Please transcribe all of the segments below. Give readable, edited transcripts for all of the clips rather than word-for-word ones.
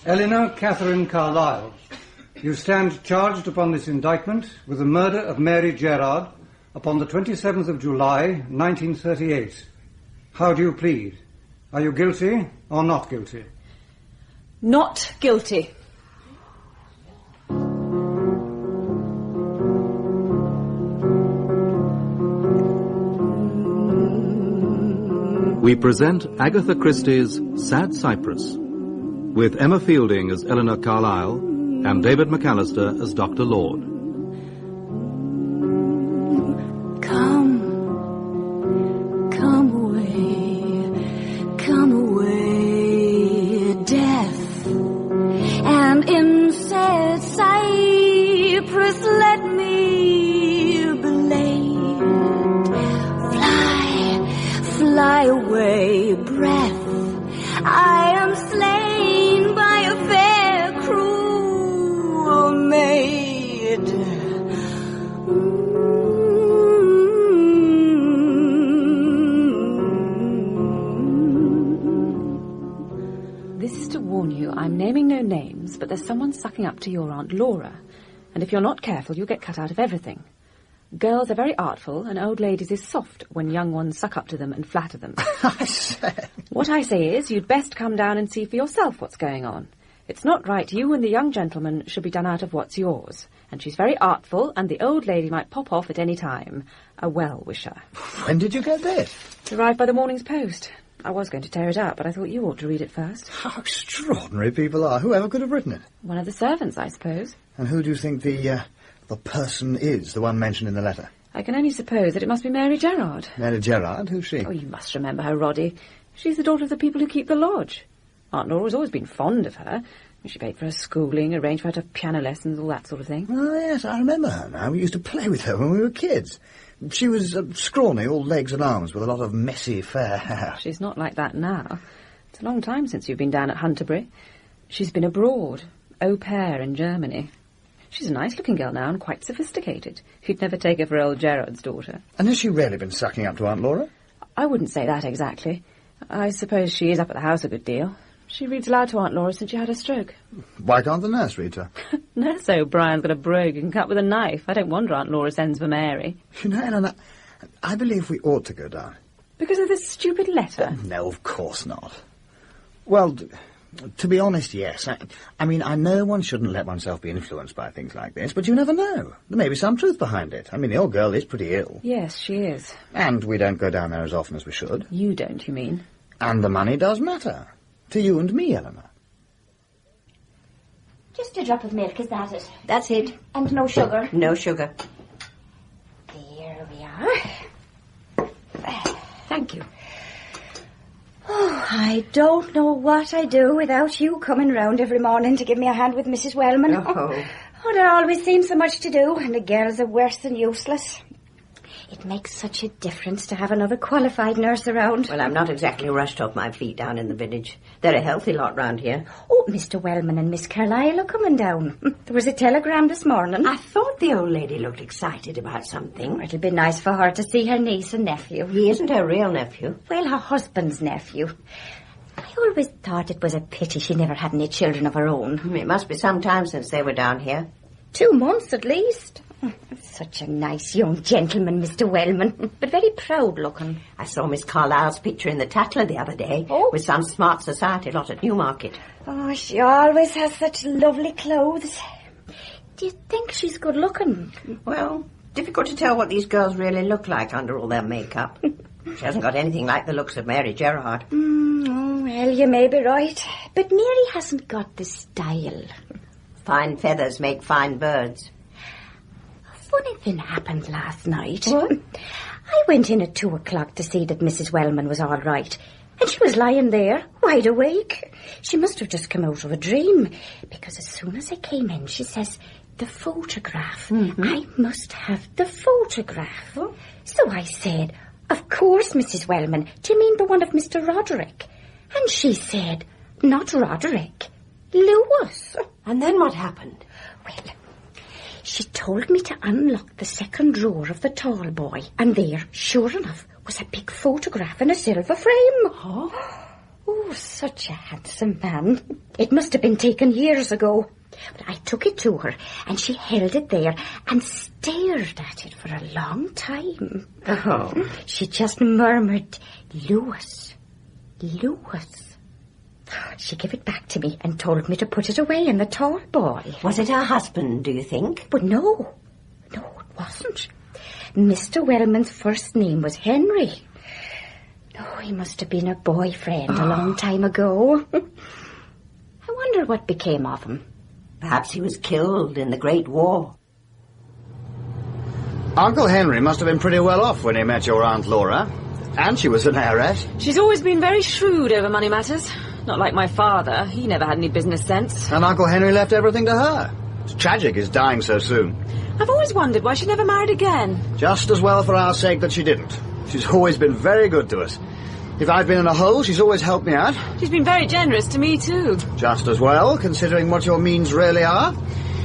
Eleanor Catherine Carlyle, you stand charged upon this indictment with the murder of Mary Gerard upon the 27th of July, 1938. How do you plead? Are you guilty or not guilty? Not guilty. We present Agatha Christie's Sad Cypress, with Emma Fielding as Eleanor Carlyle and David McAllister as Dr. Lord. Come away, death, and in sad cypress let me be laid. Fly away, breath, I am slain by a fair cruel maid. This is to warn you, I'm naming no names, but there's someone sucking up to your Aunt Laura. And if you're not careful, you'll get cut out of everything. Girls are very artful, and old ladies is soft when young ones suck up to them and flatter them. I say. What I say is, you'd best come down and see for yourself what's going on. It's not right you and the young gentleman should be done out of what's yours. And she's very artful, and the old lady might pop off at any time. A well-wisher. When did you get this? It arrived by the morning's post. I was going to tear it out, but I thought you ought to read it first. How extraordinary people are. Whoever could have written it? One of the servants, I suppose. And who do you think the person is, the one mentioned in the letter? I can only suppose that it must be Mary Gerard. Mary Gerard? Who's she? Oh, you must remember her, Roddy. She's the daughter of the people who keep the lodge. Aunt Laura's always been fond of her. She paid for her schooling, arranged for her to have piano lessons, all that sort of thing. Oh, yes, I remember her now. We used to play with her when we were kids. She was scrawny, all legs and arms, with a lot of messy, fair hair. She's not like that now. It's a long time since you've been down at Hunterbury. She's been abroad, au pair in Germany. She's a nice-looking girl now and quite sophisticated. You'd never take her for old Gerard's daughter. And has she really been sucking up to Aunt Laura? I wouldn't say that exactly. I suppose she is up at the house a good deal. She reads aloud to Aunt Laura since she had her stroke. Why can't the nurse read her? Nurse O'Brien's got a brogue and can cut with a knife. I don't wonder Aunt Laura sends for Mary. You know, Eleanor, I believe we ought to go down. Because of this stupid letter? No, of course not. Well, to be honest, yes. I mean, I know one shouldn't let oneself be influenced by things like this, but you never know. There may be some truth behind it. I mean, the old girl is pretty ill. Yes, she is. And we don't go down there as often as we should. You don't, you mean? And the money does matter. To you and me, Eleanor. Just a drop of milk, is that it? That's it. And no sugar? No sugar. There we are. Thank you. Oh, I don't know what I'd do without you coming round every morning to give me a hand with Mrs. Wellman. Oh, there always seems so much to do, and the girls are worse than useless. It makes such a difference to have another qualified nurse around. well, I'm not exactly rushed off my feet down in the village. They're a healthy lot round here. Oh, Mr. Wellman and Miss Carlyle are coming down. There was a telegram this morning. I thought the old lady looked excited about something. It'll be nice for her to see her niece and nephew. He isn't her real nephew. Well, her husband's nephew. I always thought it was a pity she never had any children of her own. It must be some time since they were down here. 2 months at least. Such a nice young gentleman, Mr. Wellman, but very proud-looking. I saw Miss Carlyle's picture in the Tatler the other day with some smart society lot at Newmarket. Oh, she always has such lovely clothes. Do you think she's good-looking? Well, difficult to tell what these girls really look like under all their makeup. She hasn't got anything like the looks of Mary Gerard. Oh, well, you may be right. But Mary hasn't got the style. Fine feathers make fine birds. Funny thing happened last night. What? I went in at 2 o'clock to see that Mrs. Wellman was all right. And she was lying there, wide awake. She must have just come out of a dream. Because as soon as I came in, she says, the photograph. Mm-hmm. I must have the photograph. Oh. So I said, of course, Mrs. Wellman. Do you mean the one of Mr. Roderick? And she said, not Roderick, Lewis. And then what happened? Well, she told me to unlock the second drawer of the tall boy, and there, sure enough, was a big photograph in a silver frame. Oh? Oh, such a handsome man. It must have been taken years ago. But I took it to her, and she held it there and stared at it for a long time. Oh. She just murmured, Lewis, Lewis. She gave it back to me and told me to put it away in the tall boy. Was it her husband, do you think? But no, it wasn't. Mr. Wellman's first name was Henry. Oh, he must have been a boyfriend a long time ago. I wonder what became of him. Perhaps he was killed in the Great War. Uncle Henry must have been pretty well off when he met your Aunt Laura. And she was an heiress. She's always been very shrewd over money matters. Not like my father. He never had any business sense. And Uncle Henry left everything to her. It's tragic his dying so soon. I've always wondered why she never married again. Just as well for our sake that she didn't. She's always been very good to us. If I've been in a hole, she's always helped me out. She's been very generous to me, too. Just as well, considering what your means really are.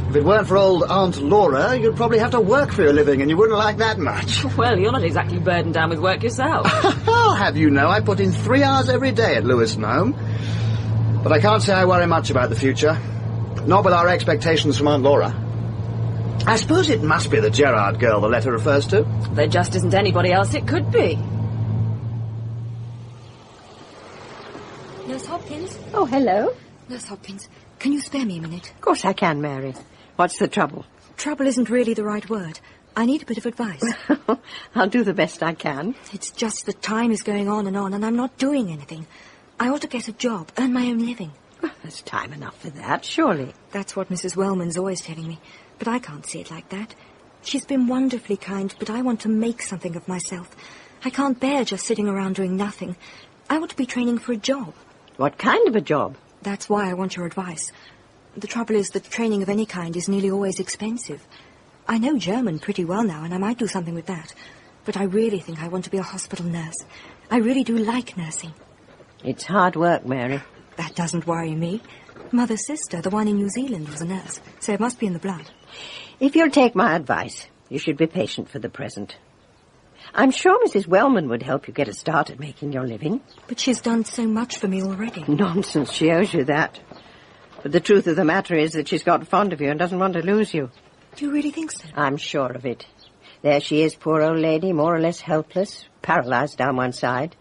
If it weren't for old Aunt Laura, you'd probably have to work for your living, and you wouldn't like that much. Well, you're not exactly burdened down with work yourself. I'll have you know, I put in 3 hours every day at Lewisham Home. But I can't say I worry much about the future. Not with our expectations from Aunt Laura. I suppose it must be the Gerard girl the letter refers to. There just isn't anybody else it could be. Nurse Hopkins? Oh, hello. Nurse Hopkins, can you spare me a minute? Of course I can, Mary. What's the trouble? Trouble isn't really the right word. I need a bit of advice. I'll do the best I can. It's just that time is going on, and I'm not doing anything. I ought to get a job, earn my own living. Well, there's time enough for that, surely. That's what Mrs. Wellman's always telling me, but I can't see it like that. She's been wonderfully kind, but I want to make something of myself. I can't bear just sitting around doing nothing. I want to be training for a job. What kind of a job? That's why I want your advice. The trouble is that training of any kind is nearly always expensive. I know German pretty well now, and I might do something with that. But I really think I want to be a hospital nurse. I really do like nursing. It's hard work, Mary. That doesn't worry me. Mother's sister, the one in New Zealand, was a nurse, so it must be in the blood. If you'll take my advice, you should be patient for the present. I'm sure Mrs. Wellman would help you get a start at making your living. But she's done so much for me already. Nonsense, she owes you that. But the truth of the matter is that she's got fond of you and doesn't want to lose you. Do you really think so? I'm sure of it. There she is, poor old lady, more or less helpless, paralyzed down one side,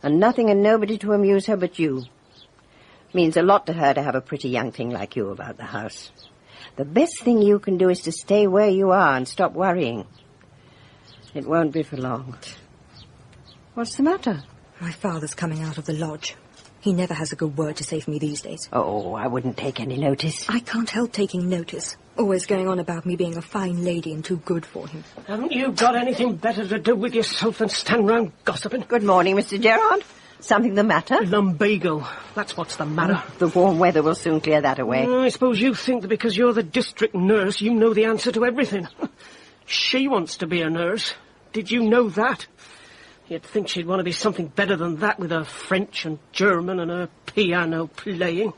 and nothing and nobody to amuse her but you. Means a lot to her to have a pretty young thing like you about the house. The best thing you can do is to stay where you are and stop worrying. It won't be for long. What's the matter? My father's coming out of the lodge. He never has a good word to say for me these days. Oh, I wouldn't take any notice. I can't help taking notice. Always going on about me being a fine lady and too good for him. Haven't you got anything better to do with yourself than stand round gossiping? Good morning, Mr. Gerard. Something the matter? Lumbago. That's what's the matter. The warm weather will soon clear that away. I suppose you think that because you're the district nurse, you know the answer to everything. She wants to be a nurse. Did you know that? You'd think she'd want to be something better than that with her French and German and her piano playing.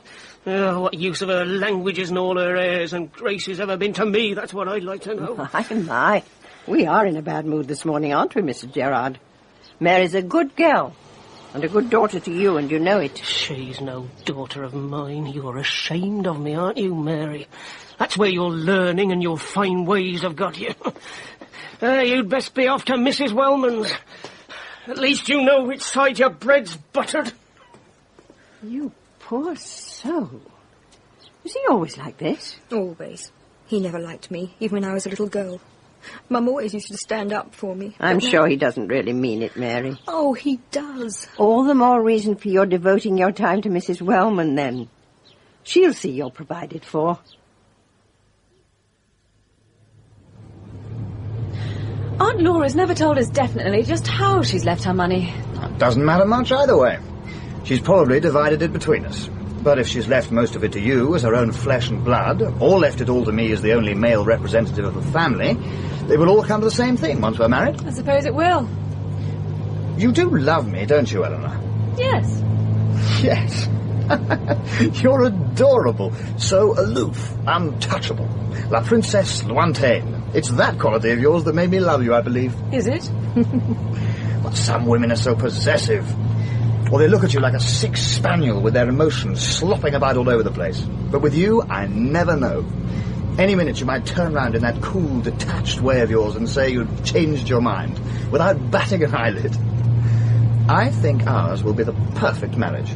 Oh, what use have her languages and all her airs and graces ever been to me? That's what I'd like to know. My. We are in a bad mood this morning, aren't we, Mrs. Gerard? Mary's a good girl and a good daughter to you, and you know it. She's no daughter of mine. You're ashamed of me, aren't you, Mary? That's where your learning and your fine ways have got you. You'd best be off to Mrs. Wellman's. At least you know which side your bread's buttered. You poor soul. Was he always like this? Always. He never liked me, even when I was a little girl. Mum always used to stand up for me. I'm sure he doesn't really mean it, Mary. Oh, he does. All the more reason for your devoting your time to Mrs. Wellman, then. She'll see you're provided for. Aunt Laura's never told us definitely just how she's left her money. Doesn't matter much either way. She's probably divided it between us. But if she's left most of it to you as her own flesh and blood, or left it all to me as the only male representative of the family, they will all come to the same thing once we're married. I suppose it will. You do love me, don't you, Eleanor? Yes. Yes. You're adorable. So aloof, untouchable. La Princesse Lointaine. It's that quality of yours that made me love you, I believe. Is it? Well, some women are so possessive. Or they look at you like a sick spaniel with their emotions slopping about all over the place. But with you, I never know. Any minute you might turn round in that cool, detached way of yours and say you'd changed your mind, without batting an eyelid. I think ours will be the perfect marriage.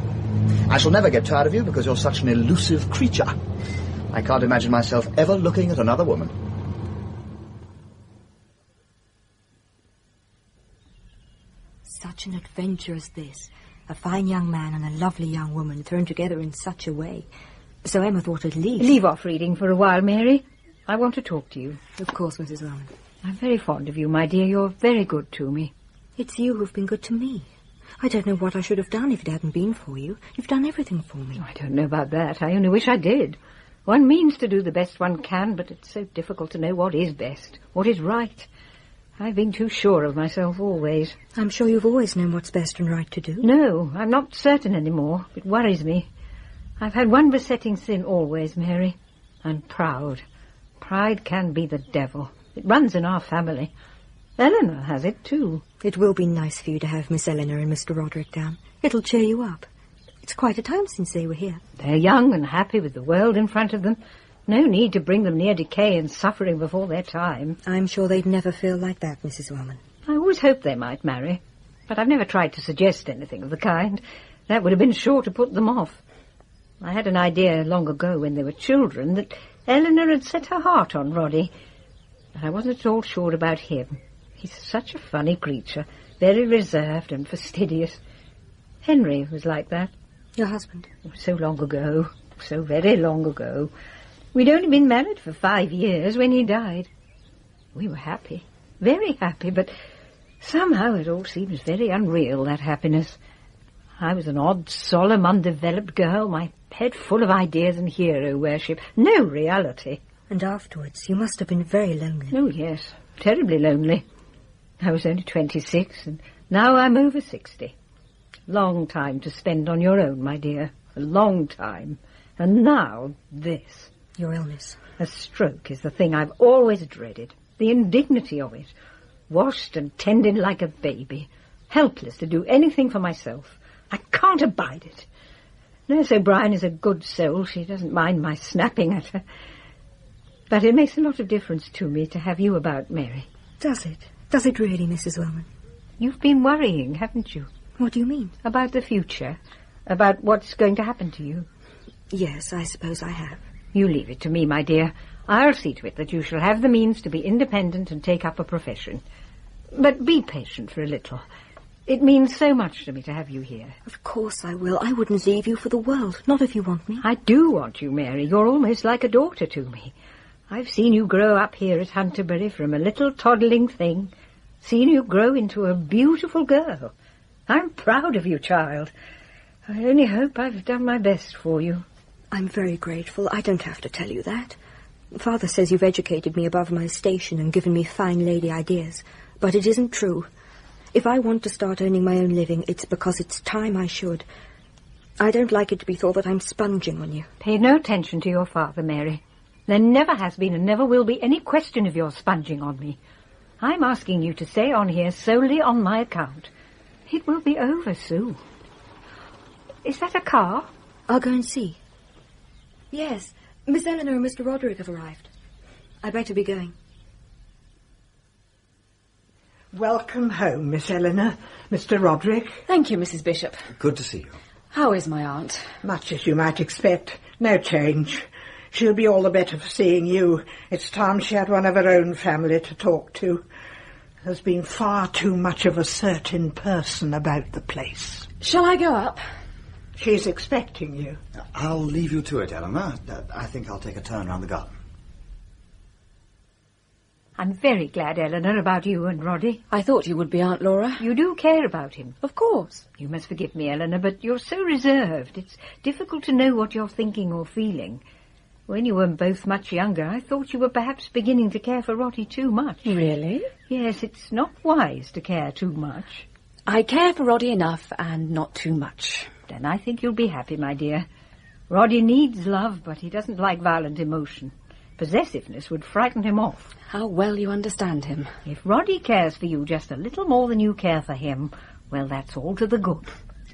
I shall never get tired of you because you're such an elusive creature. I can't imagine myself ever looking at another woman. Such an adventure as this. A fine young man and a lovely young woman thrown together in such a way. So Emma thought at least... Leave off reading for a while, Mary. I want to talk to you. Of course, Mrs. Wellman. I'm very fond of you, my dear. You're very good to me. It's you who've been good to me. I don't know what I should have done if it hadn't been for you. You've done everything for me. Oh, I don't know about that. I only wish I did. One means to do the best one can, but it's so difficult to know what is best, what is right. I've been too sure of myself always. I'm sure you've always known what's best and right to do. No, I'm not certain anymore. It worries me. I've had one besetting sin always, Mary. I'm proud. Pride can be the devil. It runs in our family. Eleanor has it, too. It will be nice for you to have Miss Eleanor and Mr. Roderick down. It'll cheer you up. It's quite a time since they were here. They're young and happy with the world in front of them. No need to bring them near decay and suffering before their time. I'm sure they'd never feel like that, Mrs. Wellman. I always hoped they might marry, but I've never tried to suggest anything of the kind. That would have been sure to put them off. I had an idea long ago when they were children that Eleanor had set her heart on Roddy, but I wasn't at all sure about him. He's such a funny creature, very reserved and fastidious. Henry was like that. Your husband? So long ago, so very long ago. We'd only been married for 5 years when he died. We were happy, very happy, but somehow it all seems very unreal, that happiness. I was an odd, solemn, undeveloped girl, my head full of ideas and hero worship. No reality. And afterwards, you must have been very lonely. Oh, yes, terribly lonely. I was only 26, and now I'm over 60. Long time to spend on your own, my dear. A long time. And now this. Your illness. A stroke is the thing I've always dreaded. The indignity of it. Washed and tended like a baby. Helpless to do anything for myself. I can't abide it. Nurse O'Brien is a good soul. She doesn't mind my snapping at her. But it makes a lot of difference to me to have you about, Mary. Does it? Does it really, Mrs. Wellman? You've been worrying, haven't you? What do you mean? About the future. About what's going to happen to you. Yes, I suppose I have. You leave it to me, my dear. I'll see to it that you shall have the means to be independent and take up a profession. But be patient for a little. It means so much to me to have you here. Of course I will. I wouldn't leave you for the world. Not if you want me. I do want you, Mary. You're almost like a daughter to me. I've seen you grow up here at Hunterbury from a little toddling thing. Seen you grow into a beautiful girl. I'm proud of you, child. I only hope I've done my best for you. I'm very grateful. I don't have to tell you that. Father says you've educated me above my station and given me fine lady ideas. But it isn't true. If I want to start earning my own living, it's because it's time I should. I don't like it to be thought that I'm sponging on you. Pay no attention to your father, Mary. There never has been and never will be any question of your sponging on me. I'm asking you to stay on here solely on my account. It will be over soon. Is that a car? I'll go and see. Yes, Miss Eleanor and Mr. Roderick have arrived. I'd better be going. Welcome home, Miss Eleanor. Mr. Roderick. Thank you, Mrs. Bishop. Good to see you. How is my aunt? Much as you might expect. No change. She'll be all the better for seeing you. It's time she had one of her own family to talk to. There's been far too much of a certain person about the place. Shall I go up? She's expecting you. I'll leave you to it, Eleanor. I think I'll take a turn around the garden. I'm very glad, Eleanor, about you and Roddy. I thought you would be, Aunt Laura. You do care about him. Of course. You must forgive me, Eleanor, but you're so reserved. It's difficult to know what you're thinking or feeling. When you were both much younger, I thought you were perhaps beginning to care for Roddy too much. Really? Yes, it's not wise to care too much. I care for Roddy enough and not too much. Then I think you'll be happy, my dear. Roddy needs love, but he doesn't like violent emotion. Possessiveness would frighten him off. How well you understand him. If Roddy cares for you just a little more than you care for him, well, that's all to the good.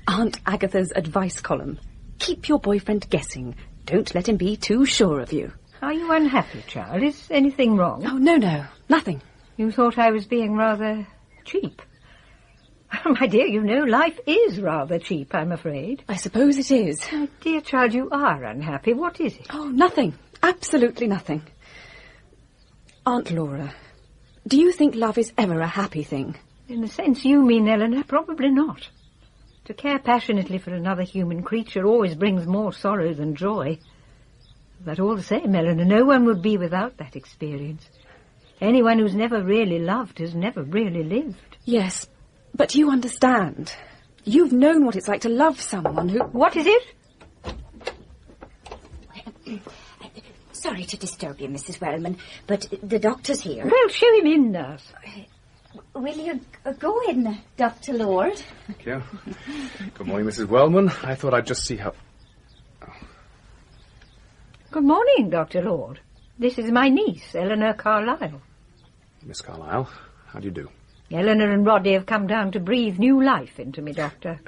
Aunt Agatha's advice column. Keep your boyfriend guessing. Don't let him be too sure of you. Are you unhappy, child? Is anything wrong? Oh, no, nothing. You thought I was being rather cheap. My dear, you know, life is rather cheap, I'm afraid. I suppose it is. Oh, dear child, you are unhappy. What is it? Oh, nothing. Absolutely nothing. Aunt Laura, do you think love is ever a happy thing? In the sense you mean, Eleanor, probably not. To care passionately for another human creature always brings more sorrow than joy. But all the same, Eleanor, no one would be without that experience. Anyone who's never really loved has never really lived. Yes, but you understand. You've known what it's like to love someone who... What is it? Sorry to disturb you, Mrs. Wellman, but the doctor's here. Well, show him in, nurse. Will you go in, Dr. Lord? Thank you. Good morning, Mrs. Wellman. I thought I'd just see how... Good morning, Dr. Lord. This is my niece, Eleanor Carlyle. Miss Carlyle, how do you do? Eleanor and Roddy have come down to breathe new life into me, Doctor.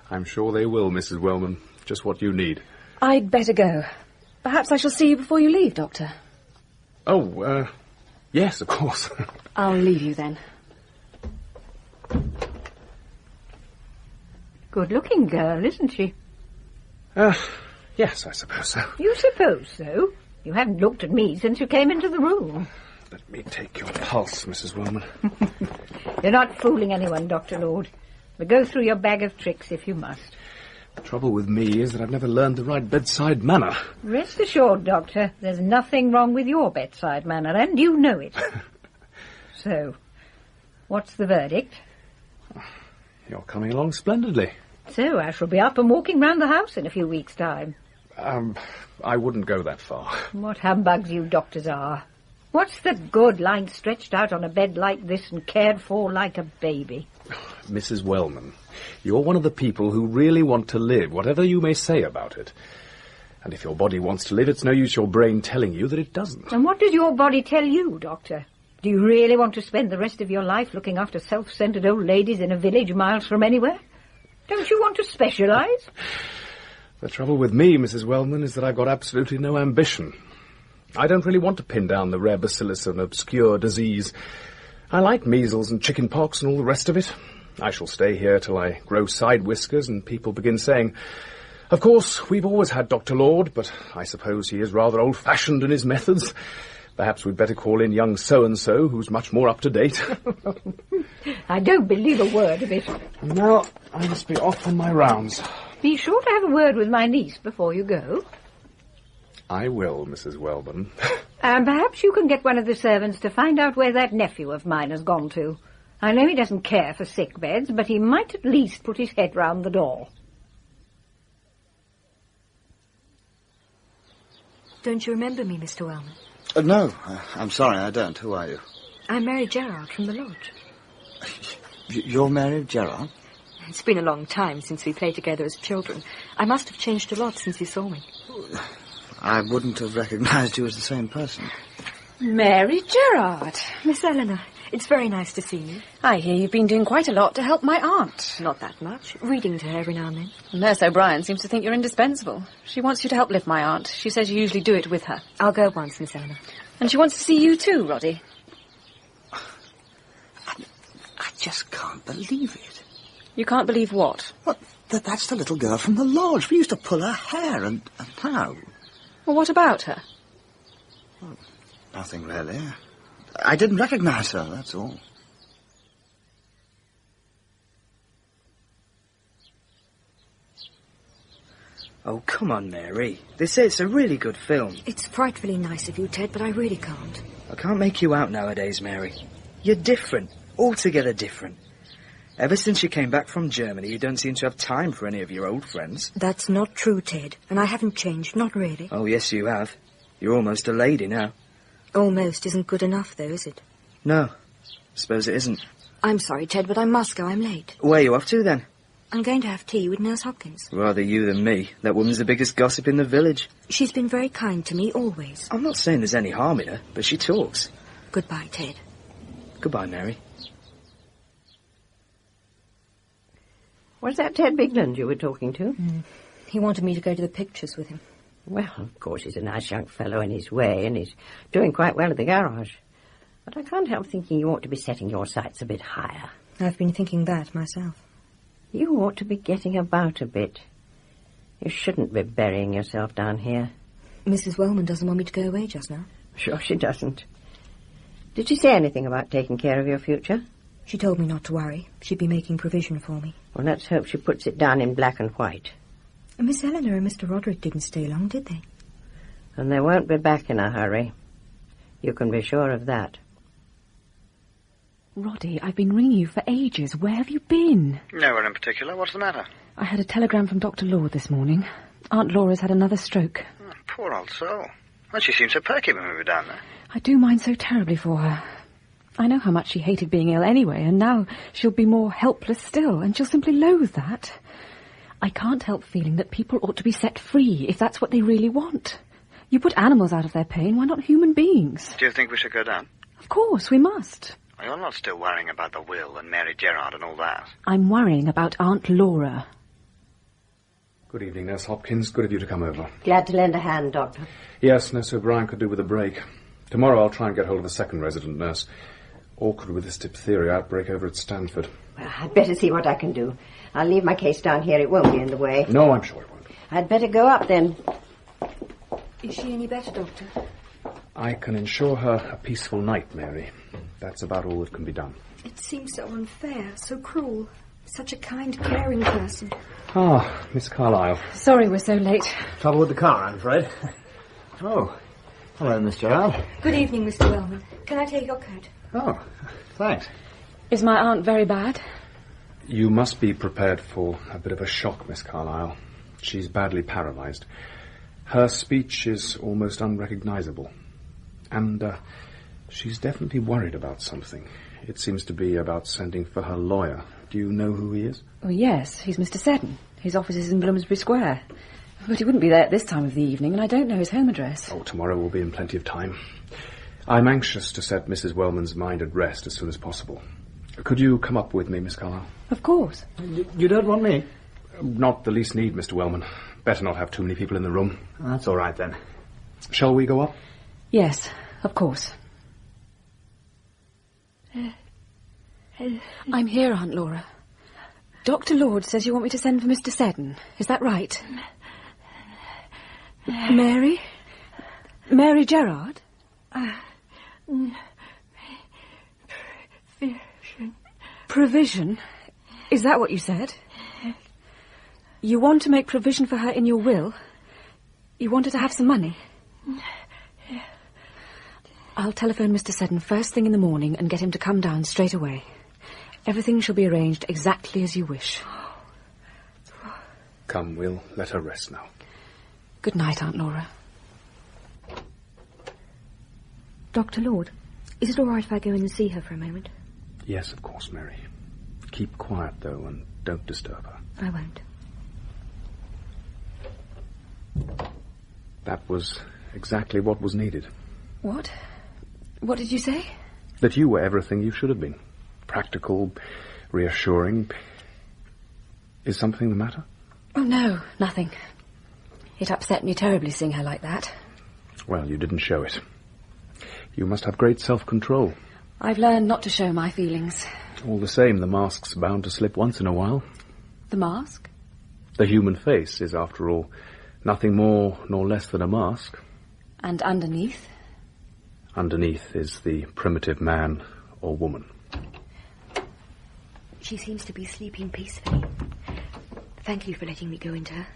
I'm sure they will, Mrs. Wellman. Just what you need. I'd better go. Perhaps I shall see you before you leave, Doctor. Oh, yes, of course. I'll leave you then. Good-looking girl, isn't she? Yes, I suppose so. You suppose so? You haven't looked at me since you came into the room. Let me take your pulse, Mrs. Wellman. You're not fooling anyone, Dr. Lord. But go through your bag of tricks if you must. The trouble with me is that I've never learned the right bedside manner. Rest assured, Doctor, there's nothing wrong with your bedside manner, and you know it. So, what's the verdict? You're coming along splendidly. So I shall be up and walking round the house in a few weeks' time. I wouldn't go that far. What humbugs you doctors are. What's the good lying stretched out on a bed like this and cared for like a baby? Mrs. Wellman, you're one of the people who really want to live, whatever you may say about it. And if your body wants to live, it's no use your brain telling you that it doesn't. And what does your body tell you, Doctor? Do you really want to spend the rest of your life looking after self-centred old ladies in a village miles from anywhere? Don't you want to specialise? The trouble with me, Mrs. Wellman, is that I've got absolutely no ambition. I don't really want to pin down the rare bacillus of an obscure disease. I like measles and chicken pox and all the rest of it. I shall stay here till I grow side whiskers and people begin saying, "Of course, we've always had Dr. Lord, but I suppose he is rather old-fashioned in his methods. Perhaps we'd better call in young so-and-so, who's much more up-to-date." I don't believe a word of it. Now, I must be off on my rounds. Be sure to have a word with my niece before you go. I will, Mrs. Wellman. And perhaps you can get one of the servants to find out where that nephew of mine has gone to. I know he doesn't care for sick beds, but he might at least put his head round the door. Don't you remember me, Mr. Wellman? No, I'm sorry, I don't. Who are you? I'm Mary Gerard from the lodge. You're Mary Gerard? It's been a long time since we played together as children. I must have changed a lot since you saw me. I wouldn't have recognised you as the same person. Mary Gerard. Miss Eleanor, it's very nice to see you. I hear you've been doing quite a lot to help my aunt. Not that much. Reading to her every now and then. Nurse O'Brien seems to think you're indispensable. She wants you to help lift my aunt. She says you usually do it with her. I'll go once, Miss Eleanor. And she wants to see you too, Roddy. I just can't believe it. You can't believe what? What? That's the little girl from the lodge. We used to pull her hair, and now... Well, what about her? Well, nothing really. I didn't recognise her, that's all. Oh, come on, Mary. They say it's a really good film. It's frightfully nice of you, Ted, but I really can't. I can't make you out nowadays, Mary. You're different. Altogether different. Ever since you came back from Germany, you don't seem to have time for any of your old friends. That's not true, Ted. And I haven't changed, not really. Oh, yes, you have. You're almost a lady now. Almost isn't good enough, though, is it? No. I suppose it isn't. I'm sorry, Ted, but I must go. I'm late. Where are you off to, then? I'm going to have tea with Nurse Hopkins. Rather you than me. That woman's the biggest gossip in the village. She's been very kind to me, always. I'm not saying there's any harm in her, but she talks. Goodbye, Ted. Goodbye, Mary. Was that Ted Bigland you were talking to? He wanted me to go to the pictures with him. Well, of course, he's a nice young fellow in his way, and he's doing quite well at the garage. But I can't help thinking you ought to be setting your sights a bit higher. I've been thinking that myself. You ought to be getting about a bit. You shouldn't be burying yourself down here. Mrs. Wellman doesn't want me to go away just now. Sure she doesn't. Did she say anything about taking care of your future? She told me not to worry. She'd be making provision for me. Well, let's hope she puts it down in black and white. Miss Eleanor and Mr. Roderick didn't stay long, did they? And they won't be back in a hurry. You can be sure of that. Roddy, I've been ringing you for ages. Where have you been? Nowhere in particular. What's the matter? I had a telegram from Dr. Lord this morning. Aunt Laura's had another stroke. Oh, poor old soul. Well, she seemed so perky when we were down there. I do mind so terribly for her. I know how much she hated being ill anyway, and now she'll be more helpless still, and she'll simply loathe that. I can't help feeling that people ought to be set free if that's what they really want. You put animals out of their pain, why not human beings? Do you think we should go down? Of course, we must. Well, you're not still worrying about the will and Mary Gerard and all that. I'm worrying about Aunt Laura. Good evening, Nurse Hopkins. Good of you to come over. Glad to lend a hand, Doctor. Yes, Nurse O'Brien could do with a break. Tomorrow I'll try and get hold of a second resident nurse. Awkward with this diphtheria outbreak over at Stanford. Well, I'd better see what I can do. I'll leave my case down here. It won't be in the way. No, I'm sure it won't. I'd better go up then. Is she any better, Doctor? I can ensure her a peaceful night, Mary. That's about all that can be done. It seems so unfair, so cruel. Such a kind, caring person. Ah, Miss Carlyle. Sorry we're so late. Trouble with the car, I'm afraid. Oh, hello, Miss Gerard. Good evening, Mr. Wellman. Can I take your coat? Oh, thanks. Is my aunt very bad? You must be prepared for a bit of a shock, Miss Carlyle. She's badly paralyzed. Her speech is almost unrecognizable. And she's definitely worried about something. It seems to be about sending for her lawyer. Do you know who he is? Oh, yes, he's Mr. Seddon. His office is in Bloomsbury Square. But he wouldn't be there at this time of the evening, and I don't know his home address. Oh, tomorrow will be in plenty of time. I'm anxious to set Mrs. Wellman's mind at rest as soon as possible. Could you come up with me, Miss Carlyle? Of course. You don't want me? Not the least need, Mr. Wellman. Better not have too many people in the room. That's all right, then. Shall we go up? Yes, of course. I'm here, Aunt Laura. Dr. Lord says you want me to send for Mr. Seddon. Is that right? Mary? Mary Gerard? Provision? Is that what you said? You want to make provision for her in your will? You want her to have some money? I'll telephone Mr. Seddon first thing in the morning and get him to come down straight away. Everything shall be arranged exactly as you wish. Come, we'll let her rest now. Good night, Aunt Laura. Dr. Lord, is it all right if I go in and see her for a moment? Yes, of course, Mary. Keep quiet, though, and don't disturb her. I won't. That was exactly what was needed. What? What did you say? That you were everything you should have been. Practical, reassuring. Is something the matter? Oh, no, nothing. It upset me terribly seeing her like that. Well, you didn't show it. You must have great self-control. I've learned not to show my feelings. All the same, the mask's bound to slip once in a while. The mask? The human face is, after all, nothing more nor less than a mask. And underneath? Underneath is the primitive man or woman. She seems to be sleeping peacefully. Thank you for letting me go into her.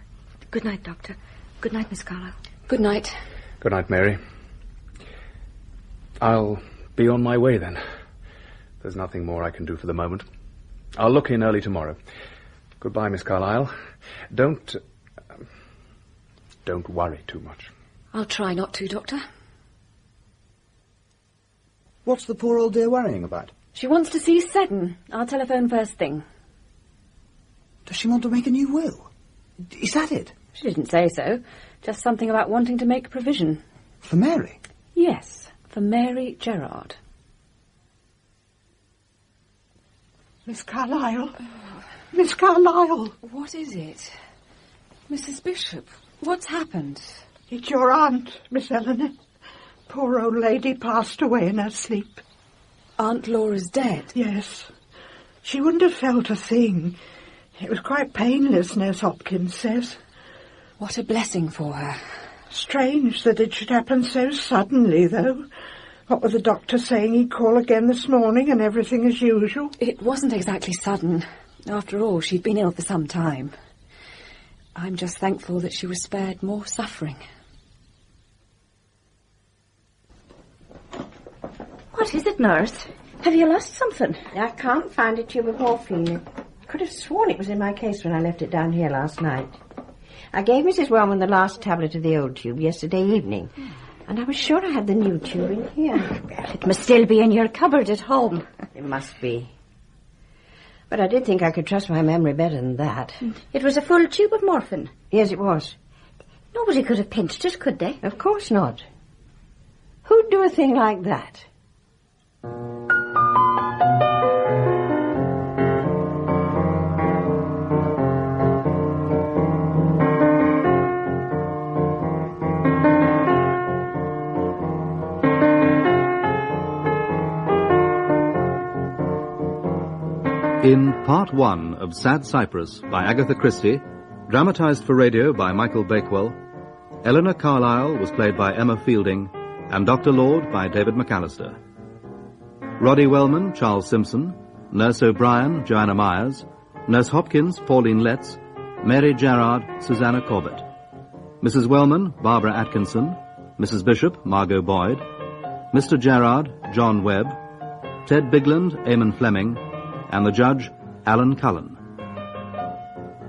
Good night, Doctor. Good night, Miss Carlyle. Good night. Good night, Mary. I'll be on my way, then. There's nothing more I can do for the moment. I'll look in early tomorrow. Goodbye, Miss Carlyle. Don't worry too much. I'll try not to, Doctor. What's the poor old dear worrying about? She wants to see Seddon. I'll telephone first thing. Does she want to make a new will? Is that it? She didn't say so. Just something about wanting to make provision. For Mary? Yes, for Mary Gerard. Miss Carlyle. Miss Carlyle. What is it? Mrs. Bishop, what's happened? It's your aunt, Miss Eleanor. Poor old lady passed away in her sleep. Aunt Laura's dead? Yes. She wouldn't have felt a thing. It was quite painless, Nurse Hopkins says. What a blessing for her. Strange that it should happen so suddenly, though. What with the doctor saying he'd call again this morning and everything as usual? It wasn't exactly sudden. After all, she'd been ill for some time. I'm just thankful that she was spared more suffering. What is it, nurse? Have you lost something? I can't find a tube of morphine. I could have sworn it was in my case when I left it down here last night. I gave Mrs. Wellman the last tablet of the old tube yesterday evening, and I was sure I had the new tube in here. It must still be in your cupboard at home. It must be. But I did think I could trust my memory better than that. It was a full tube of morphine. Yes, it was. Nobody could have pinched it, could they? Of course not. Who'd do a thing like that? In Part 1 of Sad Cypress by Agatha Christie, dramatised for radio by Michael Bakewell, Eleanor Carlyle was played by Emma Fielding and Dr. Lord by David McAllister. Roddy Wellman, Charles Simpson, Nurse O'Brien, Joanna Myers, Nurse Hopkins, Pauline Letts, Mary Gerard, Susanna Corbett. Mrs. Wellman, Barbara Atkinson, Mrs. Bishop, Margot Boyd, Mr. Gerard, John Webb, Ted Bigland, Eamon Fleming, and the judge, Alan Cullen.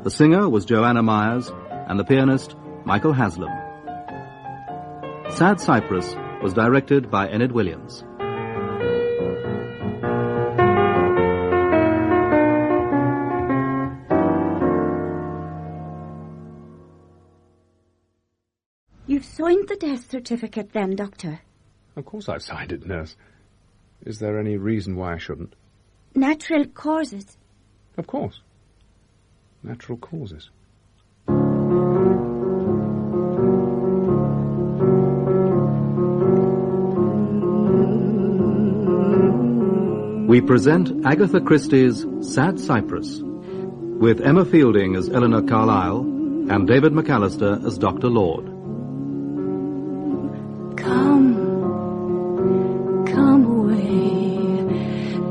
The singer was Joanna Myers, and the pianist, Michael Haslam. Sad Cypress was directed by Enid Williams. You've signed the death certificate then, Doctor? Of course I've signed it, nurse. Is there any reason why I shouldn't? Natural causes. Of course. Natural causes. We present Agatha Christie's Sad Cypress, with Emma Fielding as Eleanor Carlyle and David McAllister as Dr. Lord.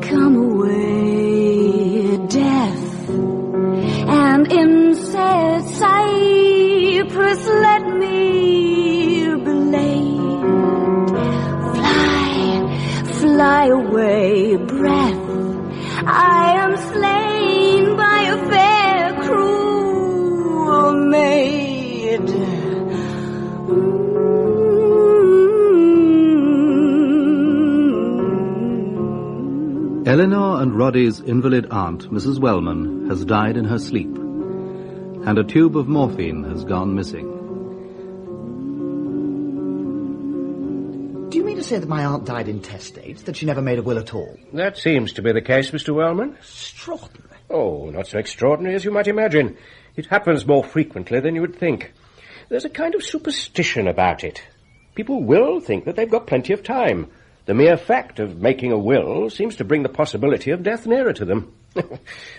Come away, death, and in sad cypress let me be laid. Fly away, breath, I am slain by a fair cruel maid. Eleanor and Roddy's invalid aunt, Mrs. Wellman, has died in her sleep, and a tube of morphine has gone missing. Do you mean to say that my aunt died intestate, that she never made a will at all? That seems to be the case, Mr. Wellman. Extraordinary. Oh, not so extraordinary as you might imagine. It happens more frequently than you would think. There's a kind of superstition about it. People will think that they've got plenty of time. The mere fact of making a will seems to bring the possibility of death nearer to them.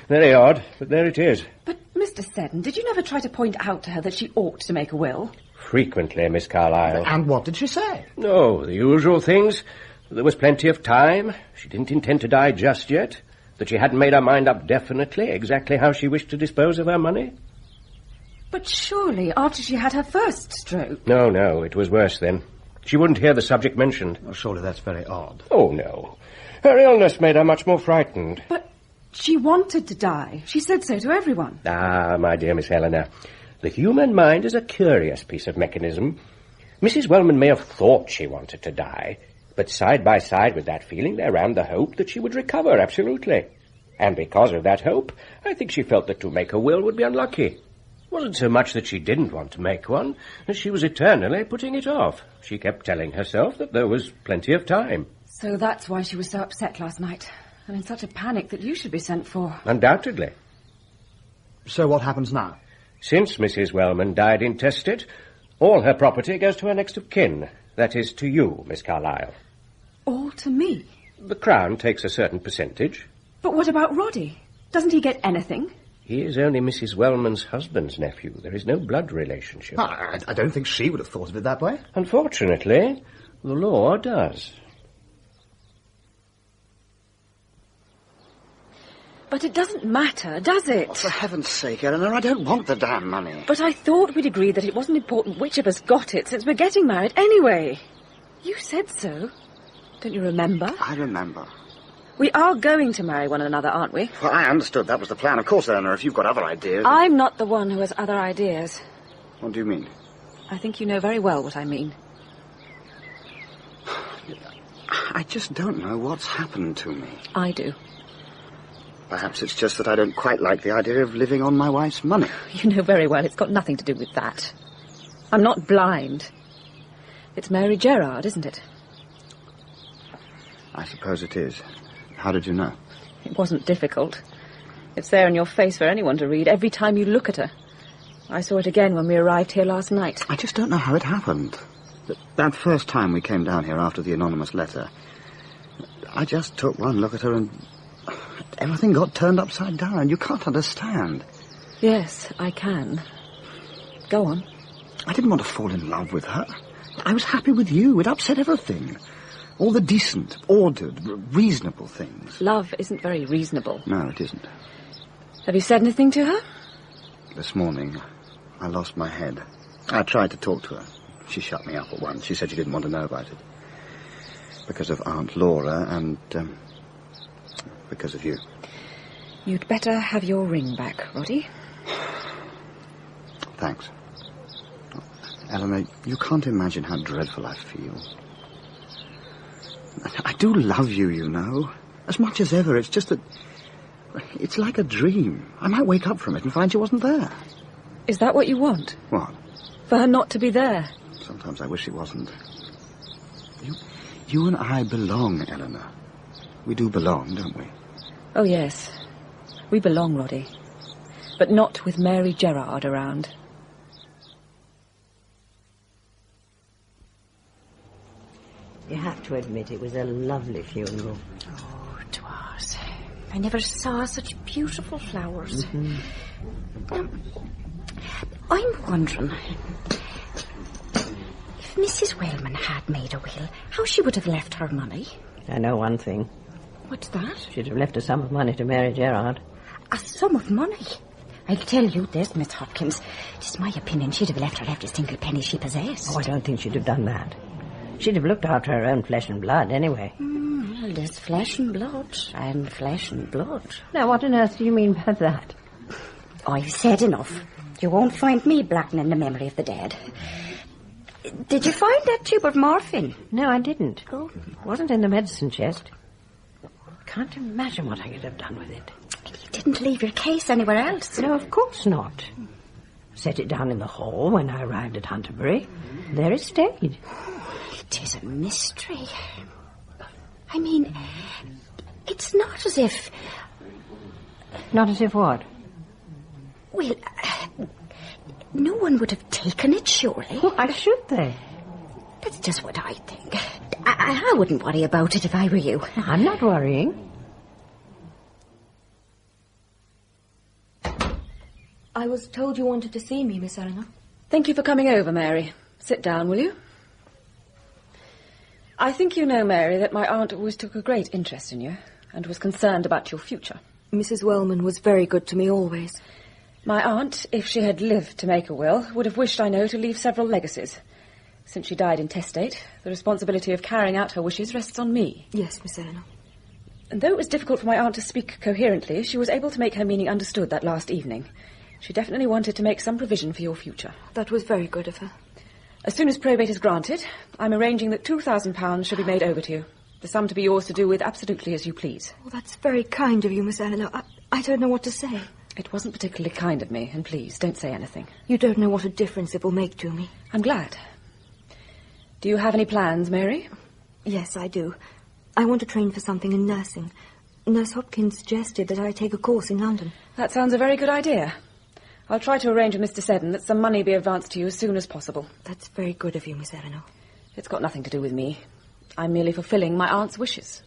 Very odd, but there it is. But, Mr. Seddon, did you never try to point out to her that she ought to make a will? Frequently, Miss Carlyle. And what did she say? No, the usual things. There was plenty of time. She didn't intend to die just yet. That she hadn't made her mind up definitely exactly how she wished to dispose of her money. But surely, after she had her first stroke... No, it was worse then. She wouldn't hear the subject mentioned. Well, surely that's very odd. Oh, no. Her illness made her much more frightened. But she wanted to die. She said so to everyone. Ah, my dear Miss Eleanor, the human mind is a curious piece of mechanism. Mrs. Wellman may have thought she wanted to die, but side by side with that feeling there ran the hope that she would recover, absolutely. And because of that hope, I think she felt that to make a will would be unlucky. It wasn't so much that she didn't want to make one, as she was eternally putting it off. She kept telling herself that there was plenty of time. So that's why she was so upset last night. I'm in such a panic that you should be sent for. Undoubtedly. So what happens now? Since Mrs. Wellman died intestate, all her property goes to her next of kin. That is, to you, Miss Carlyle. All to me? The Crown takes a certain percentage. But what about Roddy? Doesn't he get anything? He is only Mrs. Wellman's husband's nephew. There is no blood relationship. I don't think she would have thought of it that way. Unfortunately, the law does. But it doesn't matter, does it? Oh, for heaven's sake, Eleanor, I don't want the damn money. But I thought we'd agreed that it wasn't important which of us got it, since we're getting married anyway. You said so. Don't you remember? I remember. We are going to marry one another, aren't we? Well, I understood that was the plan. Of course, Eleanor, if you've got other ideas... I'm not the one who has other ideas. What do you mean? I think you know very well what I mean. I just don't know what's happened to me. I do. Perhaps it's just that I don't quite like the idea of living on my wife's money. You know very well it's got nothing to do with that. I'm not blind. It's Mary Gerard, isn't it? I suppose it is. How did you know? It wasn't difficult. It's there in your face for anyone to read every time you look at her. I saw it again when we arrived here last night. I just don't know how it happened. That first time we came down here after the anonymous letter, I just took one look at her and everything got turned upside down. You can't understand. Yes, I can. Go on. I didn't want to fall in love with her. I was happy with you. It upset everything. All the decent, ordered, reasonable things. Love isn't very reasonable. No, it isn't. Have you said anything to her? This morning, I lost my head. I tried to talk to her. She shut me up at once. She said she didn't want to know about it. Because of Aunt Laura and, because of you. You'd better have your ring back, Roddy. Thanks. Eleanor, you can't imagine how dreadful I feel. I do love you, you know. As much as ever. It's just that... It's like a dream. I might wake up from it and find she wasn't there. Is that what you want? What? For her not to be there? Sometimes I wish she wasn't. You and I belong, Eleanor. We do belong, don't we? Oh, yes. We belong, Roddy. But not with Mary Gerard around. You have to admit it was a lovely funeral. Oh, it was. I never saw such beautiful flowers. I'm wondering if Mrs. Wellman had made a will, how she would have left her money. I know one thing. What's that? She'd have left a sum of money to Mary Gerard. A sum of money? I'll tell you this, Miss Hopkins. It's my opinion she'd have left her every single penny she possessed. Oh, I don't think she'd have done that. She'd have looked after her own flesh and blood, anyway. Well, there's flesh and blood, and flesh and blood. Now, what on earth do you mean by that? I've said enough. You won't find me blackening the memory of the dead. Did you find that tube of morphine? No, I didn't. Oh. It wasn't in the medicine chest. Can't imagine what I could have done with it. You didn't leave your case anywhere else? No, of course not. Set it down in the hall when I arrived at Hunterbury. There it stayed. It is a mystery. I mean, it's not as if... Not as if what? Well, no one would have taken it, surely. Why should they? That's just what I think. I wouldn't worry about it if I were you. I'm not worrying. I was told you wanted to see me, Miss Eleanor. Thank you for coming over, Mary. Sit down, will you? I think you know, Mary, that my aunt always took a great interest in you and was concerned about your future. Mrs. Wellman was very good to me always. My aunt, if she had lived to make a will, would have wished, I know, to leave several legacies. Since she died intestate, the responsibility of carrying out her wishes rests on me. Yes, Miss Eleanor. And though it was difficult for my aunt to speak coherently, she was able to make her meaning understood that last evening. She definitely wanted to make some provision for your future. That was very good of her. As soon as probate is granted, I'm arranging that £2,000 shall be made over to you. The sum to be yours to do with absolutely as you please. Oh, that's very kind of you, Miss Eleanor. I don't know what to say. It wasn't particularly kind of me, and please, don't say anything. You don't know what a difference it will make to me. I'm glad. Do you have any plans, Mary? Yes, I do. I want to train for something in nursing. Nurse Hopkins suggested that I take a course in London. That sounds a very good idea. I'll try to arrange with Mr. Seddon that some money be advanced to you as soon as possible. That's very good of you, Miss Eleanor. It's got nothing to do with me. I'm merely fulfilling my aunt's wishes.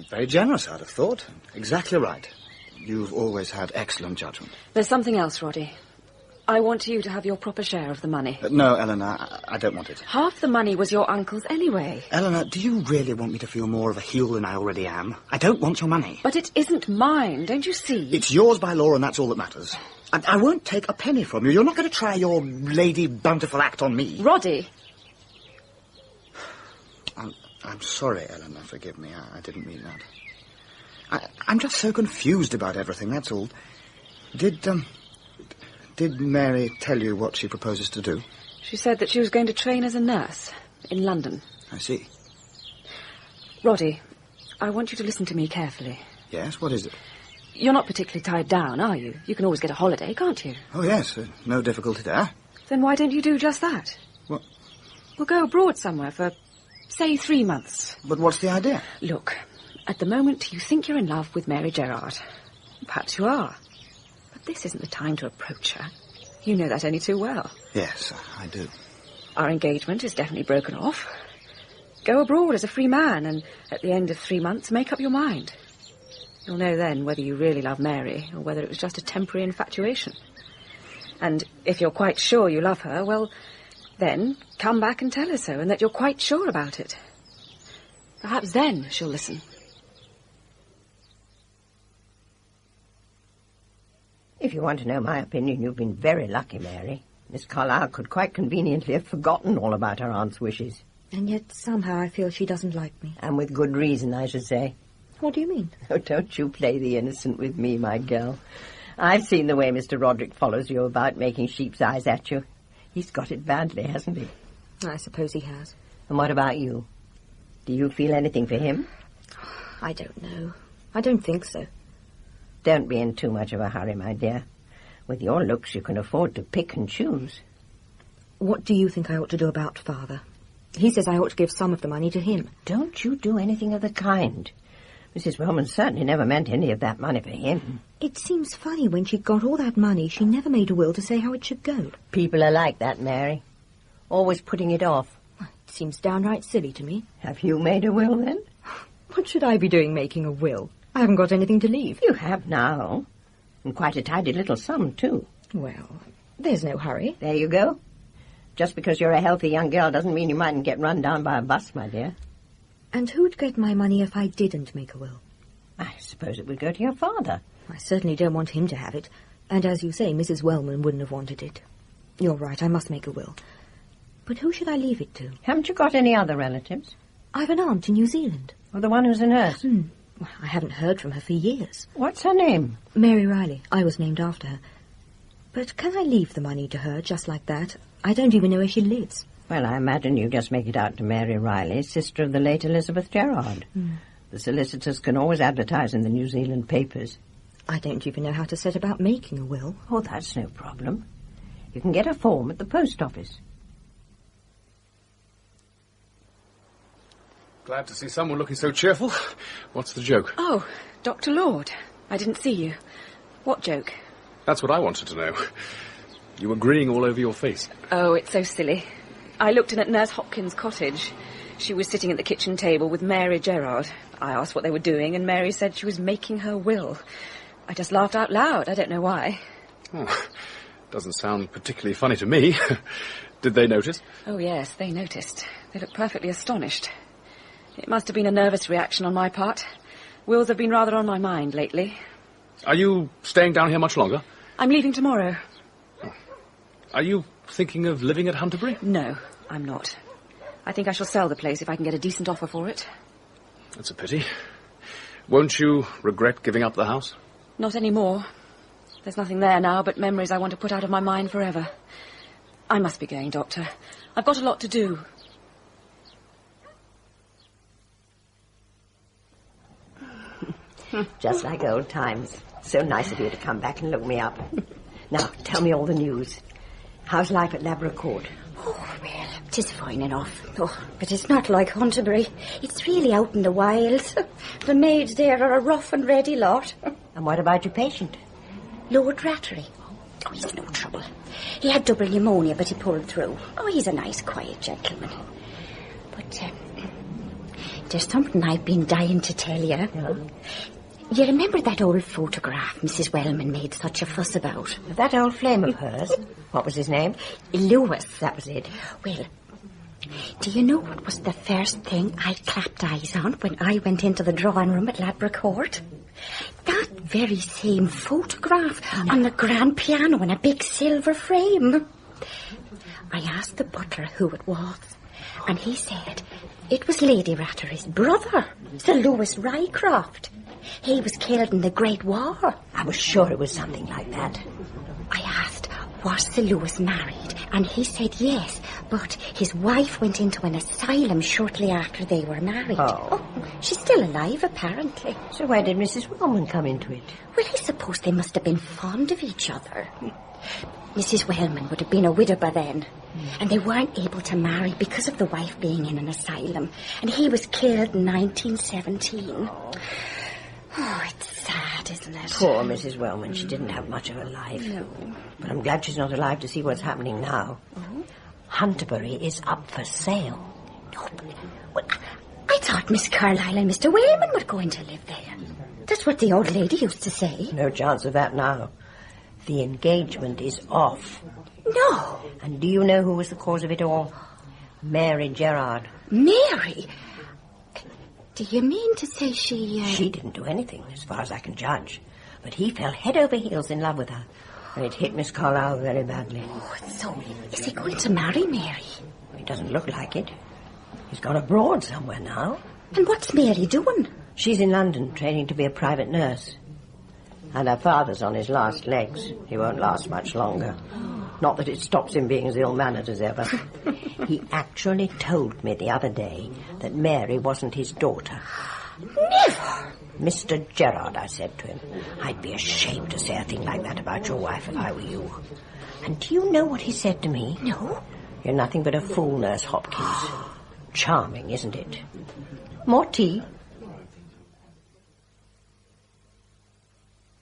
Very generous, I'd have thought. Exactly right. You've always had excellent judgment. There's something else, Roddy. I want you to have your proper share of the money. No, Eleanor, I don't want it. Half the money was your uncle's anyway. Eleanor, do you really want me to feel more of a heel than I already am? I don't want your money. But it isn't mine, don't you see? It's yours by law, and that's all that matters. I won't take a penny from you. You're not going to try your lady bountiful act on me. Roddy! I'm sorry, Eleanor, forgive me. I didn't mean that. I'm just so confused about everything, that's all. Did Mary tell you what she proposes to do? She said that she was going to train as a nurse in London. I see. Roddy, I want you to listen to me carefully. Yes, what is it? You're not particularly tied down, are you? You can always get a holiday, can't you? Oh, yes, no difficulty there. Then why don't you do just that? What? We'll go abroad somewhere for, say, 3 months. But what's the idea? Look, at the moment you think you're in love with Mary Gerard. Perhaps you are. But this isn't the time to approach her. You know that only too well. Yes, I do. Our engagement is definitely broken off. Go abroad as a free man, and at the end of 3 months, make up your mind. You'll know then whether you really love Mary, or whether it was just a temporary infatuation. And if you're quite sure you love her, well, then come back and tell her so, and that you're quite sure about it. Perhaps then she'll listen. If you want to know my opinion, you've been very lucky, Mary. Miss Carlyle could quite conveniently have forgotten all about her aunt's wishes. And yet somehow I feel she doesn't like me. And with good reason, I should say. What do you mean? Oh, don't you play the innocent with me, my girl. I've seen the way Mr. Roderick follows you about, making sheep's eyes at you. He's got it badly, hasn't he? I suppose he has. And what about you? Do you feel anything for him? I don't know. I don't think so. Don't be in too much of a hurry, my dear. With your looks, you can afford to pick and choose. What do you think I ought to do about Father? He says I ought to give some of the money to him. Don't you do anything of the kind. Mrs. Wellman certainly never meant any of that money for him. It seems funny when she got all that money, she never made a will to say how it should go. People are like that, Mary. Always putting it off. It seems downright silly to me. Have you made a will, then? What should I be doing making a will? I haven't got anything to leave. You have now. And quite a tidy little sum, too. Well, there's no hurry. There you go. Just because you're a healthy young girl doesn't mean you mightn't get run down by a bus, my dear. And who'd get my money if I didn't make a will? I suppose it would go to your father. I certainly don't want him to have it. And as you say, Mrs. Wellman wouldn't have wanted it. You're right, I must make a will. But who should I leave it to? Haven't you got any other relatives? I've an aunt in New Zealand. Oh, the one who's a nurse? Well, I haven't heard from her for years. What's her name? Mary Riley. I was named after her. But can I leave the money to her just like that? I don't even know where she lives. Well, I imagine you just make it out to Mary Riley, sister of the late Elizabeth Gerard. The solicitors can always advertise in the New Zealand papers. I don't even know how to set about making a will. Oh, that's no problem. You can get a form at the post office. Glad to see someone looking so cheerful. What's the joke? Oh, Dr. Lord. I didn't see you. What joke? That's what I wanted to know. You were grinning all over your face. Oh, it's so silly. I looked in at Nurse Hopkins' cottage. She was sitting at the kitchen table with Mary Gerard. I asked what they were doing, and Mary said she was making her will. I just laughed out loud. I don't know why. Oh, doesn't sound particularly funny to me. Did they notice? Oh, yes, they noticed. They looked perfectly astonished. It must have been a nervous reaction on my part. Wills have been rather on my mind lately. Are you staying down here much longer? I'm leaving tomorrow. Oh. Are you thinking of living at Hunterbury? No, I'm not. I think I shall sell the place if I can get a decent offer for it. That's a pity. Won't you regret giving up the house? Not anymore. There's nothing there now but memories I want to put out of my mind forever. I must be going, Doctor. I've got a lot to do. Just like old times. So nice of you to come back and look me up. Now, tell me all the news. How's life at Labrador Court? Oh, well, 'Tis fine enough. Oh, but it's not like Hunterbury. It's really out in the wilds. The maids there are a rough and ready lot. And what about your patient? Lord Rattery. Oh, he's no trouble. He had double pneumonia, but he pulled through. Oh, he's a nice, quiet gentleman. But there's something I've been dying to tell you. Yeah. You remember that old photograph Mrs. Wellman made such a fuss about? That old flame of hers? What was his name? Lewis, that was it. Well, do you know what was the first thing I clapped eyes on when I went into the drawing room at Ladbroke Court? That very same photograph on the grand piano in a big silver frame. I asked the butler who it was, and he said it was Lady Rattery's brother, Sir Lewis Rycroft. He was killed in the Great War. I was sure it was something like that. I asked, was Sir Lewis married? And he said yes, but his wife went into an asylum shortly after they were married. Oh. She's still alive, apparently. So where did Mrs. Wellman come into it? Well, I suppose they must have been fond of each other. Mrs. Wellman would have been a widow by then, and they weren't able to marry because of the wife being in an asylum, and he was killed in 1917. Oh, it's sad, isn't it? Poor Mrs. Wellman. She didn't have much of a life. No. But I'm glad she's not alive to see what's happening now. Oh? Hunterbury is up for sale. No, but I thought Miss Carlyle and Mr. Wellman were going to live there. That's what the old lady used to say. No chance of that now. The engagement is off. No. And do you know who was the cause of it all? Mary Gerard. Mary? Do you mean to say she... She didn't do anything, as far as I can judge. But he fell head over heels in love with her. And it hit Miss Carlyle very badly. Oh, so is he going to marry Mary? It doesn't look like it. He's gone abroad somewhere now. And what's Mary doing? She's in London, training to be a private nurse. And her father's on his last legs. He won't last much longer. Not that it stops him being as ill-mannered as ever. He actually told me the other day that Mary wasn't his daughter. Never! Mr. Gerard, I said to him, I'd be ashamed to say a thing like that about your wife if I were you. And do you know what he said to me? No. You're nothing but a fool, Nurse Hopkins. Charming, isn't it? More tea?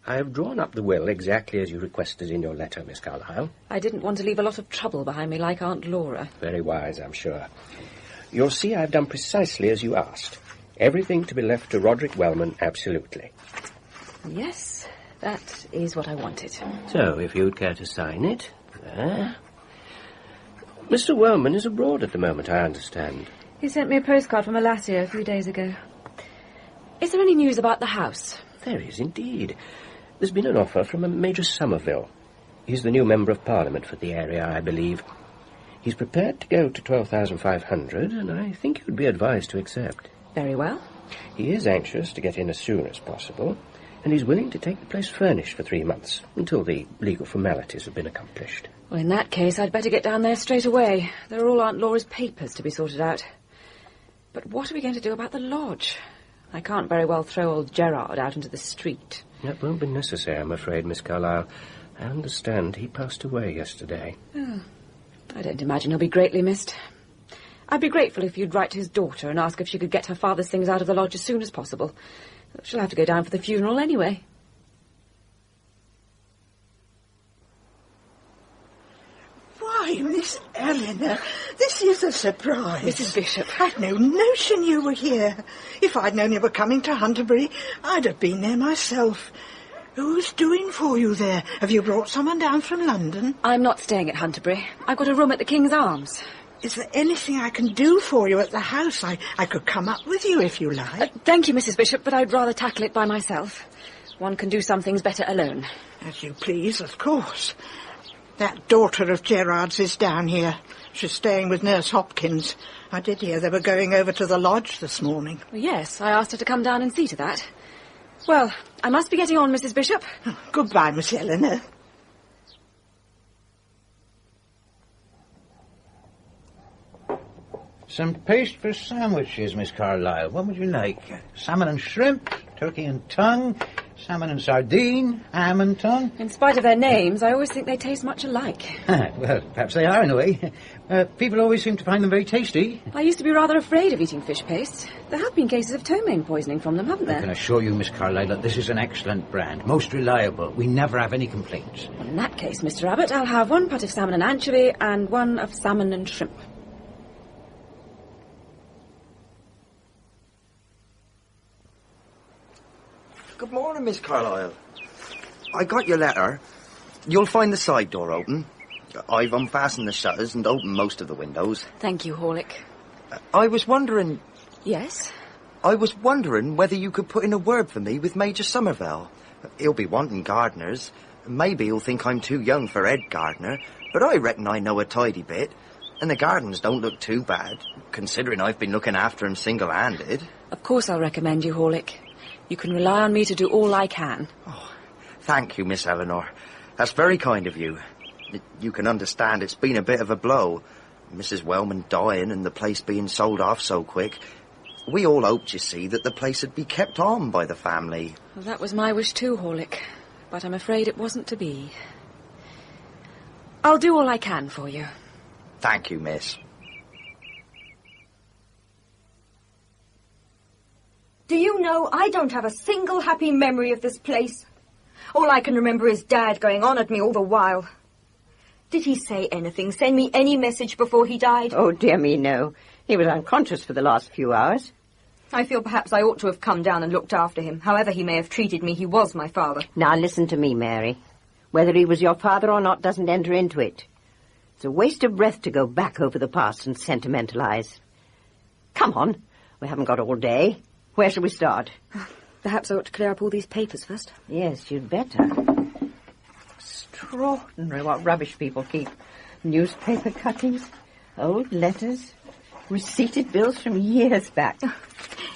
I have drawn up the will exactly as you requested in your letter, Miss Carlyle. I didn't want to leave a lot of trouble behind me like Aunt Laura. Very wise, I'm sure. You'll see I've done precisely as you asked. Everything to be left to Roderick Wellman, absolutely. Yes, that is what I wanted. So, if you'd care to sign it. There. Mr. Wellman is abroad at the moment, I understand. He sent me a postcard from Alasia a few days ago. Is there any news about the house? There is indeed. There's been an offer from a Major Somerville. He's the new Member of Parliament for the area, I believe. He's prepared to go to 12,500, and I think he would be advised to accept. Very well. He is anxious to get in as soon as possible, and he's willing to take the place furnished for 3 months, until the legal formalities have been accomplished. Well, in that case, I'd better get down there straight away. There are all Aunt Laura's papers to be sorted out. But what are we going to do about the lodge? I can't very well throw old Gerard out into the street. That won't be necessary, I'm afraid, Miss Carlyle. I understand he passed away yesterday. Oh, I don't imagine he'll be greatly missed. I'd be grateful if you'd write to his daughter and ask if she could get her father's things out of the lodge as soon as possible. She'll have to go down for the funeral anyway. Why, Miss Eleanor, this is a surprise. Mrs. Bishop. I'd no notion you were here. If I'd known you were coming to Hunterbury, I'd have been there myself. Who's doing for you there? Have you brought someone down from London? I'm not staying at Hunterbury. I've got a room at the King's Arms. Is there anything I can do for you at the house? I could come up with you if you like. Thank you, Mrs. Bishop, but I'd rather tackle it by myself. One can do some things better alone. As you please, of course. That daughter of Gerard's is down here. She's staying with Nurse Hopkins. I did hear they were going over to the lodge this morning. Well, yes, I asked her to come down and see to that. Well, I must be getting on, Mrs. Bishop. Oh, goodbye, Miss Eleanor. Some paste for sandwiches, Miss Carlyle. What would you like? Salmon and shrimp, turkey and tongue, salmon and sardine, ham and tongue. In spite of their names, I always think they taste much alike. Well, perhaps they are in a way. People always seem to find them very tasty. I used to be rather afraid of eating fish paste. There have been cases of ptomaine poisoning from them, haven't there? I can assure you, Miss Carlyle, that this is an excellent brand. Most reliable. We never have any complaints. Well, in that case, Mr. Abbott, I'll have 1 pot of salmon and anchovy and 1 of salmon and shrimp. Good morning, Miss Carlyle. I got your letter. You'll find the side door open. I've unfastened the shutters and opened most of the windows. Thank you, Horlick. I was wondering... Yes? I was wondering whether you could put in a word for me with Major Somerville. He'll be wanting gardeners. Maybe he'll think I'm too young for head gardener, but I reckon I know a tidy bit. And the gardens don't look too bad, considering I've been looking after them single-handed. Of course I'll recommend you, Horlick. You can rely on me to do all I can. Oh, thank you, Miss Eleanor. That's very kind of you. You can understand it's been a bit of a blow. Mrs. Wellman dying and the place being sold off so quick. We all hoped, you see, that the place would be kept on by the family. Well, that was my wish too, Horlick. But I'm afraid it wasn't to be. I'll do all I can for you. Thank you, miss. Do you know, I don't have a single happy memory of this place. All I can remember is Dad going on at me all the while. Did he say anything, send me any message before he died? Oh, dear me, no. He was unconscious for the last few hours. I feel perhaps I ought to have come down and looked after him. However he may have treated me, he was my father. Now, listen to me, Mary. Whether he was your father or not doesn't enter into it. It's a waste of breath to go back over the past and sentimentalize. Come on. We haven't got all day. Where shall we start? Perhaps I ought to clear up all these papers first. Yes, you'd better. Extraordinary what rubbish people keep. Newspaper cuttings, old letters, receipted bills from years back.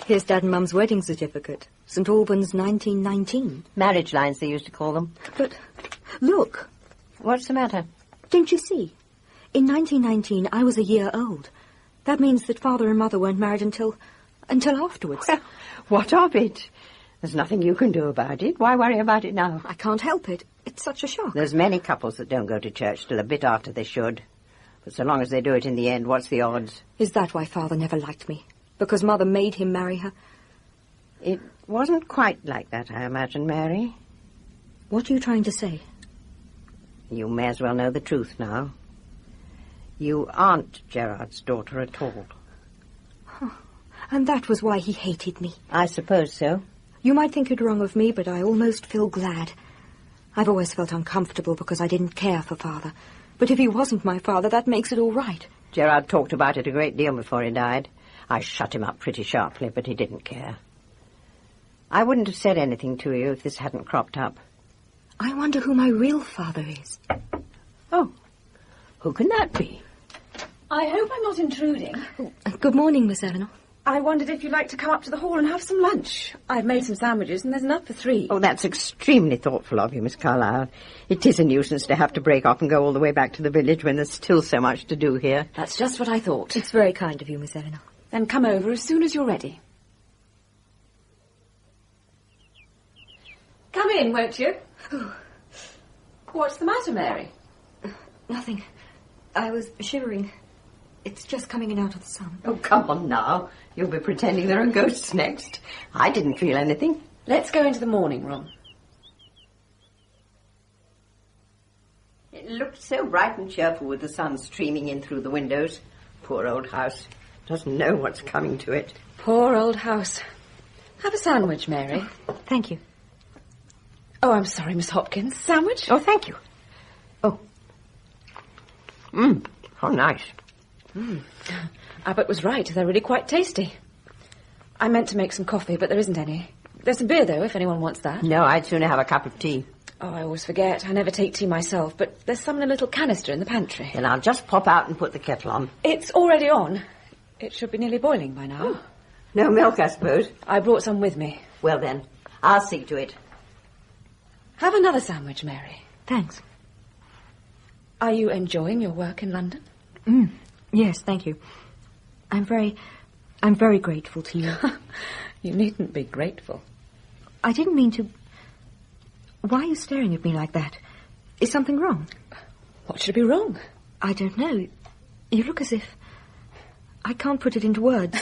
Here's Dad and Mum's wedding certificate. St. Albans, 1919. Marriage lines, they used to call them. But, look. What's the matter? Don't you see? In 1919, I was a year old. That means that Father and Mother weren't married until afterwards. Well, what of it? There's nothing you can do about it. Why worry about it now? I can't help it. It's such a shock. There's many couples that don't go to church till a bit after they should. But so long as they do it in the end, what's the odds? Is that why Father never liked me? Because Mother made him marry her? It wasn't quite like that, I imagine, Mary. What are you trying to say? You may as well know the truth now. You aren't Gerard's daughter at all. Huh. And that was why he hated me. I suppose so. You might think it wrong of me, but I almost feel glad. I've always felt uncomfortable because I didn't care for Father. But if he wasn't my father, that makes it all right. Gerard talked about it a great deal before he died. I shut him up pretty sharply, but he didn't care. I wouldn't have said anything to you if this hadn't cropped up. I wonder who my real father is. Oh, who can that be? I hope I'm not intruding. Good morning, Miss Eleanor. I wondered if you'd like to come up to the hall and have some lunch. I've made some sandwiches and there's enough for 3. Oh, that's extremely thoughtful of you, Miss Carlyle. It is a nuisance to have to break off and go all the way back to the village when there's still so much to do here. That's just what I thought. It's very kind of you, Miss Eleanor. Then come over as soon as you're ready. Come in, won't you? What's the matter, Mary? Nothing. I was shivering. It's just coming in out of the sun. Oh, come on now. You'll be pretending there are ghosts next. I didn't feel anything. Let's go into the morning room. It looked so bright and cheerful with the sun streaming in through the windows. Poor old house. Doesn't know what's coming to it. Poor old house. Have a sandwich, Mary. Thank you. Oh, I'm sorry, Miss Hopkins. Sandwich? Oh, thank you. Oh. How nice. Abbott was right. They're really quite tasty. I meant to make some coffee, but there isn't any. There's some beer, though, if anyone wants that. No, I'd sooner have a cup of tea. Oh, I always forget. I never take tea myself, but there's some in a little canister in the pantry. Then I'll just pop out and put the kettle on. It's already on. It should be nearly boiling by now. Oh. No milk, I suppose? I brought some with me. Well, then, I'll see to it. Have another sandwich, Mary. Thanks. Are you enjoying your work in London? Yes, thank you. I'm very grateful to you. You needn't be grateful. I didn't mean to... Why are you staring at me like that? Is something wrong? What should be wrong? I don't know. You look as if... I can't put it into words.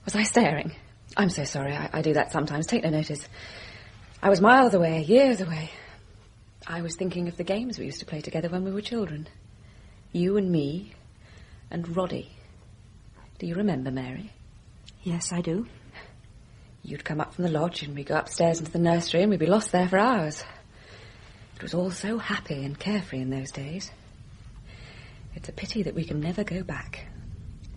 Was I staring? I'm so sorry. I do that sometimes. Take no notice. I was miles away, years away. I was thinking of the games we used to play together when we were children. You and me and Roddy. Do you remember, Mary? Yes, I do. You'd come up from the lodge and we'd go upstairs into the nursery and we'd be lost there for hours. It was all so happy and carefree in those days. It's a pity that we can never go back.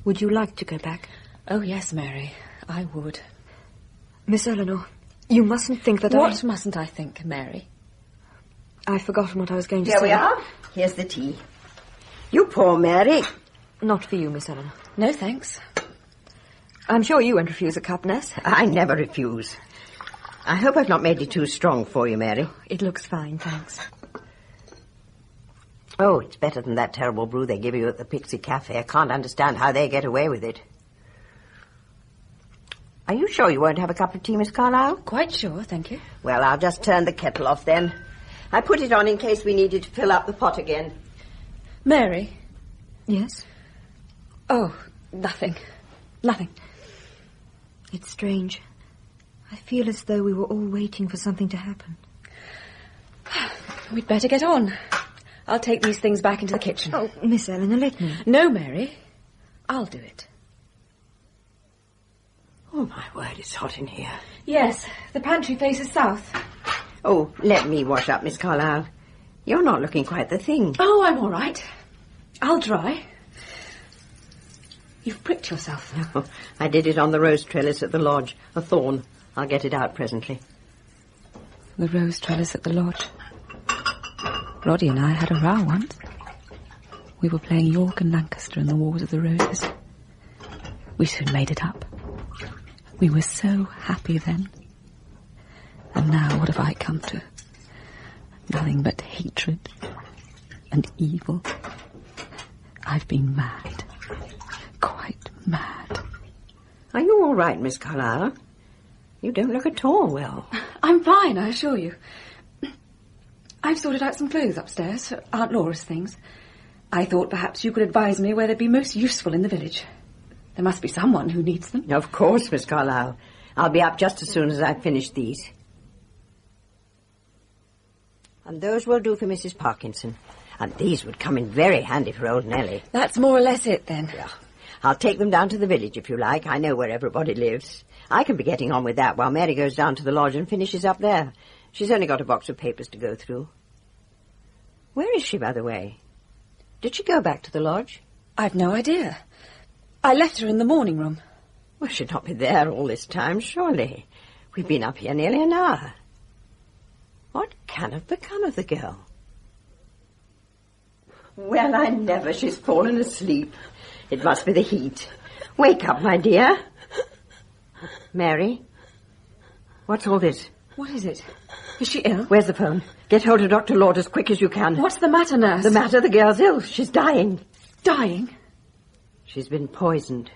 Would you like to go back? Oh, yes, Mary, I would. Miss Eleanor, you mustn't think that What mustn't I think, Mary? I've forgotten what I was going to Here say. we are. Here's the tea. You poor Mary. Not for you, Miss Eleanor. No, thanks. I'm sure you won't refuse a cup, Nurse. I never refuse. I hope I've not made it too strong for you, Mary. It looks fine, thanks. Oh, it's better than that terrible brew they give you at the Pixie Cafe. I can't understand how they get away with it. Are you sure you won't have a cup of tea, Miss Carlyle? Quite sure, thank you. Well, I'll just turn the kettle off then. I put it on in case we needed to fill up the pot again. Mary? Yes? Oh, nothing. Nothing. It's strange. I feel as though we were all waiting for something to happen. We'd better get on. I'll take these things back into the kitchen. Oh, Miss Eleanor, let me. No, Mary. I'll do it. Oh, my word, it's hot in here. Yes, the pantry faces south. Oh, let me wash up, Miss Carlyle. You're not looking quite the thing. Oh, I'm all right. I'll dry. You've pricked yourself. No, I did it on the rose trellis at the lodge. A thorn. I'll get it out presently. The rose trellis at the lodge. Roddy and I had a row once. We were playing York and Lancaster in the Wars of the Roses. We soon made it up. We were so happy then. And now what have I come to? Nothing but hatred and evil. I've been mad. Quite mad. Are you all right, Miss Carlyle? You don't look at all well. I'm fine, I assure you. I've sorted out some clothes upstairs, Aunt Laura's things. I thought perhaps you could advise me where they'd be most useful in the village. There must be someone who needs them. Of course, Miss Carlyle. I'll be up just as soon as I've finished these. And those will do for Mrs. Parkinson. And these would come in very handy for old Nellie. That's more or less it, then. Yeah. I'll take them down to the village, if you like. I know where everybody lives. I can be getting on with that while Mary goes down to the lodge and finishes up there. She's only got a box of papers to go through. Where is she, by the way? Did she go back to the lodge? I've no idea. I left her in the morning room. Well, she'd not be there all this time, surely. We've been up here nearly an hour. What can have become of the girl? Well, I never. She's fallen asleep. It must be the heat. Wake up, my dear. Mary? What's all this? What is it? Is she ill? Where's the phone? Get hold of Dr. Lord as quick as you can. What's the matter, nurse? The matter? The girl's ill. She's dying. Dying? She's been poisoned.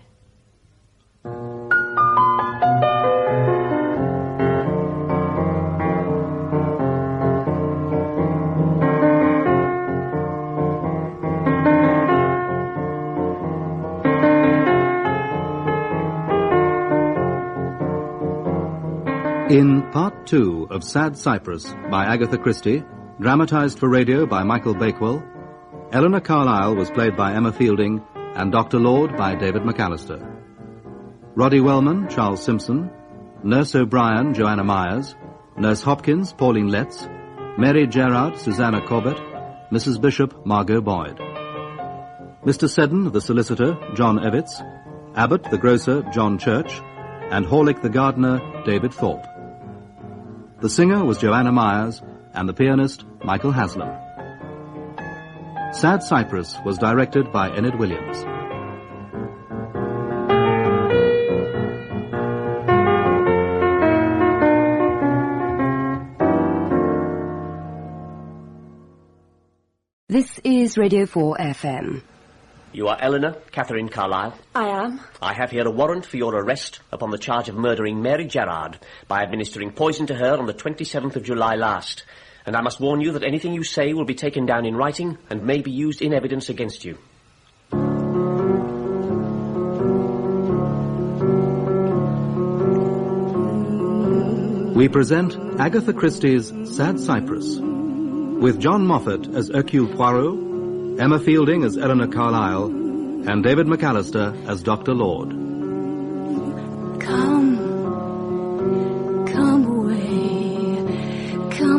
In Part 2 of Sad Cypress by Agatha Christie, dramatized for radio by Michael Bakewell, Eleanor Carlyle was played by Emma Fielding and Dr. Lord by David McAllister. Roddy Wellman, Charles Simpson, Nurse O'Brien, Joanna Myers, Nurse Hopkins, Pauline Letts, Mary Gerard, Susanna Corbett, Mrs. Bishop, Margot Boyd. Mr. Seddon, the solicitor, John Evitts, Abbott, the grocer, John Church, and Horlick, the gardener, David Thorpe. The singer was Joanna Myers, and the pianist, Michael Haslam. Sad Cypress was directed by Enid Williams. This is Radio 4 FM. You are Eleanor Catherine Carlyle? I am. I have here a warrant for your arrest upon the charge of murdering Mary Gerard by administering poison to her on the 27th of July last. And I must warn you that anything you say will be taken down in writing and may be used in evidence against you. We present Agatha Christie's Sad Cypress, with John Moffat as Hercule Poirot, Emma Fielding as Eleanor Carlyle, and David McAllister as Dr. Lord. Come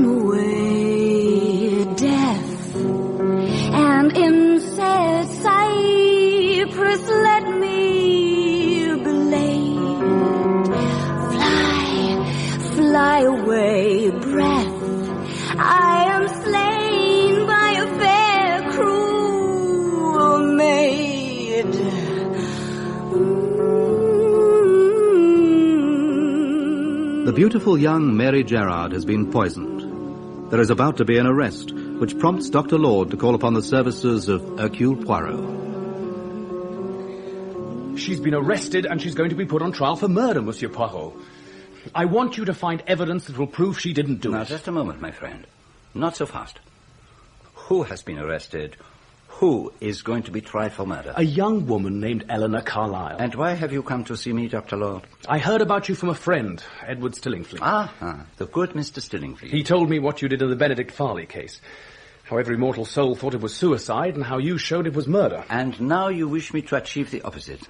away, death, and in sad cypress let me be laid. Fly away, breath, I am slain by a fair cruel maid. The beautiful young Mary Gerard has been poisoned. There is about to be an arrest, which prompts Dr. Lord to call upon the services of Hercule Poirot. She's been arrested and she's going to be put on trial for murder, Monsieur Poirot. I want you to find evidence that will prove she didn't do it. Now, just a moment, my friend. Not so fast. Who has been arrested? Who is going to be tried for murder? A young woman named Eleanor Carlyle. And why have you come to see me, Dr. Lord? I heard about you from a friend, Edward Stillingfleet. The good Mr. Stillingfleet. He told me what you did in the Benedict Farley case. How every mortal soul thought it was suicide and how you showed it was murder. And now you wish me to achieve the opposite,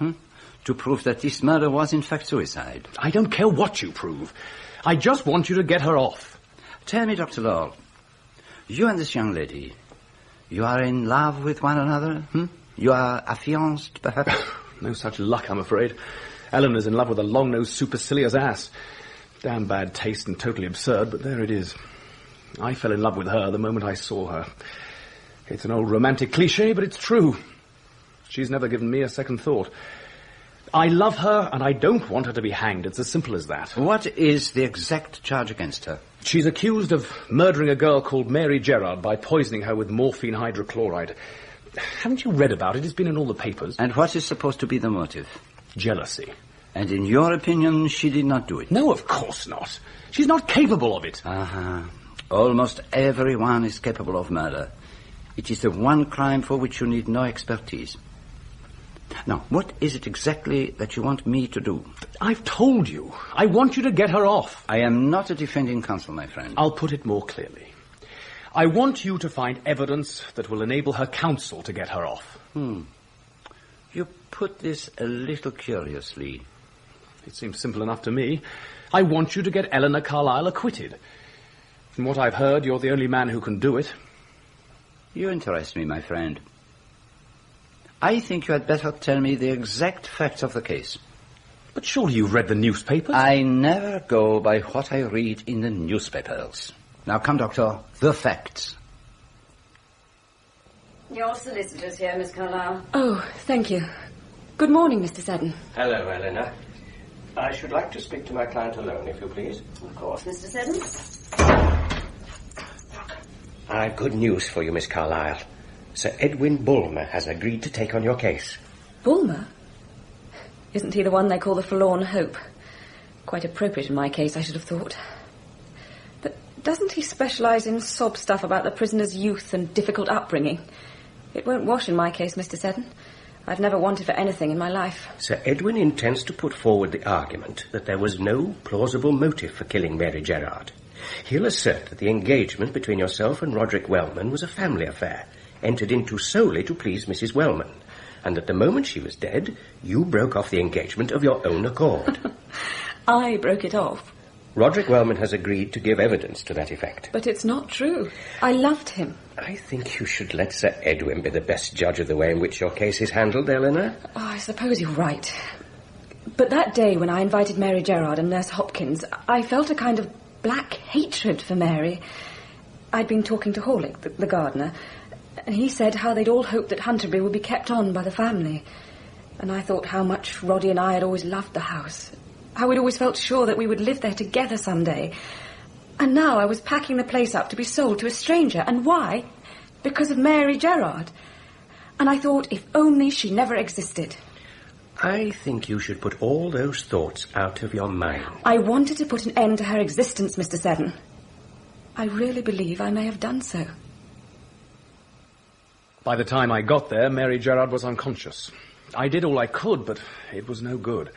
To prove that this murder was in fact suicide. I don't care what you prove. I just want you to get her off. Tell me, Dr. Lord, you and this young lady, you are in love with one another? You are affianced, perhaps? No such luck, I'm afraid. Eleanor's in love with a long-nosed, supercilious ass. Damn bad taste and totally absurd, but there it is. I fell in love with her the moment I saw her. It's an old romantic cliché, but it's true. She's never given me a second thought. I love her, and I don't want her to be hanged. It's as simple as that. What is the exact charge against her? She's accused of murdering a girl called Mary Gerard by poisoning her with morphine hydrochloride. Haven't you read about it? It's been in all the papers. And what is supposed to be the motive? Jealousy. And in your opinion, she did not do it? No, of course not. She's not capable of it. Almost everyone is capable of murder. It is the one crime for which you need no expertise. Now, what is it exactly that you want me to do? I've told you. I want you to get her off. I am not a defending counsel, my friend. I'll put it more clearly. I want you to find evidence that will enable her counsel to get her off. You put this a little curiously. It seems simple enough to me. I want you to get Eleanor Carlyle acquitted. From what I've heard, you're the only man who can do it. You interest me, my friend. I think you had better tell me the exact facts of the case. But surely you've read the newspapers? I never go by what I read in the newspapers. Now come, Doctor, the facts. Your solicitor's here, Miss Carlyle. Oh, thank you. Good morning, Mr. Seddon. Hello, Eleanor. I should like to speak to my client alone, if you please. Of course, Mr. Seddon. I've good news for you, Miss Carlyle. Sir Edwin Bulmer has agreed to take on your case. Bulmer? Isn't he the one they call the Forlorn Hope? Quite appropriate in my case, I should have thought. But doesn't he specialise in sob stuff about the prisoner's youth and difficult upbringing? It won't wash in my case, Mr. Seddon. I've never wanted for anything in my life. Sir Edwin intends to put forward the argument that there was no plausible motive for killing Mary Gerard. He'll assert that the engagement between yourself and Roderick Wellman was a family affair, entered into solely to please Mrs. Wellman, and that the moment she was dead, you broke off the engagement of your own accord. I broke it off. Roderick Wellman has agreed to give evidence to that effect. But it's not true. I loved him. I think you should let Sir Edwin be the best judge of the way in which your case is handled, Eleanor. Oh, I suppose you're right. But that day when I invited Mary Gerard and Nurse Hopkins, I felt a kind of black hatred for Mary. I'd been talking to Horlick, the gardener, and he said how they'd all hoped that Hunterbury would be kept on by the family. And I thought how much Roddy and I had always loved the house, how we'd always felt sure that we would live there together someday. And now I was packing the place up to be sold to a stranger. And why? Because of Mary Gerard. And I thought, if only she never existed. I think you should put all those thoughts out of your mind. I wanted to put an end to her existence, Mr. Seddon. I really believe I may have done so. By the time I got there, Mary Gerard was unconscious. I did all I could, but it was no good.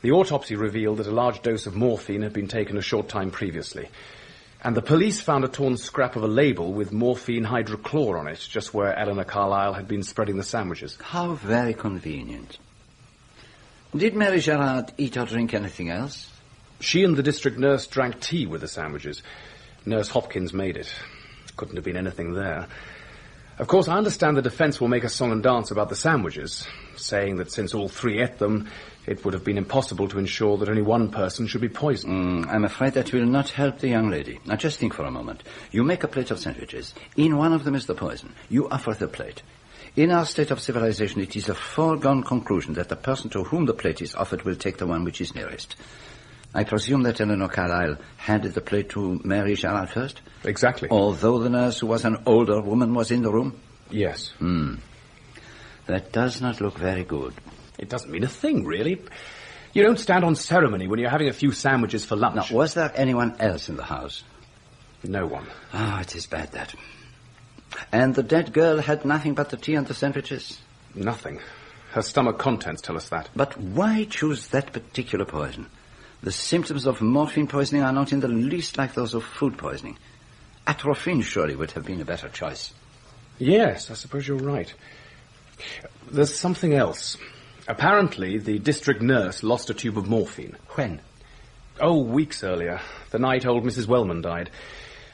The autopsy revealed that a large dose of morphine had been taken a short time previously. And the police found a torn scrap of a label with morphine hydrochlor on it, just where Eleanor Carlyle had been spreading the sandwiches. How very convenient. Did Mary Gerard eat or drink anything else? She and the district nurse drank tea with the sandwiches. Nurse Hopkins made it. Couldn't have been anything there. Of course, I understand the defence will make a song and dance about the sandwiches, saying that since all three ate them, it would have been impossible to ensure that only one person should be poisoned. I'm afraid that will not help the young lady. Now, just think for a moment. You make a plate of sandwiches. In one of them is the poison. You offer the plate. In our state of civilization, it is a foregone conclusion that the person to whom the plate is offered will take the one which is nearest. I presume that Eleanor Carlyle handed the plate to Mary Gerard first? Exactly. Although the nurse, who was an older woman, was in the room? Yes. That does not look very good. It doesn't mean a thing, really. You don't stand on ceremony when you're having a few sandwiches for lunch. Now, was there anyone else in the house? No one. Ah, it is bad, that. And the dead girl had nothing but the tea and the sandwiches? Nothing. Her stomach contents tell us that. But why choose that particular poison? The symptoms of morphine poisoning are not in the least like those of food poisoning. Atropine surely would have been a better choice. Yes, I suppose you're right. There's something else. Apparently, the district nurse lost a tube of morphine. When? Oh, weeks earlier. The night old Mrs. Wellman died.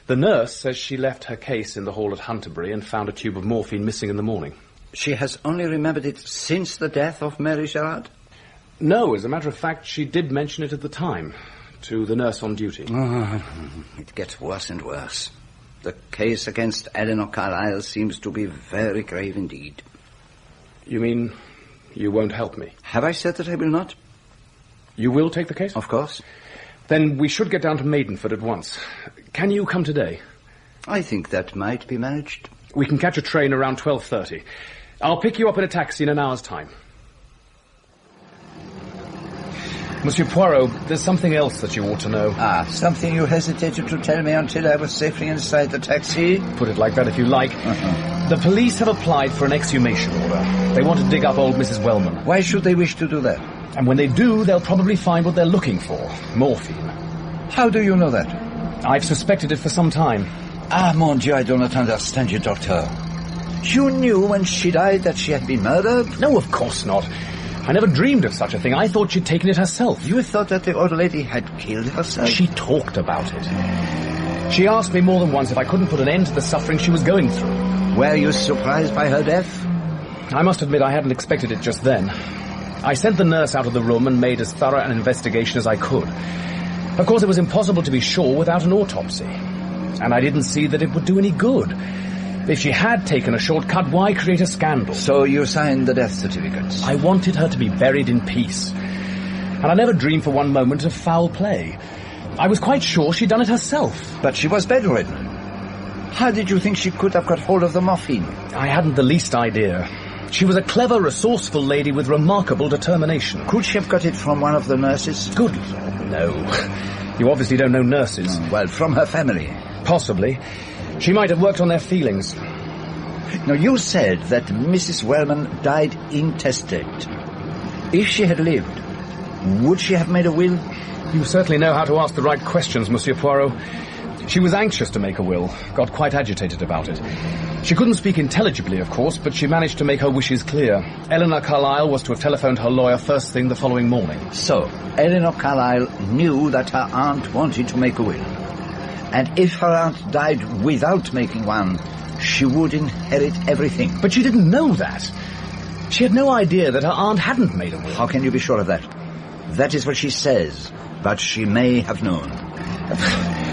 The nurse says she left her case in the hall at Hunterbury and found a tube of morphine missing in the morning. She has only remembered it since the death of Mary Gerard? No, as a matter of fact, she did mention it at the time, to the nurse on duty. It gets worse and worse. The case against Eleanor Carlyle seems to be very grave indeed. You mean you won't help me? Have I said that I will not? You will take the case? Of course. Then we should get down to Maidenford at once. Can you come today? I think that might be managed. We can catch a train around 12:30. I'll pick you up in a taxi in an hour's time. Monsieur Poirot, there's something else that you ought to know. Something you hesitated to tell me until I was safely inside the taxi? Put it like that if you like. The police have applied for an exhumation order. They want to dig up old Mrs. Wellman. Why should they wish to do that? And when they do, they'll probably find what they're looking for. Morphine. How do you know that? I've suspected it for some time. Mon Dieu, I do not understand you, Doctor. You knew when she died that she had been murdered? No, of course not. I never dreamed of such a thing. I thought she'd taken it herself. You thought that the old lady had killed herself? She talked about it. She asked me more than once if I couldn't put an end to the suffering she was going through. Were you surprised by her death? I must admit I hadn't expected it just then. I sent the nurse out of the room and made as thorough an investigation as I could. Of course, it was impossible to be sure without an autopsy. And I didn't see that it would do any good. If she had taken a shortcut, why create a scandal? So you signed the death certificate? I wanted her to be buried in peace. And I never dreamed for one moment of foul play. I was quite sure she'd done it herself. But she was bedridden. How did you think she could have got hold of the morphine? I hadn't the least idea. She was a clever, resourceful lady with remarkable determination. Could she have got it from one of the nurses? Good Lord, no. You obviously don't know nurses. Well, from her family. Possibly. She might have worked on their feelings. Now, you said that Mrs. Wellman died intestate. If she had lived, would she have made a will? You certainly know how to ask the right questions, Monsieur Poirot. She was anxious to make a will, got quite agitated about it. She couldn't speak intelligibly, of course, but she managed to make her wishes clear. Eleanor Carlyle was to have telephoned her lawyer first thing the following morning. So, Eleanor Carlyle knew that her aunt wanted to make a will. And if her aunt died without making one, she would inherit everything. But she didn't know that. She had no idea that her aunt hadn't made a will. How can you be sure of that? That is what she says, but she may have known.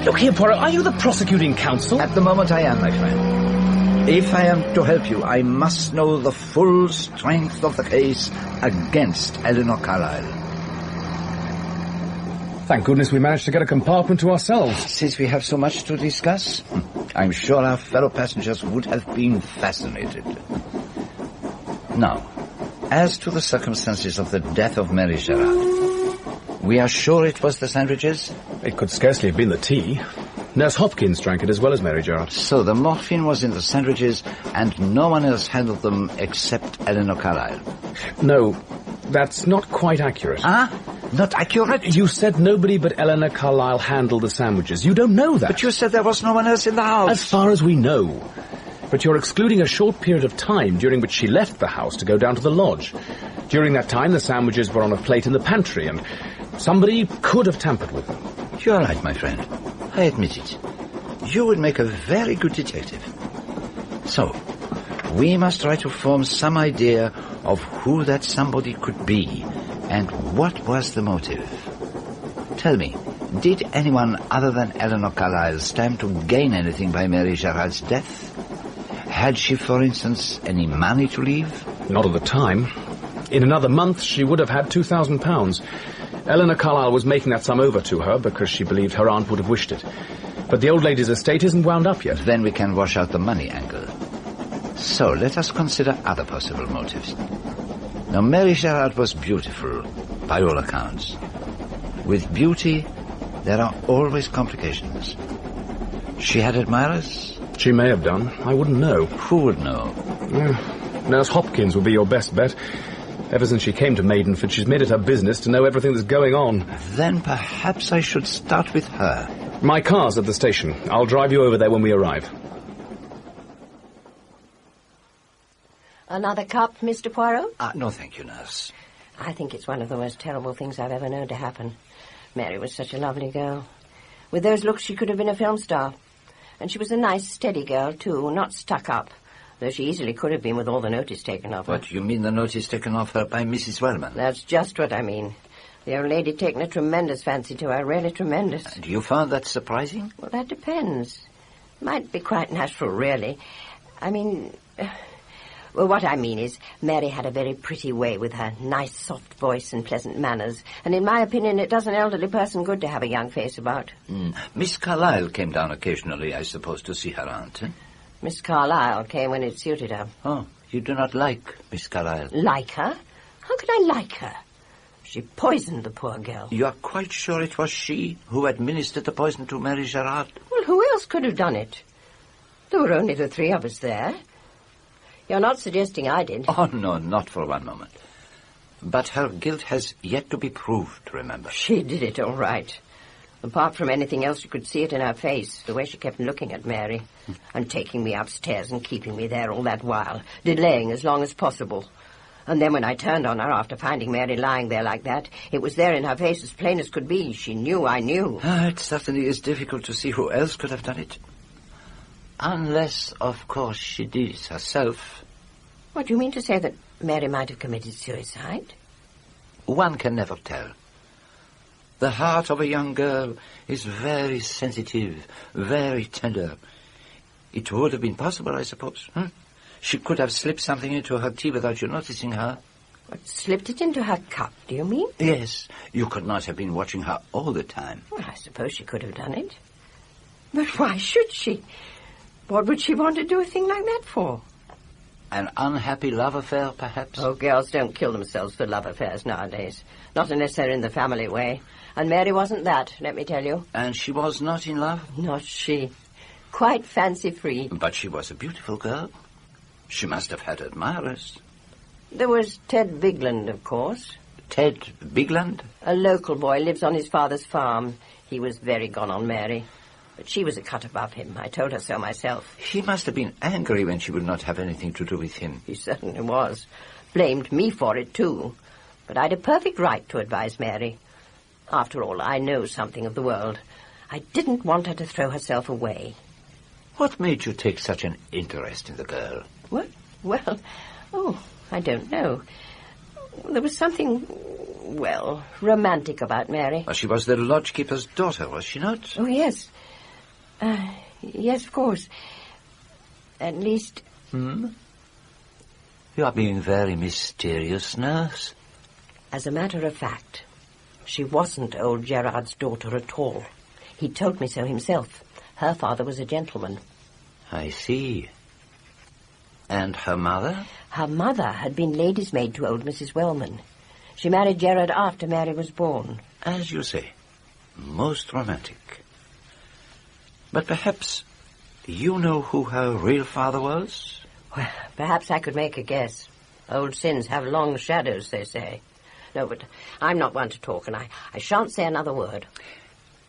Look here, Poirot, are you the prosecuting counsel? At the moment I am, my friend. If I am to help you, I must know the full strength of the case against Eleanor Carlyle. Thank goodness we managed to get a compartment to ourselves. Since we have so much to discuss, I'm sure our fellow passengers would have been fascinated. Now, as to the circumstances of the death of Mary Gerard, we are sure it was the sandwiches? It could scarcely have been the tea. Nurse Hopkins drank it as well as Mary Gerard. So the morphine was in the sandwiches and no one else handled them except Eleanor Carlyle? No, that's not quite accurate. Ah? Not accurate? You said nobody but Eleanor Carlyle handled the sandwiches. You don't know that. But you said there was no one else in the house. As far as we know. But you're excluding a short period of time during which she left the house to go down to the lodge. During that time, the sandwiches were on a plate in the pantry, and somebody could have tampered with them. You're right, my friend. I admit it. You would make a very good detective. So, we must try to form some idea of who that somebody could be, and what was the motive. Tell me, did anyone other than Eleanor Carlyle stand to gain anything by Mary Gerard's death? Had she, for instance, any money to leave? Not at the time. In another month, she would have had £2,000. Eleanor Carlyle was making that sum over to her because she believed her aunt would have wished it. But the old lady's estate isn't wound up yet. Then we can wash out the money angle. So let us consider other possible motives. Now, Mary Gerard was beautiful, by all accounts. With beauty, there are always complications. She had admirers? She may have done. I wouldn't know. Who would know? Nurse Hopkins would be your best bet. Ever since she came to Maidenford, she's made it her business to know everything that's going on. Then perhaps I should start with her. My car's at the station. I'll drive you over there when we arrive. Another cup, Mr. Poirot? No, thank you, nurse. I think it's one of the most terrible things I've ever known to happen. Mary was such a lovely girl. With those looks, she could have been a film star. And she was a nice, steady girl, too, not stuck up. Though she easily could have been with all the notice taken of her. What, you mean the notice taken of her by Mrs. Wellman? That's just what I mean. The old lady taken a tremendous fancy to her, really tremendous. And you found that surprising? Well, that depends. Might be quite natural, really. I mean... Well, what I mean is, Mary had a very pretty way with her nice, soft voice and pleasant manners. And in my opinion, it does an elderly person good to have a young face about. Miss Carlyle came down occasionally, I suppose, to see her aunt, eh? Miss Carlyle came when it suited her. Oh, you do not like Miss Carlyle? Like her? How could I like her? She poisoned the poor girl. You are quite sure it was she who administered the poison to Mary Gerard? Well, who else could have done it? There were only the three of us there. You're not suggesting I did? Oh, no, not for one moment. But her guilt has yet to be proved, remember. She did it all right. Apart from anything else, you could see it in her face, the way she kept looking at Mary, and taking me upstairs and keeping me there all that while, delaying as long as possible. And then when I turned on her after finding Mary lying there like that, it was there in her face as plain as could be. She knew I knew. It certainly is difficult to see who else could have done it. Unless, of course, she did it herself. What, do you mean to say that Mary might have committed suicide? One can never tell. The heart of a young girl is very sensitive, very tender. It would have been possible, I suppose. She could have slipped something into her tea without you noticing her. What, slipped it into her cup, do you mean? Yes. You could not have been watching her all the time. Well, I suppose she could have done it. But why should she? What would she want to do a thing like that for? An unhappy love affair, perhaps? Oh, girls don't kill themselves for love affairs nowadays. Not unless they're in the family way. And Mary wasn't that, let me tell you. And she was not in love? Not she. Quite fancy-free. But she was a beautiful girl. She must have had admirers. There was Ted Bigland, of course. Ted Bigland? A local boy, lives on his father's farm. He was very gone on Mary. But she was a cut above him. I told her so myself. He must have been angry when she would not have anything to do with him. He certainly was. Blamed me for it, too. But I'd a perfect right to advise Mary. After all, I know something of the world. I didn't want her to throw herself away. What made you take such an interest in the girl? What? Well, I don't know. There was something, romantic about Mary. Well, she was the lodgekeeper's daughter, was she not? Oh, yes. Yes, of course. At least... You are being very mysterious, nurse. As a matter of fact, she wasn't old Gerard's daughter at all. He told me so himself. Her father was a gentleman. I see. And her mother? Her mother had been lady's maid to old Mrs. Wellman. She married Gerard after Mary was born. As you say, most romantic. But perhaps you know who her real father was? Well, perhaps I could make a guess. Old sins have long shadows, they say. No, but I'm not one to talk, and I shan't say another word.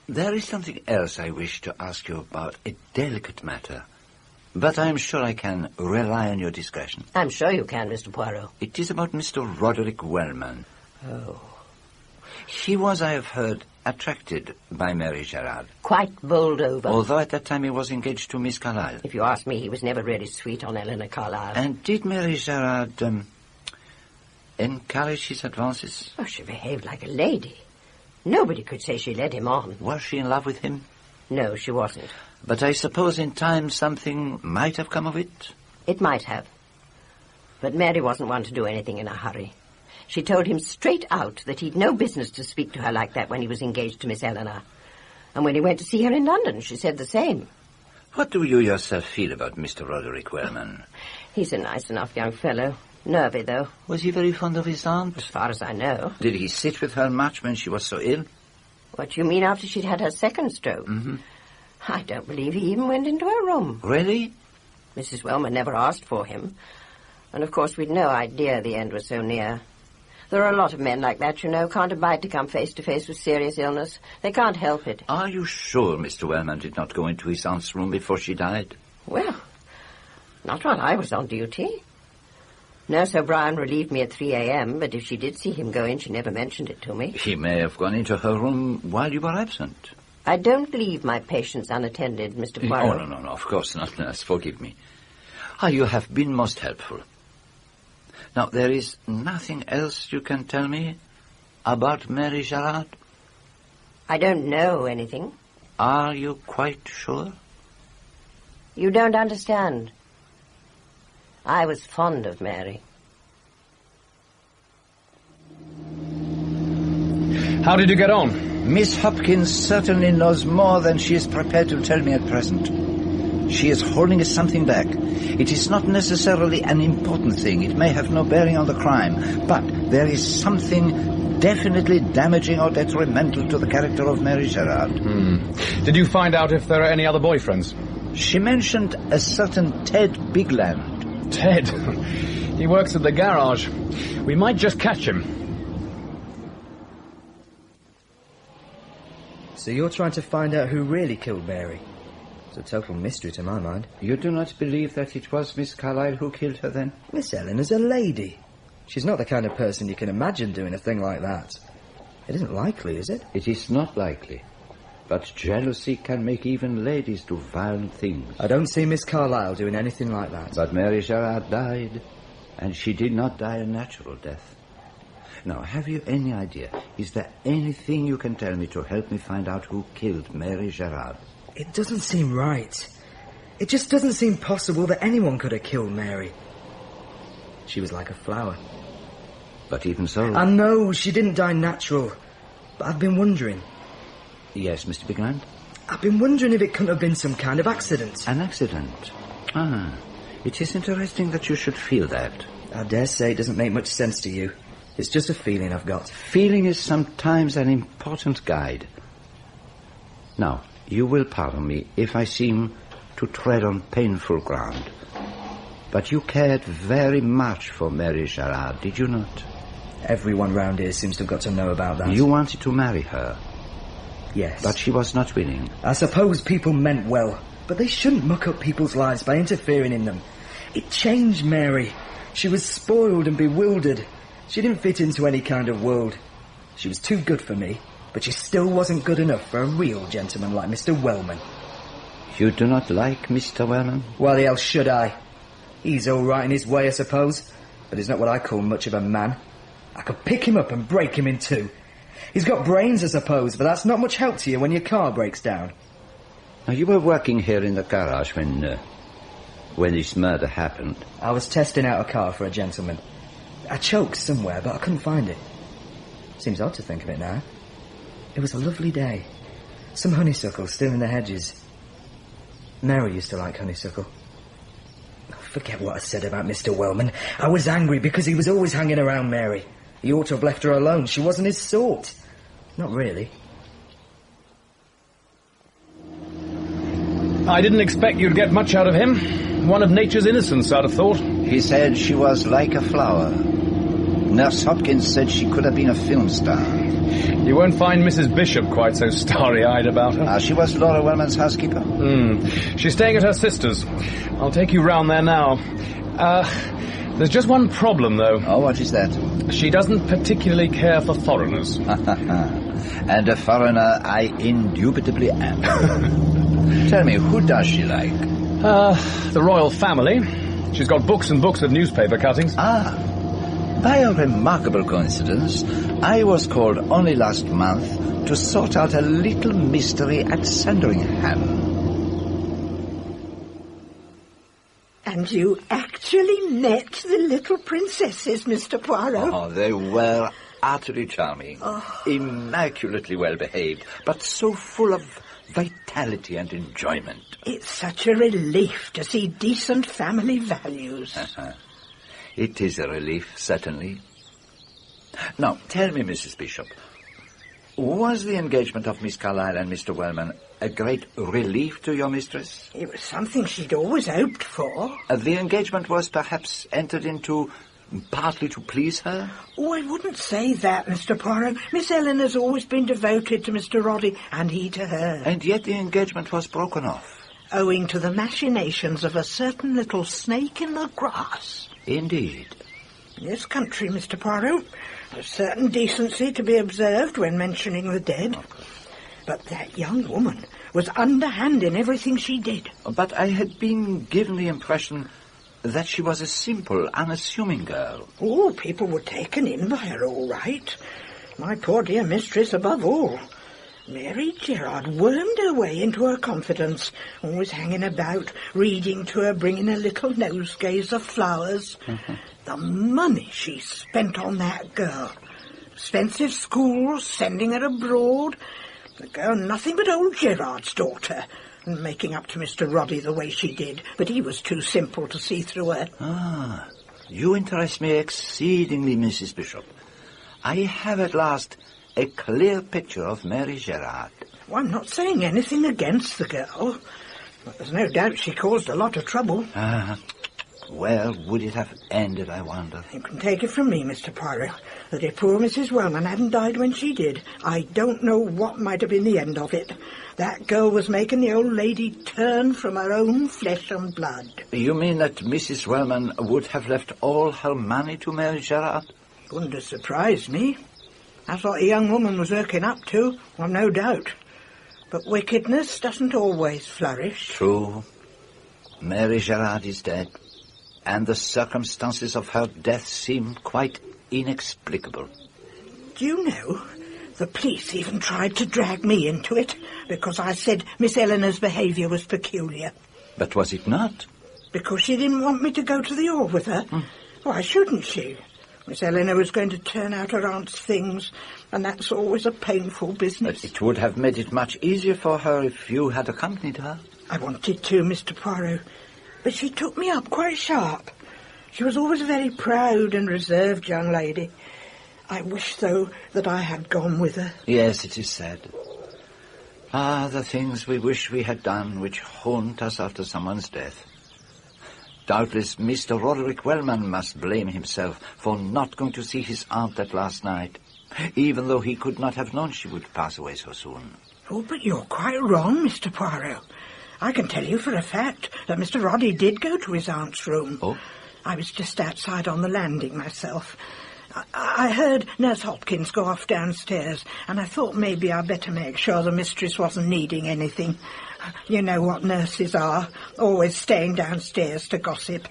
There is something else I wish to ask you about, a delicate matter. But I'm sure I can rely on your discretion. I'm sure you can, Mr. Poirot. It is about Mr. Roderick Wellman. Oh. He was, I have heard, attracted by Mary Gerard. Quite bowled over. Although at that time he was engaged to Miss Carlyle. If you ask me, he was never really sweet on Eleanor Carlyle. And did Mary Gerard encourage his advances? Oh, she behaved like a lady. Nobody could say she led him on. Was she in love with him? No, she wasn't. But I suppose in time something might have come of it? It might have. But Mary wasn't one to do anything in a hurry. She told him straight out that he'd no business to speak to her like that when he was engaged to Miss Eleanor. And when he went to see her in London, she said the same. What do you yourself feel about Mr. Roderick Wellman? He's a nice enough young fellow. Nervy, though. Was he very fond of his aunt? As far as I know. Did he sit with her much when she was so ill? What do you mean after she'd had her second stroke? Mm-hmm. I don't believe he even went into her room. Really? Mrs. Wellman never asked for him. And, of course, we'd no idea the end was so near. There are a lot of men like that, you know, can't abide to come face to face with serious illness. They can't help it. Are you sure Mr. Wellman did not go into his aunt's room before she died? Well, not while I was on duty. Nurse O'Brien relieved me at 3 a.m., but if she did see him go in, she never mentioned it to me. He may have gone into her room while you were absent. I don't leave my patients unattended, Mr. Poirot. Oh, no, of course not, nurse. Forgive me. You have been most helpful. Now, there is nothing else you can tell me about Mary Gerard? I don't know anything. Are you quite sure? You don't understand. I was fond of Mary. How did you get on? Miss Hopkins certainly knows more than she is prepared to tell me at present. She is holding something back. It is not necessarily an important thing. It may have no bearing on the crime. But there is something definitely damaging or detrimental to the character of Mary Gerard. Did you find out if there are any other boyfriends? She mentioned a certain Ted Bigland. Ted? He works at the garage. We might just catch him. So you're trying to find out who really killed Mary? It's a total mystery to my mind. You do not believe that it was Miss Carlyle who killed her, then? Miss Eleanor's a lady. She's not the kind of person you can imagine doing a thing like that. It isn't likely, is it? It is not likely. But jealousy can make even ladies do violent things. I don't see Miss Carlyle doing anything like that. But Mary Gerard died, and she did not die a natural death. Now, have you any idea? Is there anything you can tell me to help me find out who killed Mary Gerard? It doesn't seem right. It just doesn't seem possible that anyone could have killed Mary. She was like a flower. But even so... I know, she didn't die natural. But I've been wondering... Yes, Mr. Bigland? I've been wondering if it couldn't have been some kind of accident. An accident? It is interesting that you should feel that. I dare say it doesn't make much sense to you. It's just a feeling I've got. Feeling is sometimes an important guide. Now... You will pardon me if I seem to tread on painful ground. But you cared very much for Mary Gerard, did you not? Everyone round here seems to have got to know about that. You wanted to marry her. Yes. But she was not willing. I suppose people meant well, but they shouldn't muck up people's lives by interfering in them. It changed Mary. She was spoiled and bewildered. She didn't fit into any kind of world. She was too good for me. But she still wasn't good enough for a real gentleman like Mr. Wellman. You do not like Mr. Wellman? Why the hell should I? He's all right in his way, I suppose, but he's not what I call much of a man. I could pick him up and break him in two. He's got brains, I suppose, but that's not much help to you when your car breaks down. Now, you were working here in the garage when this murder happened. I was testing out a car for a gentleman. I choked somewhere, but I couldn't find it. Seems odd to think of it now. It was a lovely day. Some honeysuckle still in the hedges. Mary used to like honeysuckle. Forget what I said about Mr. Wellman. I was angry because he was always hanging around Mary. He ought to have left her alone. She wasn't his sort. Not really. I didn't expect you'd get much out of him. One of nature's innocents, I'd have thought. He said she was like a flower. Nurse Hopkins said she could have been a film star. You won't find Mrs. Bishop quite so starry-eyed about her. She was Laura Wellman's housekeeper? She's staying at her sister's. I'll take you round there now. There's just one problem, though. Oh, what is that? She doesn't particularly care for foreigners. And a foreigner I indubitably am. Tell me, who does she like? The royal family. She's got books and books of newspaper cuttings. By a remarkable coincidence, I was called only last month to sort out a little mystery at Sandringham. And you actually met the little princesses, Mr. Poirot? Oh, they were utterly charming, immaculately well behaved, but so full of vitality and enjoyment. It's such a relief to see decent family values. It is a relief, certainly. Now, tell me, Mrs. Bishop, was the engagement of Miss Carlyle and Mr. Wellman a great relief to your mistress? It was something she'd always hoped for. The engagement was perhaps entered into partly to please her? Oh, I wouldn't say that, Mr. Poirot. Miss Eleanor's always been devoted to Mr. Roddy, and he to her. And yet the engagement was broken off. Owing to the machinations of a certain little snake in the grass. Indeed. In this country, Mr. Poirot, there's certain decency to be observed when mentioning the dead. But that young woman was underhand in everything she did. But I had been given the impression that she was a simple, unassuming girl. Oh, people were taken in by her all right. My poor dear mistress above all. Mary Gerard wormed her way into her confidence, always hanging about, reading to her, bringing a little nosegays of flowers. The money she spent on that girl. Expensive schools, sending her abroad. The girl nothing but old Gerard's daughter, and making up to Mr. Roddy the way she did, but he was too simple to see through her. You interest me exceedingly, Mrs. Bishop. I have at last a clear picture of Mary Gerard. Well, I'm not saying anything against the girl, but there's no doubt she caused a lot of trouble. Where would it have ended, I wonder? You can take it from me, Mr. Poirot, that if poor Mrs. Wellman hadn't died when she did, I don't know what might have been the end of it. That girl was making the old lady turn from her own flesh and blood. You mean that Mrs. Wellman would have left all her money to Mary Gerard? Wouldn't have surprised me. That's what the young woman was working up to, I've no doubt. But wickedness doesn't always flourish. True. Mary Gerard is dead, and the circumstances of her death seem quite inexplicable. Do you know, the police even tried to drag me into it, because I said Miss Eleanor's behaviour was peculiar. But was it not? Because she didn't want me to go to the Hall with her. Why shouldn't she? Miss Eleanor was going to turn out her aunt's things, and that's always a painful business. But it would have made it much easier for her if you had accompanied her. I wanted to, Mr. Poirot, but she took me up quite sharp. She was always a very proud and reserved young lady. I wish, though, that I had gone with her. Yes, it is sad. The things we wish we had done which haunt us after someone's death. Doubtless Mr. Roderick Wellman must blame himself for not going to see his aunt that last night, even though he could not have known she would pass away so soon. Oh, but you're quite wrong, Mr. Poirot. I can tell you for a fact that Mr. Roddy did go to his aunt's room. Oh? I was just outside on the landing myself. I heard Nurse Hopkins go off downstairs, and I thought maybe I'd better make sure the mistress wasn't needing anything. You know what nurses are, always staying downstairs to gossip.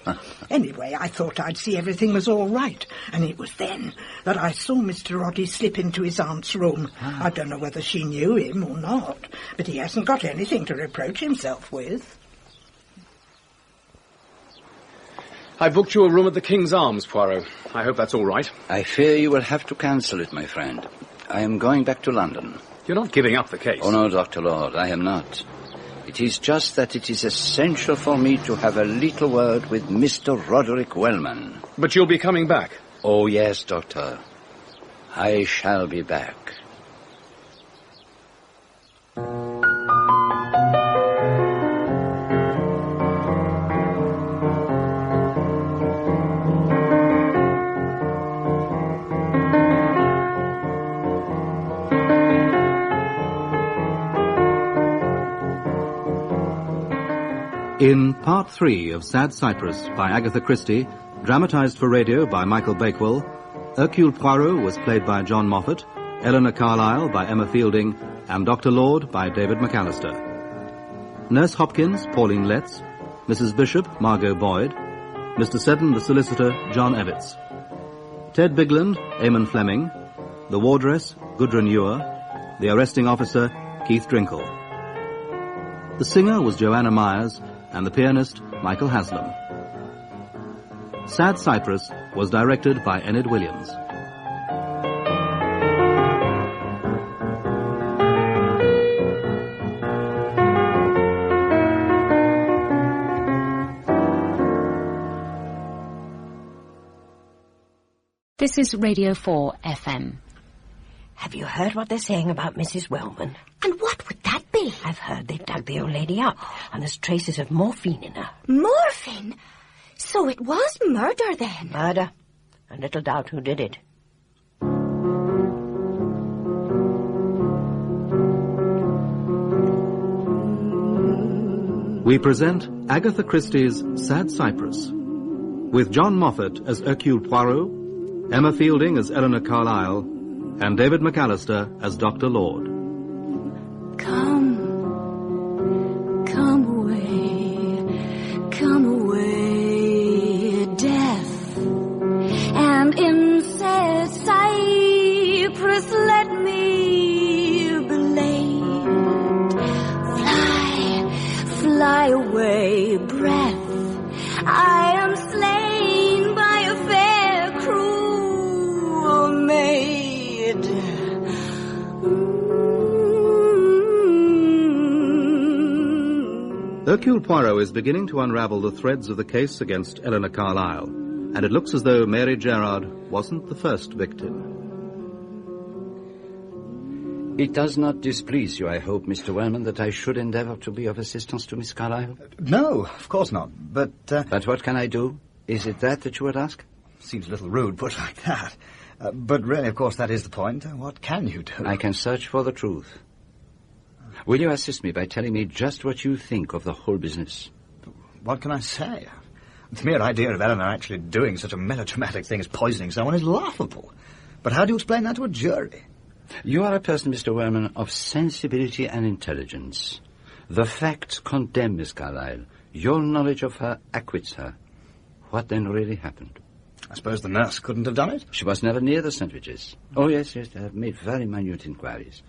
Anyway, I thought I'd see everything was all right, and it was then that I saw Mr. Roddy slip into his aunt's room. I don't know whether she knew him or not, but he hasn't got anything to reproach himself with. I booked you a room at the King's Arms, Poirot. I hope that's all right. I fear you will have to cancel it, my friend. I am going back to London. You're not giving up the case? Oh, no, Dr. Lord, I am not. It is just that it is essential for me to have a little word with Mr. Roderick Wellman. But you'll be coming back? Oh, yes, Doctor. I shall be back. In Part 3 of Sad Cypress by Agatha Christie, dramatised for radio by Michael Bakewell, Hercule Poirot was played by John Moffat, Eleanor Carlyle by Emma Fielding, and Dr. Lord by David McAllister. Nurse Hopkins, Pauline Letts, Mrs. Bishop, Margot Boyd, Mr. Seddon, the solicitor, John Evitts. Ted Bigland, Eamon Fleming, the wardress, Gudrun Ewer, the arresting officer, Keith Drinkle. The singer was Joanna Myers, and the pianist, Michael Haslam. Sad Cypress was directed by Enid Williams. This is Radio 4 FM. Have you heard what they're saying about Mrs. Wellman? And what would that be? I've heard they've dug the old lady up, and there's traces of morphine in her. Morphine? So it was murder then? Murder. And little doubt who did it. We present Agatha Christie's Sad Cypress, with John Moffat as Hercule Poirot, Emma Fielding as Eleanor Carlyle, and David McAllister as Dr. Lord. Come away, death, and in sad cypress let me be laid. Fly away, breath, I am slain by a fair cruel maid. Hercule Poirot is beginning to unravel the threads of the case against Eleanor Carlyle, and it looks as though Mary Gerard wasn't the first victim. It does not displease you, I hope, Mr. Wellman, that I should endeavour to be of assistance to Miss Carlyle? No, of course not, but... But what can I do? Is it that you would ask? Seems a little rude put like that. But really, of course, that is the point. What can you do? I can search for the truth. Will you assist me by telling me just what you think of the whole business? What can I say? The mere idea of Eleanor actually doing such a melodramatic thing as poisoning someone is laughable. But how do you explain that to a jury? You are a person, Mr. Wellman, of sensibility and intelligence. The facts condemn Miss Carlyle. Your knowledge of her acquits her. What then really happened? I suppose the nurse couldn't have done it? She was never near the sandwiches. Oh, yes, I have made very minute inquiries.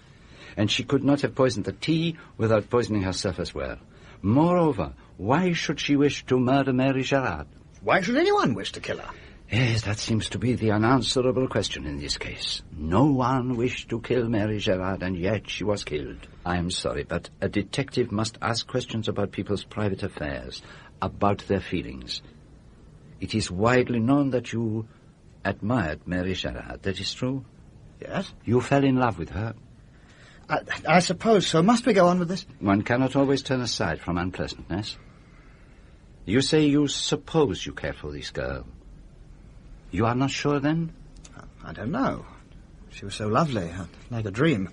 And she could not have poisoned the tea without poisoning herself as well. Moreover, why should she wish to murder Mary Gerard? Why should anyone wish to kill her? Yes, that seems to be the unanswerable question in this case. No one wished to kill Mary Gerard, and yet she was killed. I am sorry, but a detective must ask questions about people's private affairs, about their feelings. It is widely known that you admired Mary Gerard. That is true? Yes. You fell in love with her. I suppose so. Must we go on with this? One cannot always turn aside from unpleasantness. You say you suppose you care for this girl. You are not sure, then? I don't know. She was so lovely, like a dream.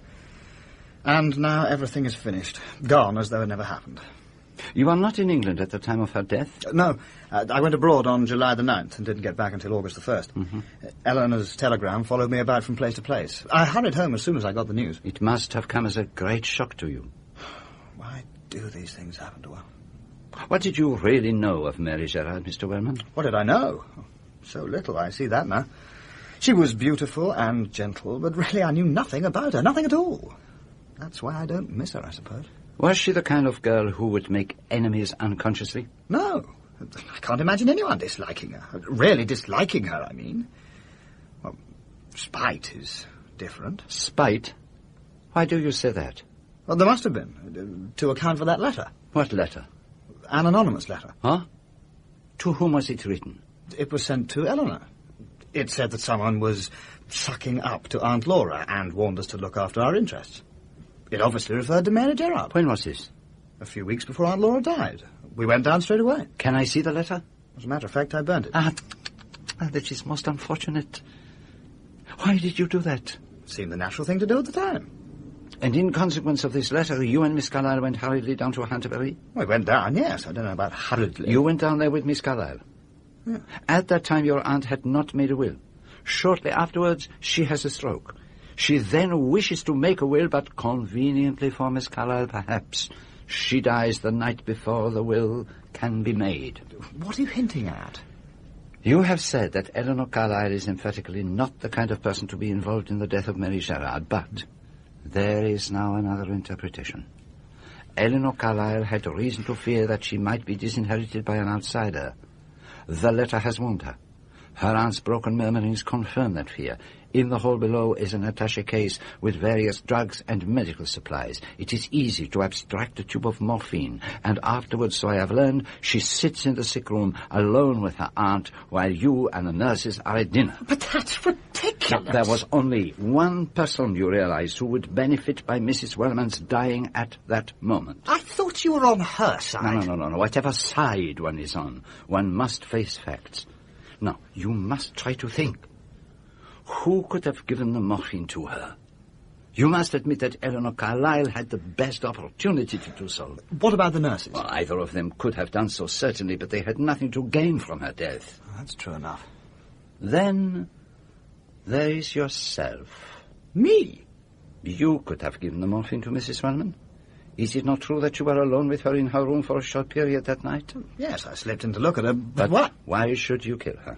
And now everything is finished. Gone as though it never happened. You are not in England at the time of her death? No. I went abroad on July the 9th and didn't get back until August the 1st. Mm-hmm. Eleanor's telegram followed me about from place to place. I hurried home as soon as I got the news. It must have come as a great shock to you. Why do these things happen to her? What did you really know of Mary Gerard, Mr. Wellman? What did I know? So little, I see that now. She was beautiful and gentle, but really I knew nothing about her, nothing at all. That's why I don't miss her, I suppose. Was she the kind of girl who would make enemies unconsciously? No. I can't imagine anyone disliking her. Really disliking her, I mean. Well, spite is different. Spite? Why do you say that? Well, there must have been, to account for that letter. What letter? An anonymous letter. Huh? To whom was it written? It was sent to Eleanor. It said that someone was sucking up to Aunt Laura and warned us to look after our interests. It obviously referred to Mary Gerard. When was this? A few weeks before Aunt Laura died. We went down straight away. Can I see the letter? As a matter of fact, I burned it. That is most unfortunate. Why did you do that? It seemed the natural thing to do at the time. And in consequence of this letter, you and Miss Carlyle went hurriedly down to Canterbury? We went down, yes. I don't know about hurriedly. You went down there with Miss Carlyle? Yeah. At that time, your aunt had not made a will. Shortly afterwards, she has a stroke. She then wishes to make a will, but conveniently for Miss Carlyle, perhaps, she dies the night before the will can be made. What are you hinting at? You have said that Eleanor Carlyle is emphatically not the kind of person to be involved in the death of Mary Gerard, but there is now another interpretation. Eleanor Carlyle had reason to fear that she might be disinherited by an outsider. The letter has warned her. Her aunt's broken murmurings confirm that fear. In the hall below is an attaché case with various drugs and medical supplies. It is easy to abstract a tube of morphine, and afterwards, so I have learned, she sits in the sick room alone with her aunt while you and the nurses are at dinner. But that's ridiculous. Now, there was only one person, you realize, who would benefit by Mrs. Wellman's dying at that moment. I thought you were on her side. No. Whatever side one is on, one must face facts. Now, you must try to think. Who could have given the morphine to her? You must admit that Eleanor Carlyle had the best opportunity to do so. What about the nurses? Well, either of them could have done so, certainly, but they had nothing to gain from her death. Oh, that's true enough. Then there is yourself. Me? You could have given the morphine to Mrs. Wellman. Is it not true that you were alone with her in her room for a short period that night? Yes, I slipped in to look at her, but what? Why should you kill her?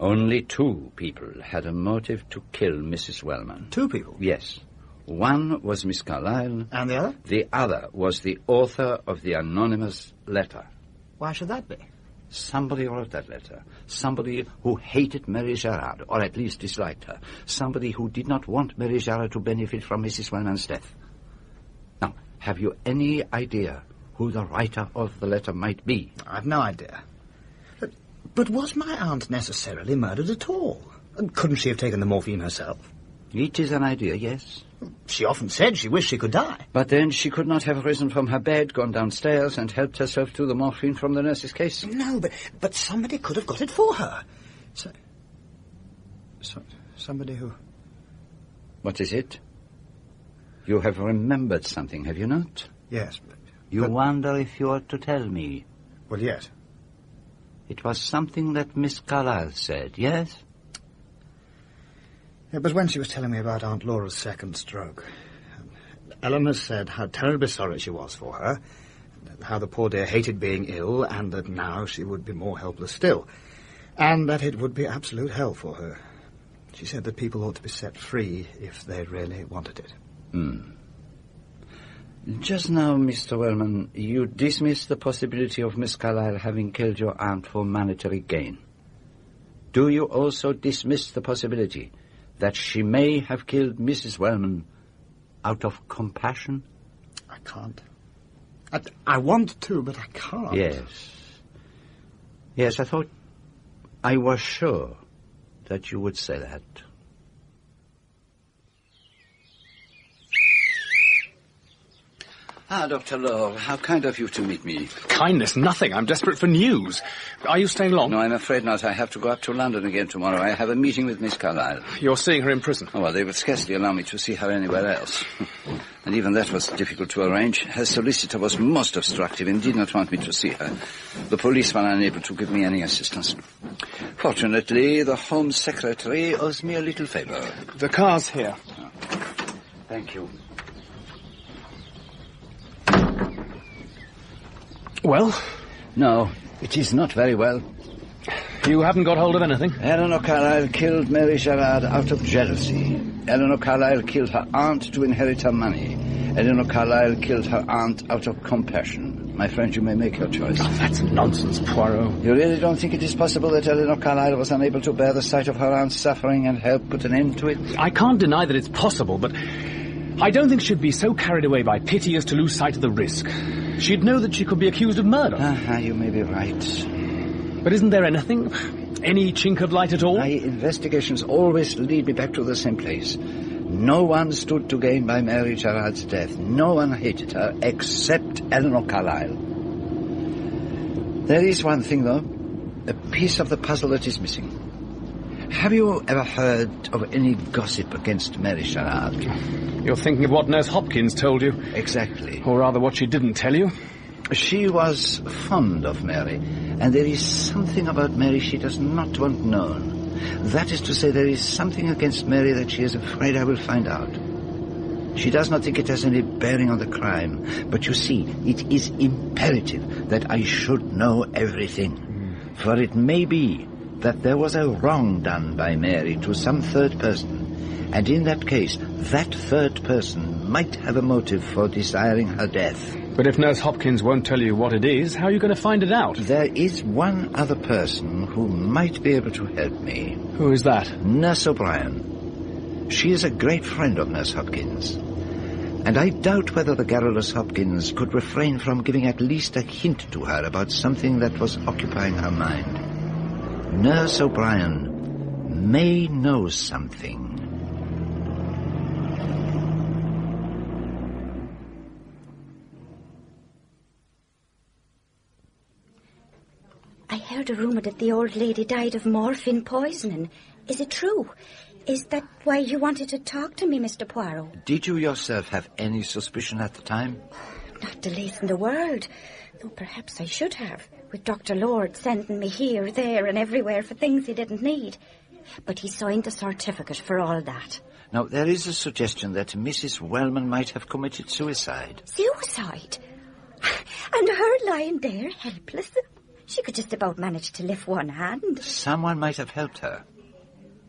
Only two people had a motive to kill Mrs. Wellman. Two people? Yes. One was Miss Carlyle. And the other? The other was the author of the anonymous letter. Why should that be? Somebody wrote that letter. Somebody who hated Mary Gerard, or at least disliked her. Somebody who did not want Mary Gerard to benefit from Mrs. Wellman's death. Now, have you any idea who the writer of the letter might be? I've no idea. But was my aunt necessarily murdered at all? Couldn't she have taken the morphine herself? It is an idea, yes. She often said she wished she could die. But then she could not have risen from her bed, gone downstairs, and helped herself to the morphine from the nurse's case. No, but somebody could have got it for her. Somebody who... What is it? You have remembered something, have you not? Yes, but... You wonder if you ought to tell me. Well, yes. It was something that Miss Carlyle said, yes? It was when she was telling me about Aunt Laura's second stroke. Eleanor said how terribly sorry she was for her, how the poor dear hated being ill, and that now she would be more helpless still, and that it would be absolute hell for her. She said that people ought to be set free if they really wanted it. Just now, Mr. Wellman, you dismissed the possibility of Miss Carlyle having killed your aunt for monetary gain. Do you also dismiss the possibility that she may have killed Mrs. Wellman out of compassion? I can't. I want to, but I can't. Yes, I was sure that you would say that. Ah, Dr. Lord, how kind of you to meet me. Kindness, nothing. I'm desperate for news. Are you staying long? No, I'm afraid not. I have to go up to London again tomorrow. I have a meeting with Miss Carlyle. You're seeing her in prison? Oh, well, they would scarcely allow me to see her anywhere else. And even that was difficult to arrange. Her solicitor was most obstructive and did not want me to see her. The police were unable to give me any assistance. Fortunately, the Home Secretary owes me a little favor. The car's here. Thank you. Well? No, it is not very well. You haven't got hold of anything? Eleanor Carlyle killed Mary Gerard out of jealousy. Eleanor Carlyle killed her aunt to inherit her money. Eleanor Carlyle killed her aunt out of compassion. My friend, you may make your choice. Oh, that's nonsense, Poirot. You really don't think it is possible that Eleanor Carlyle was unable to bear the sight of her aunt's suffering and help put an end to it? I can't deny that it's possible, but I don't think she'd be so carried away by pity as to lose sight of the risk. She'd know that she could be accused of murder. You may be right. But isn't there anything? Any chink of light at all? My investigations always lead me back to the same place. No one stood to gain by Mary Gerard's death. No one hated her except Eleanor Carlyle. There is one thing, though. A piece of the puzzle that is missing. Have you ever heard of any gossip against Mary Gerard? You're thinking of what Nurse Hopkins told you? Exactly. Or rather what she didn't tell you? She was fond of Mary, and there is something about Mary she does not want known. That is to say, there is something against Mary that she is afraid I will find out. She does not think it has any bearing on the crime, but you see, it is imperative that I should know everything. For it may be that there was a wrong done by Mary to some third person, and in that case, that third person might have a motive for desiring her death. But if Nurse Hopkins won't tell you what it is, how are you going to find it out? There is one other person who might be able to help me. Who is that? Nurse O'Brien. She is a great friend of Nurse Hopkins. And I doubt whether the garrulous Hopkins could refrain from giving at least a hint to her about something that was occupying her mind. Nurse O'Brien may know something. I heard a rumour that the old lady died of morphine poisoning. Is it true? Is that why you wanted to talk to me, Mr. Poirot? Did you yourself have any suspicion at the time? Not the least in the world. Though perhaps I should have, with Dr. Lord sending me here, there and everywhere for things he didn't need. But he signed the certificate for all that. Now, there is a suggestion that Mrs. Wellman might have committed suicide. Suicide? And her lying there, helpless? She could just about manage to lift one hand. Someone might have helped her.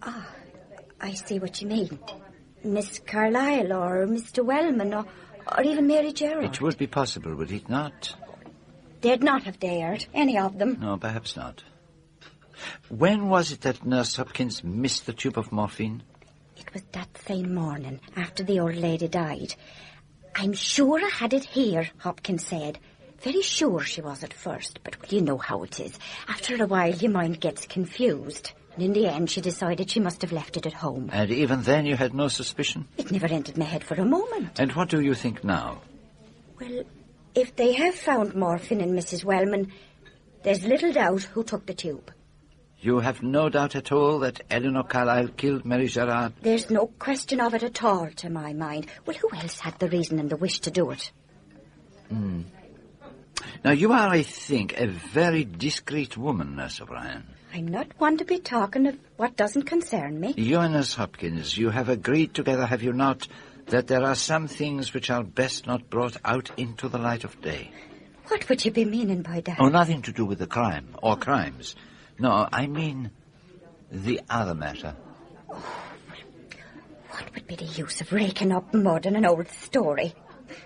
Ah, I see what you mean. Miss Carlyle or Mr. Wellman or even Mary Gerard. It would be possible, would it not? They'd not have dared, any of them. No, perhaps not. When was it that Nurse Hopkins missed the tube of morphine? It was that same morning, after the old lady died. I'm sure I had it here, Hopkins said. Very sure she was at first, but well, you know how it is. After a while, your mind gets confused. And in the end, she decided she must have left it at home. And even then you had no suspicion? It never entered my head for a moment. And what do you think now? Well, if they have found morphine in Mrs. Wellman, there's little doubt who took the tube. You have no doubt at all that Eleanor Carlyle killed Mary Gerard? There's no question of it at all, to my mind. Well, who else had the reason and the wish to do it? Now, you are, I think, a very discreet woman, Nurse O'Brien. I'm not one to be talking of what doesn't concern me. You and Nurse Hopkins, you have agreed together, have you not, that there are some things which are best not brought out into the light of day? What would you be meaning by that? Oh, nothing to do with the crime, or crimes. No, I mean the other matter. What would be the use of raking up mud in an old story?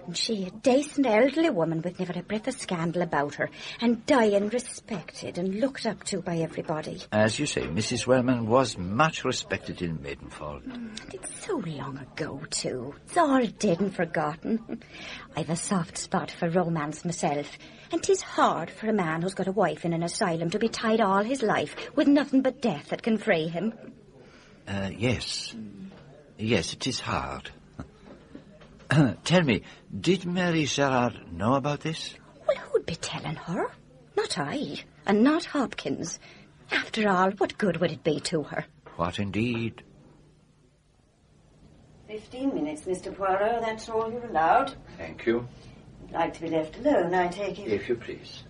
And she, a decent elderly woman with never a breath of scandal about her, and dying respected and looked up to by everybody. As you say, Mrs. Wellman was much respected in Maidenford. And it's so long ago, too. It's all dead and forgotten. I've a soft spot for romance myself, and 'tis hard for a man who's got a wife in an asylum to be tied all his life with nothing but death that can free him. Yes. Yes, it is hard. Tell me, did Mary Gerard know about this? Well, who'd be telling her? Not I, and not Hopkins. After all, what good would it be to her? What indeed? 15 minutes, Mr. Poirot. That's all you're allowed. Thank you. You'd like to be left alone, I take it. If you please.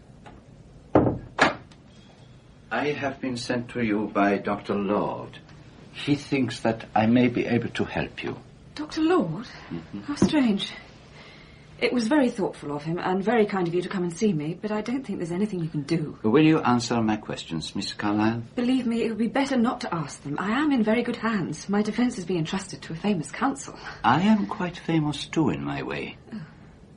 I have been sent to you by Dr. Lord. He thinks that I may be able to help you. Dr. Lord? How strange. It was very thoughtful of him and very kind of you to come and see me, but I don't think there's anything you can do. Will you answer my questions, Miss Carlyle? Believe me, it would be better not to ask them. I am in very good hands. My defence is being entrusted to a famous counsel. I am quite famous too in my way. Oh.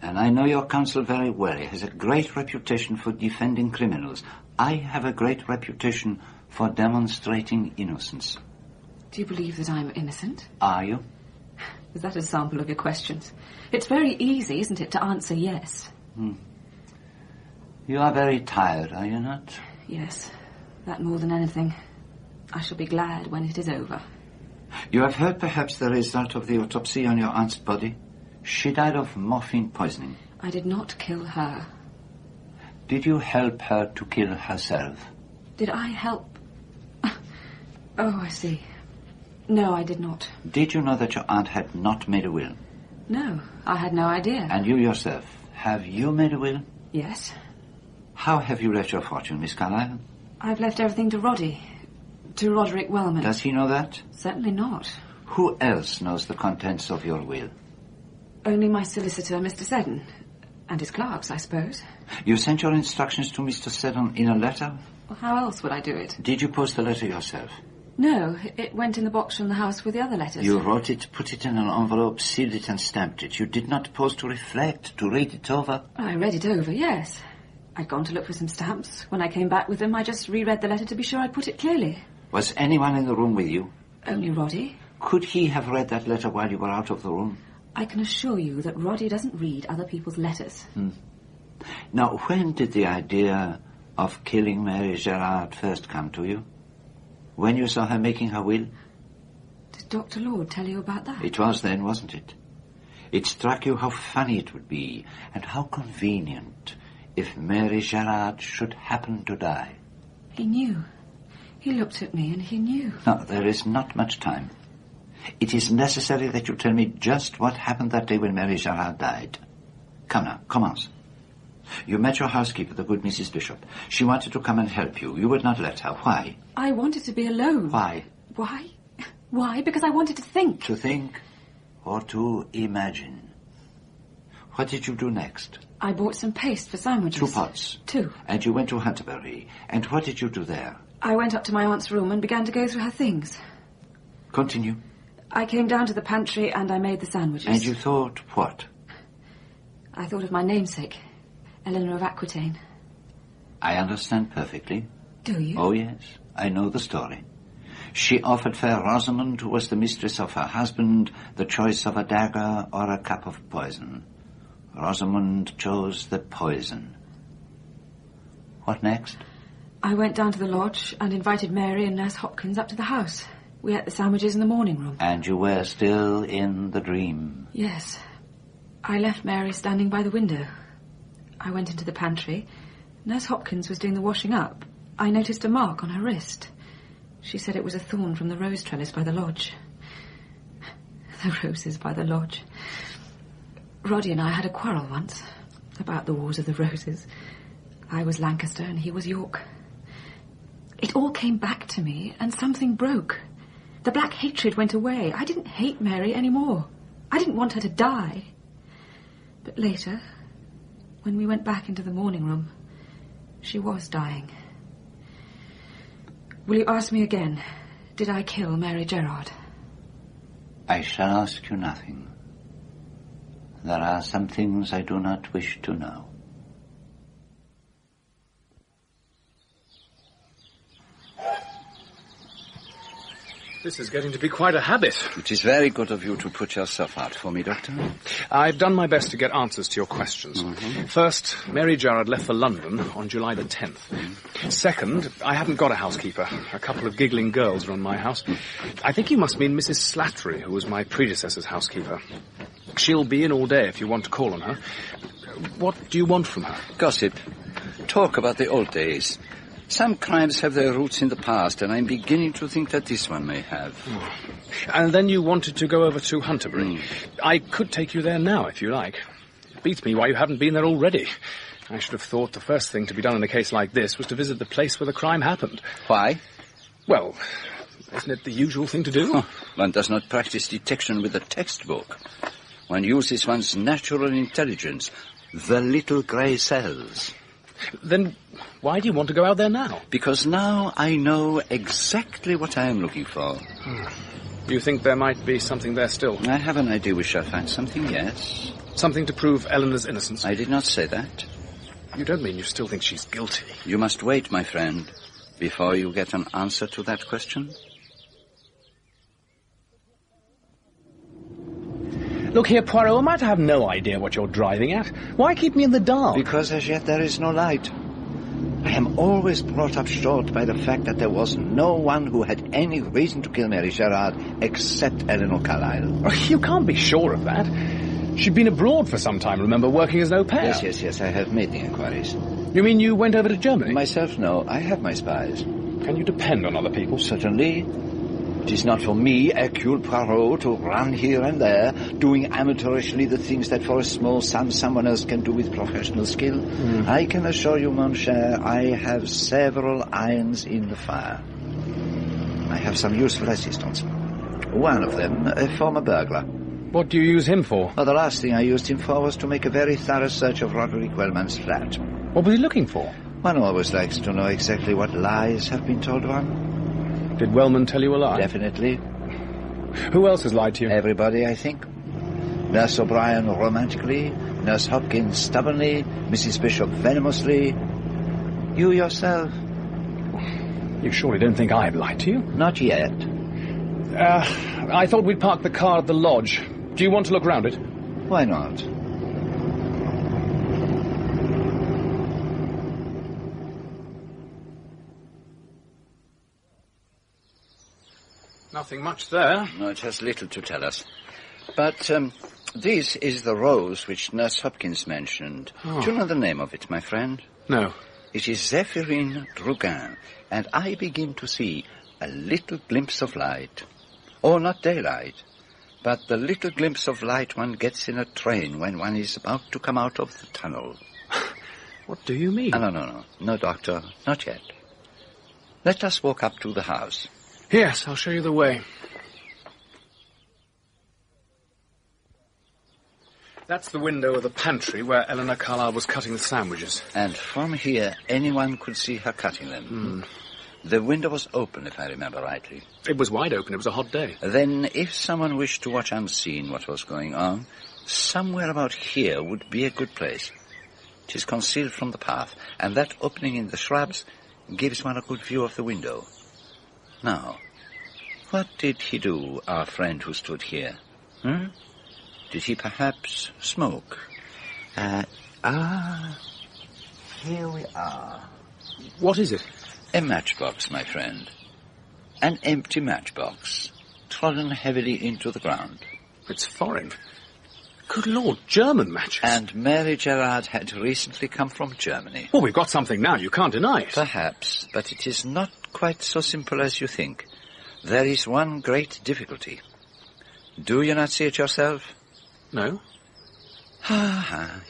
And I know your counsel very well. He has a great reputation for defending criminals. I have a great reputation for demonstrating innocence. Do you believe that I'm innocent? Are you? Is that a sample of your questions? It's very easy, isn't it, to answer yes? You are very tired, are you not? Yes, that more than anything. I shall be glad when it is over. You have heard perhaps the result of the autopsy on your aunt's body? She died of morphine poisoning. I did not kill her. Did you help her to kill herself? Did I help? Oh, I see. No, I did not. Did you know that your aunt had not made a will? No, I had no idea. And you yourself, have you made a will? Yes. How have you left your fortune, Miss Carlyle? I've left everything to Roddy. To Roderick Wellman. Does he know that? Certainly not. Who else knows the contents of your will? Only my solicitor, Mr. Seddon. And his clerks, I suppose. You sent your instructions to Mr. Seddon in a letter? Well, how else would I do it? Did you post the letter yourself? No, it went in the box from the house with the other letters. You wrote it, put it in an envelope, sealed it and stamped it. You did not pause to reflect, to read it over? I read it over, yes. I'd gone to look for some stamps. When I came back with them, I just reread the letter to be sure I'd put it clearly. Was anyone in the room with you? Only Roddy. Could he have read that letter while you were out of the room? I can assure you that Roddy doesn't read other people's letters. Now, when did the idea of killing Mary Gerard first come to you? When you saw her making her will? Did Dr. Lord tell you about that? It was then, wasn't it? It struck you how funny it would be, and how convenient, if Mary Gerard should happen to die. He knew. He looked at me and he knew. No, there is not much time. It is necessary that you tell me just what happened that day when Mary Gerard died. Come now, commence. You met your housekeeper, the good Mrs. Bishop. She wanted to come and help you. You would not let her. Why? I wanted to be alone. Why? Why? Why? Because I wanted to think. To think or to imagine. What did you do next? I bought some paste for sandwiches. 2 pots? 2. And you went to Hunterbury. And what did you do there? I went up to my aunt's room and began to go through her things. Continue. I came down to the pantry and I made the sandwiches. And you thought what? I thought of my namesake, Eleanor of Aquitaine. I understand perfectly. Do you? Oh, yes. I know the story. She offered fair Rosamond, who was the mistress of her husband, the choice of a dagger or a cup of poison. Rosamond chose the poison. What next? I went down to the lodge and invited Mary and Nurse Hopkins up to the house. We ate the sandwiches in the morning room. And you were still in the dream? Yes. I left Mary standing by the window. I went into the pantry. Nurse Hopkins was doing the washing up. I noticed a mark on her wrist. She said it was a thorn from the rose trellis by the lodge. The roses by the lodge. Roddy and I had a quarrel once about the Wars of the Roses. I was Lancaster and he was York. It all came back to me and something broke. The black hatred went away. I didn't hate Mary anymore. I didn't want her to die. But later, when we went back into the morning room, she was dying. Will you ask me again, did I kill Mary Gerard? I shall ask you nothing. There are some things I do not wish to know. This is getting to be quite a habit. It is very good of you to put yourself out for me, Doctor. I've done my best to get answers to your questions. First, Mary Gerard left for London on July the 10th. Second, I haven't got a housekeeper. A couple of giggling girls run my house. I think you must mean Mrs. Slattery, who was my predecessor's housekeeper. She'll be in all day if you want to call on her. What do you want from her? Gossip. Talk about the old days. Some crimes have their roots in the past, and I'm beginning to think that this one may have. And then you wanted to go over to Hunterbury. I could take you there now, if you like. It beats me why you haven't been there already. I should have thought the first thing to be done in a case like this was to visit the place where the crime happened. Why? Well, isn't it the usual thing to do? One does not practice detection with a textbook. One uses one's natural intelligence, the little grey cells. Then why do you want to go out there now? Because now I know exactly what I am looking for. You think there might be something there still? I have an idea we shall find something, yes. Something to prove Eleanor's innocence? I did not say that. You don't mean you still think she's guilty? You must wait, my friend, before you get an answer to that question. Look here, Poirot, am I to have no idea what you're driving at? Why keep me in the dark? Because as yet there is no light. I am always brought up short by the fact that there was no one who had any reason to kill Mary Gerard except Eleanor Carlyle. Oh, you can't be sure of that. She'd been abroad for some time, remember, working as an au pair. Yes, I have made the inquiries. You mean you went over to Germany? Myself, no. I have my spies. Can you depend on other people? Certainly. It is not for me, Hercule Poirot, to run here and there, doing amateurishly the things that for a small sum someone else can do with professional skill. I can assure you, mon cher, I have several irons in the fire. I have some useful assistants. One of them, a former burglar. What do you use him for? Well, the last thing I used him for was to make a very thorough search of Roderick Wellman's flat. What was he looking for? One always likes to know exactly what lies have been told one. Did Wellman tell you a lie? Definitely. Who else has lied to you? Everybody, I think. Nurse O'Brien romantically, Nurse Hopkins stubbornly, Mrs. Bishop venomously. You yourself. You surely don't think I've lied to you? Not yet. I thought we'd park the car at the lodge. Do you want to look round it? Why not? Nothing much there. No, it has little to tell us. But this is the rose which Nurse Hopkins mentioned. Oh. Do you know the name of it, my friend? No. It is Zephyrine Drugan, and I begin to see a little glimpse of light. Oh, not daylight, but the little glimpse of light one gets in a train when one is about to come out of the tunnel. What do you mean? No, Doctor, not yet. Let us walk up to the house. Yes, I'll show you the way. That's the window of the pantry where Eleanor Carlyle was cutting the sandwiches. And from here, anyone could see her cutting them. The window was open, if I remember rightly. It was wide open. It was a hot day. Then, if someone wished to watch unseen what was going on, somewhere about here would be a good place. It is concealed from the path, and that opening in the shrubs gives one a good view of the window. Now, what did he do, our friend who stood here? Did he perhaps smoke? Here we are. What is it? A matchbox, my friend. An empty matchbox, trodden heavily into the ground. It's foreign. Good Lord, German matches. And Mary Gerard had recently come from Germany. Well, we've got something now, you can't deny it. Perhaps, but it is not quite so simple as you think. There is one great difficulty. Do you not see it yourself? No.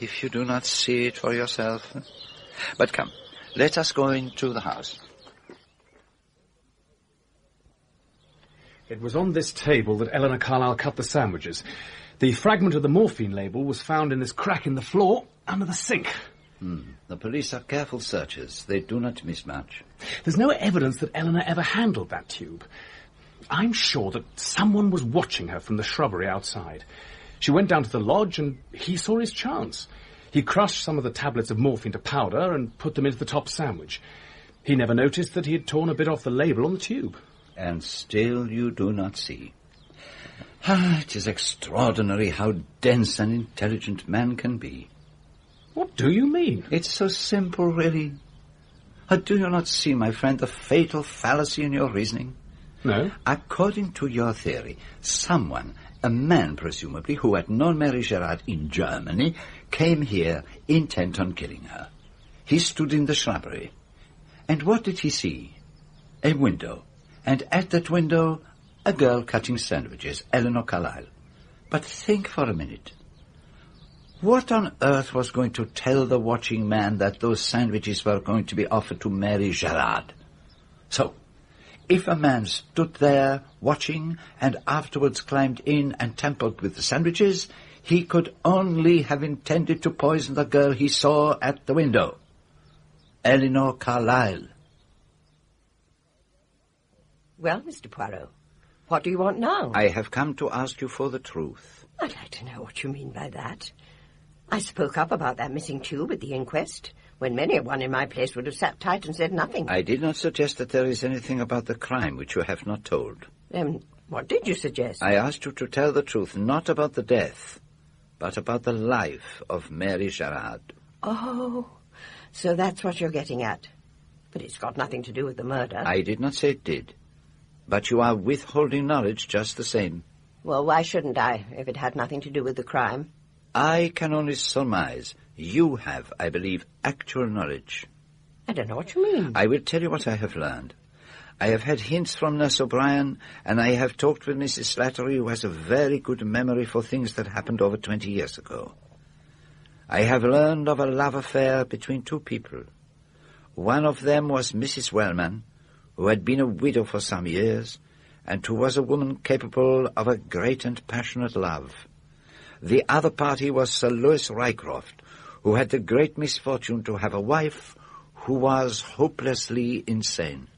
If you do not see it for yourself. But come, let us go into the house. It was on this table that Eleanor Carlyle cut the sandwiches. The fragment of the morphine label was found in this crack in the floor under the sink. The police are careful searchers. They do not miss much. There's no evidence that Eleanor ever handled that tube. I'm sure that someone was watching her from the shrubbery outside. She went down to the lodge and he saw his chance. He crushed some of the tablets of morphine to powder and put them into the top sandwich. He never noticed that he had torn a bit off the label on the tube. And still you do not see. It is extraordinary how dense and intelligent man can be. What do you mean? It's so simple, really. Do you not see, my friend, the fatal fallacy in your reasoning? No. According to your theory, someone, a man presumably, who had known Mary Gerard in Germany, came here intent on killing her. He stood in the shrubbery. And what did he see? A window. And at that window, a girl cutting sandwiches, Eleanor Carlyle. But think for a minute. What on earth was going to tell the watching man that those sandwiches were going to be offered to Mary Gerard? So, if a man stood there watching and afterwards climbed in and tampered with the sandwiches, he could only have intended to poison the girl he saw at the window. Eleanor Carlyle. Well, Mr. Poirot, what do you want now? I have come to ask you for the truth. I'd like to know what you mean by that. I spoke up about that missing tube at the inquest, when many a one in my place would have sat tight and said nothing. I did not suggest that there is anything about the crime which you have not told. What did you suggest? I asked you to tell the truth, not about the death, but about the life of Mary Gerard. Oh, so that's what you're getting at. But it's got nothing to do with the murder. I did not say it did. But you are withholding knowledge just the same. Well, why shouldn't I, if it had nothing to do with the crime? I can only surmise. You have, I believe, actual knowledge. I don't know what you mean. I will tell you what I have learned. I have had hints from Nurse O'Brien, and I have talked with Mrs. Slattery, who has a very good memory for things that happened over 20 years ago. I have learned of a love affair between two people. One of them was Mrs. Wellman, who had been a widow for some years, and who was a woman capable of a great and passionate love. The other party was Sir Lewis Rycroft, who had the great misfortune to have a wife who was hopelessly insane.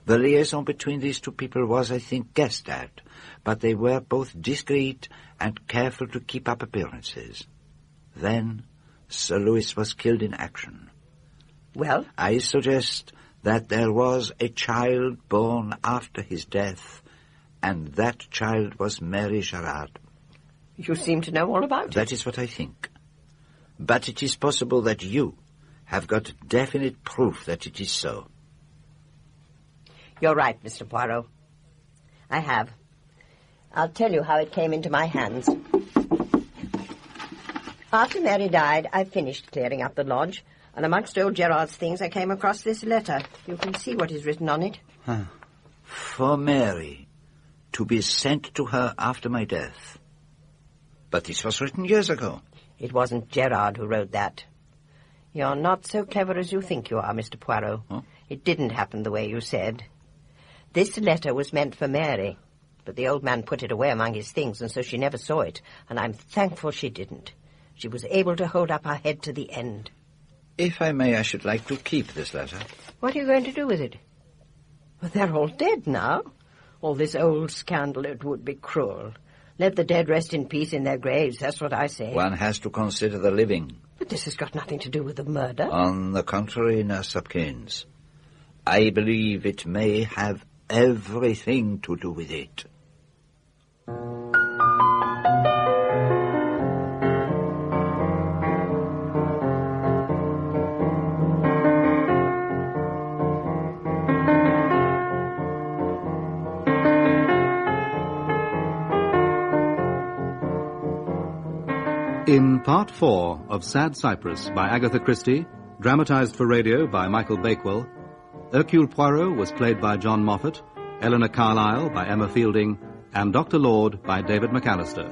The liaison between these two people was, I think, guessed at, but they were both discreet and careful to keep up appearances. Then Sir Lewis was killed in action. Well? I suggest that there was a child born after his death, and that child was Mary Gerard. You seem to know all about it. That is what I think. But it is possible that you have got definite proof that it is so. You're right, Mr. Poirot. I have. I'll tell you how it came into my hands. After Mary died, I finished clearing up the lodge, and amongst old Gerard's things I came across this letter. You can see what is written on it. For Mary, to be sent to her after my death. But this was written years ago. It wasn't Gerard who wrote that. You're not so clever as you think you are, Mr. Poirot. Huh? It didn't happen the way you said. This letter was meant for Mary, but the old man put it away among his things, and so she never saw it, and I'm thankful she didn't. She was able to hold up her head to the end. If I may, I should like to keep this letter. What are you going to do with it? Well, they're all dead now. All this old scandal, it would be cruel. Let the dead rest in peace in their graves, that's what I say. One has to consider the living. But this has got nothing to do with the murder. On the contrary, Nurse Hopkins, I believe it may have everything to do with it. In Part 4 of Sad Cypress by Agatha Christie, dramatized for radio by Michael Bakewell, Hercule Poirot was played by John Moffat, Eleanor Carlyle by Emma Fielding, and Dr. Lord by David McAllister.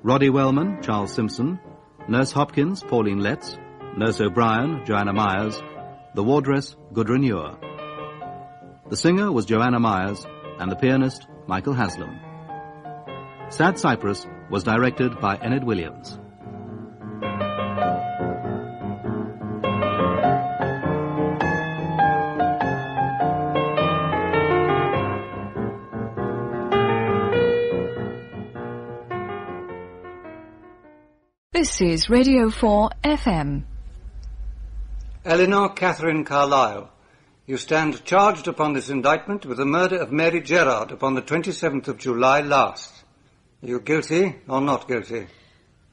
Roddy Wellman, Charles Simpson, Nurse Hopkins, Pauline Letts, Nurse O'Brien, Joanna Myers, the wardress, Gudrun Ewer. The singer was Joanna Myers, and the pianist, Michael Haslam. Sad Cypress was directed by Enid Williams. This is Radio 4 FM. Eleanor Catherine Carlyle, you stand charged upon this indictment with the murder of Mary Gerard upon the 27th of July last. Are you guilty or not guilty?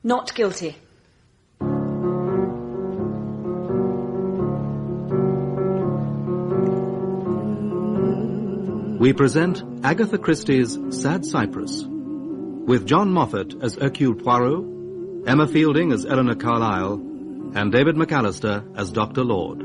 Not guilty. We present Agatha Christie's Sad Cypress, with John Moffat as Hercule Poirot, Emma Fielding as Eleanor Carlyle, and David McAllister as Dr. Lord.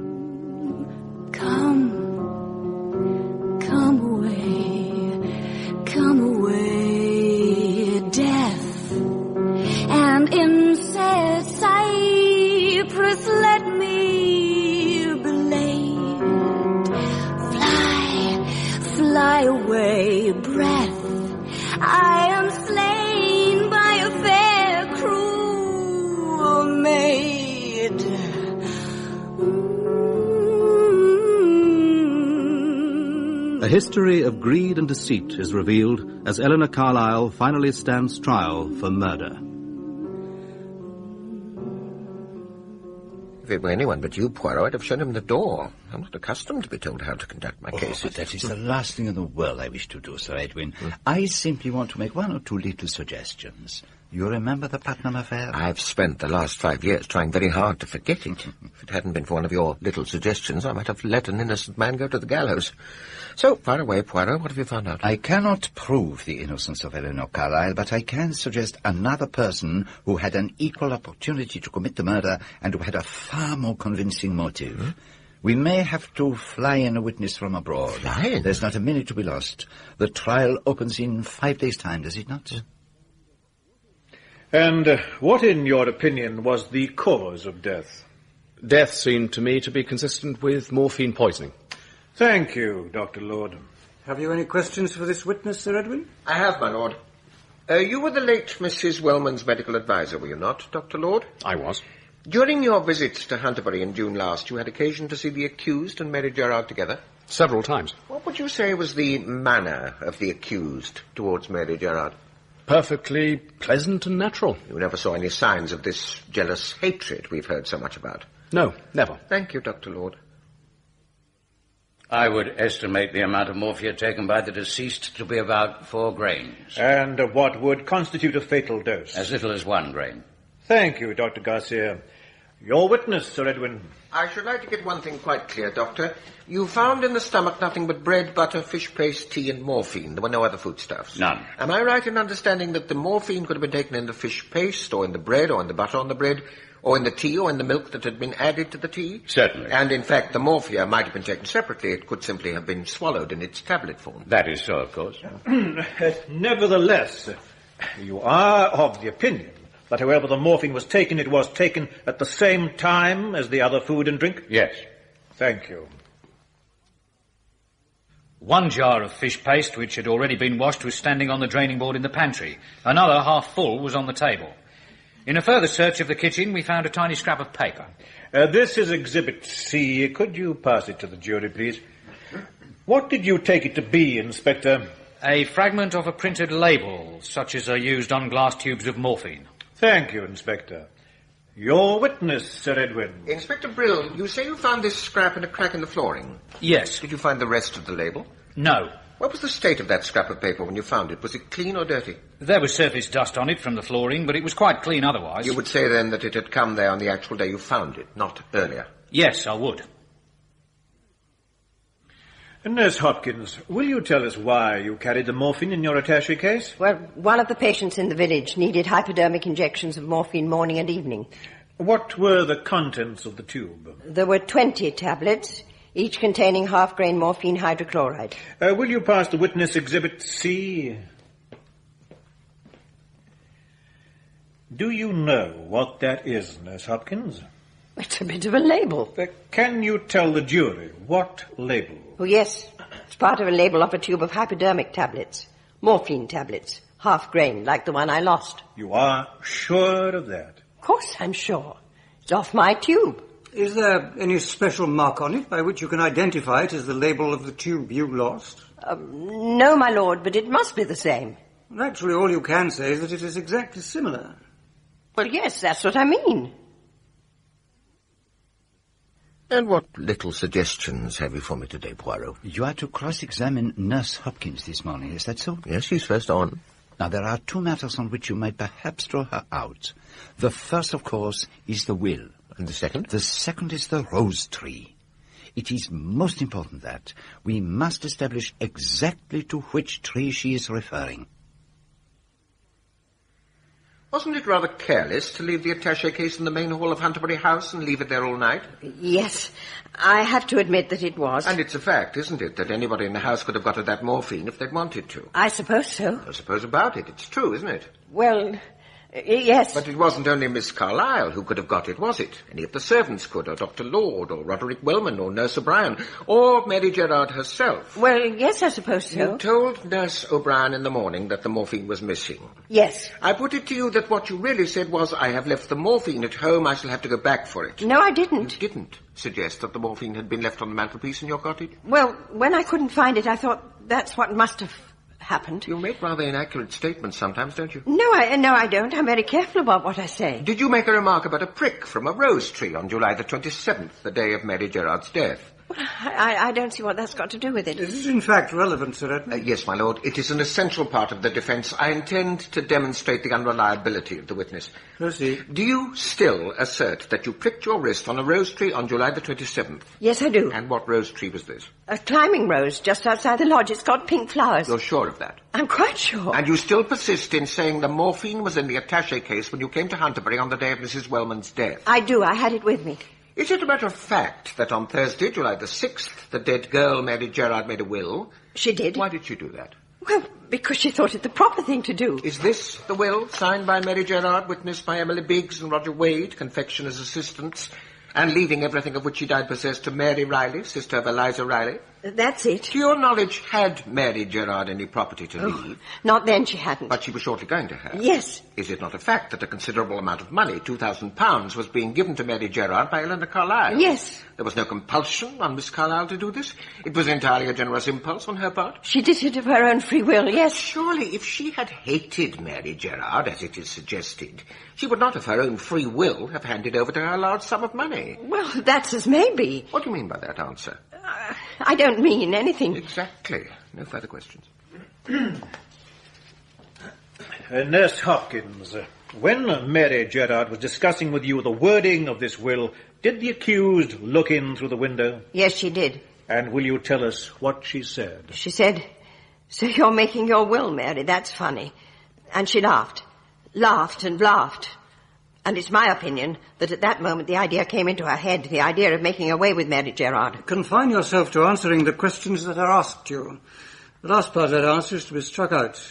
Come away, death, and in sad cypress let me belay. Fly away, breath, I am slain by a fair cruel maid. A history of greed and deceit is revealed as Eleanor Carlyle finally stands trial for murder. If it were anyone but you, Poirot, I'd have shown him the door. I'm not accustomed to be told how to conduct my cases. But that is the last thing in the world I wish to do, Sir Edwin. I simply want to make one or two little suggestions. You remember the Putnam affair? I've spent the last 5 years trying very hard to forget it. If it hadn't been for one of your little suggestions, I might have let an innocent man go to the gallows. So, far away, Poirot, what have you found out? I cannot prove the innocence of Eleanor Carlyle, but I can suggest another person who had an equal opportunity to commit the murder and who had a far more convincing motive. We may have to fly in a witness from abroad. Fly in? There's not a minute to be lost. The trial opens in 5 days' time, does it not? And what, in your opinion, was the cause of death? Death seemed to me to be consistent with morphine poisoning. Thank you, Dr. Lord. Have you any questions for this witness, Sir Edwin? I have, my lord. You were the late Mrs. Wellman's medical adviser, were you not, Dr. Lord? I was. During your visits to Hunterbury in June last, you had occasion to see the accused and Mary Gerard together? Several times. What would you say was the manner of the accused towards Mary Gerard? Perfectly pleasant and natural. You never saw any signs of this jealous hatred we've heard so much about? No, never. Thank you, Dr. Lord. I would estimate the amount of morphia taken by the deceased to be about 4 grains. And what would constitute a fatal dose? As little as 1 grain. Thank you, Dr. Garcia. Your witness, Sir Edwin. I should like to get one thing quite clear, Doctor. You found in the stomach nothing but bread, butter, fish paste, tea, and morphine. There were no other foodstuffs. None. Am I right in understanding that the morphine could have been taken in the fish paste, or in the bread, or in the butter on the bread, or in the tea, or in the milk that had been added to the tea? Certainly. And, in fact, the morphia might have been taken separately. It could simply have been swallowed in its tablet form. That is so, of course. Nevertheless, you are of the opinion that however the morphine was taken, it was taken at the same time as the other food and drink? Yes. Thank you. 1 jar of fish paste, which had already been washed, was standing on the draining board in the pantry. Another, half full, was on the table. In a further search of the kitchen, we found a tiny scrap of paper. This is Exhibit C. Could you pass it to the jury, please? What did you take it to be, Inspector? A fragment of a printed label, such as are used on glass tubes of morphine. Thank you, Inspector. Your witness, Sir Edwin. Inspector Brill, you say you found this scrap in a crack in the flooring? Yes. Did you find the rest of the label? No. What was the state of that scrap of paper when you found it? Was it clean or dirty? There was surface dust on it from the flooring, but it was quite clean otherwise. You would say, then, that it had come there on the actual day you found it, not earlier? Yes, I would. Nurse Hopkins, will you tell us why you carried the morphine in your attaché case? Well, one of the patients in the village needed hypodermic injections of morphine morning and evening. What were the contents of the tube? There were 20 tablets, each containing half-grain morphine hydrochloride. Will you pass the witness Exhibit C? Do you know what that is, Nurse Hopkins? It's a bit of a label. Can you tell the jury what label? Oh, yes. It's part of a label off a tube of hypodermic tablets. Morphine tablets. Half-grain, like the one I lost. You are sure of that? Of course I'm sure. It's off my tube. Is there any special mark on it by which you can identify it as the label of the tube you lost? No, my lord, but it must be the same. Actually, all you can say is that it is exactly similar. Well, yes, that's what I mean. And what little suggestions have you for me today, Poirot? You are to cross-examine Nurse Hopkins this morning, is that so? Yes, she's first on. Now, there are 2 matters on which you might perhaps draw her out. The first, of course, is the will. And the second? The second is the rose tree. It is most important that we must establish exactly to which tree she is referring. Wasn't it rather careless to leave the attaché case in the main hall of Hunterbury House and leave it there all night? Yes, I have to admit that it was. And it's a fact, isn't it, that anybody in the house could have got at that morphine if they'd wanted to? I suppose so. I suppose about it. It's true, isn't it? Well, yes. But it wasn't only Miss Carlyle who could have got it, was it? Any of the servants could, or Dr. Lord, or Roderick Wellman, or Nurse O'Brien, or Mary Gerard herself. Well, yes, I suppose so. You told Nurse O'Brien in the morning that the morphine was missing. Yes. I put it to you that what you really said was, I have left the morphine at home, I shall have to go back for it. No, I didn't. You didn't suggest that the morphine had been left on the mantelpiece in your cottage? Well, when I couldn't find it, I thought that's what must have happened. You make rather inaccurate statements sometimes, don't you? No, I don't. I'm very careful about what I say. Did you make a remark about a prick from a rose tree on July the 27th, the day of Mary Gerard's death? Well, I don't see what that's got to do with it. Is it in fact relevant, Sir Edmund? Yes, my lord. It is an essential part of the defence. I intend to demonstrate the unreliability of the witness. Proceed. Do you still assert that you pricked your wrist on a rose tree on July the 27th? Yes, I do. And what rose tree was this? A climbing rose just outside the lodge. It's got pink flowers. You're sure of that? I'm quite sure. And you still persist in saying the morphine was in the attaché case when you came to Hunterbury on the day of Mrs. Wellman's death? I do. I had it with me. Is it a matter of fact that on Thursday, July the 6th, the dead girl, Mary Gerard, made a will? She did. Why did she do that? Well, because she thought it the proper thing to do. Is this the will, signed by Mary Gerard, witnessed by Emily Biggs and Roger Wade, confectioner's assistants, and leaving everything of which she died possessed to Mary Riley, sister of Eliza Riley? That's it. To your knowledge, had Mary Gerard any property to leave? Not then she hadn't. But she was shortly going to have. Yes. Is it not a fact that a considerable amount of money, £2,000, was being given to Mary Gerard by Eleanor Carlyle? Yes. There was no compulsion on Miss Carlyle to do this? It was entirely a generous impulse on her part? She did it of her own free will, yes. Surely, if she had hated Mary Gerard, as it is suggested, she would not of her own free will have handed over to her a large sum of money. Well, that's as may be. What do you mean by that answer? I don't mean anything. Exactly. No further questions. Nurse Hopkins, when Mary Gerard was discussing with you the wording of this will, did the accused look in through the window? Yes, she did. And will you tell us what she said? She said, "So you're making your will, Mary, that's funny." And she laughed. Laughed and laughed. And it's my opinion that at that moment the idea came into her head, the idea of making away with Mary Gerard. Confine yourself to answering the questions that are asked you. The last part of that answer is to be struck out.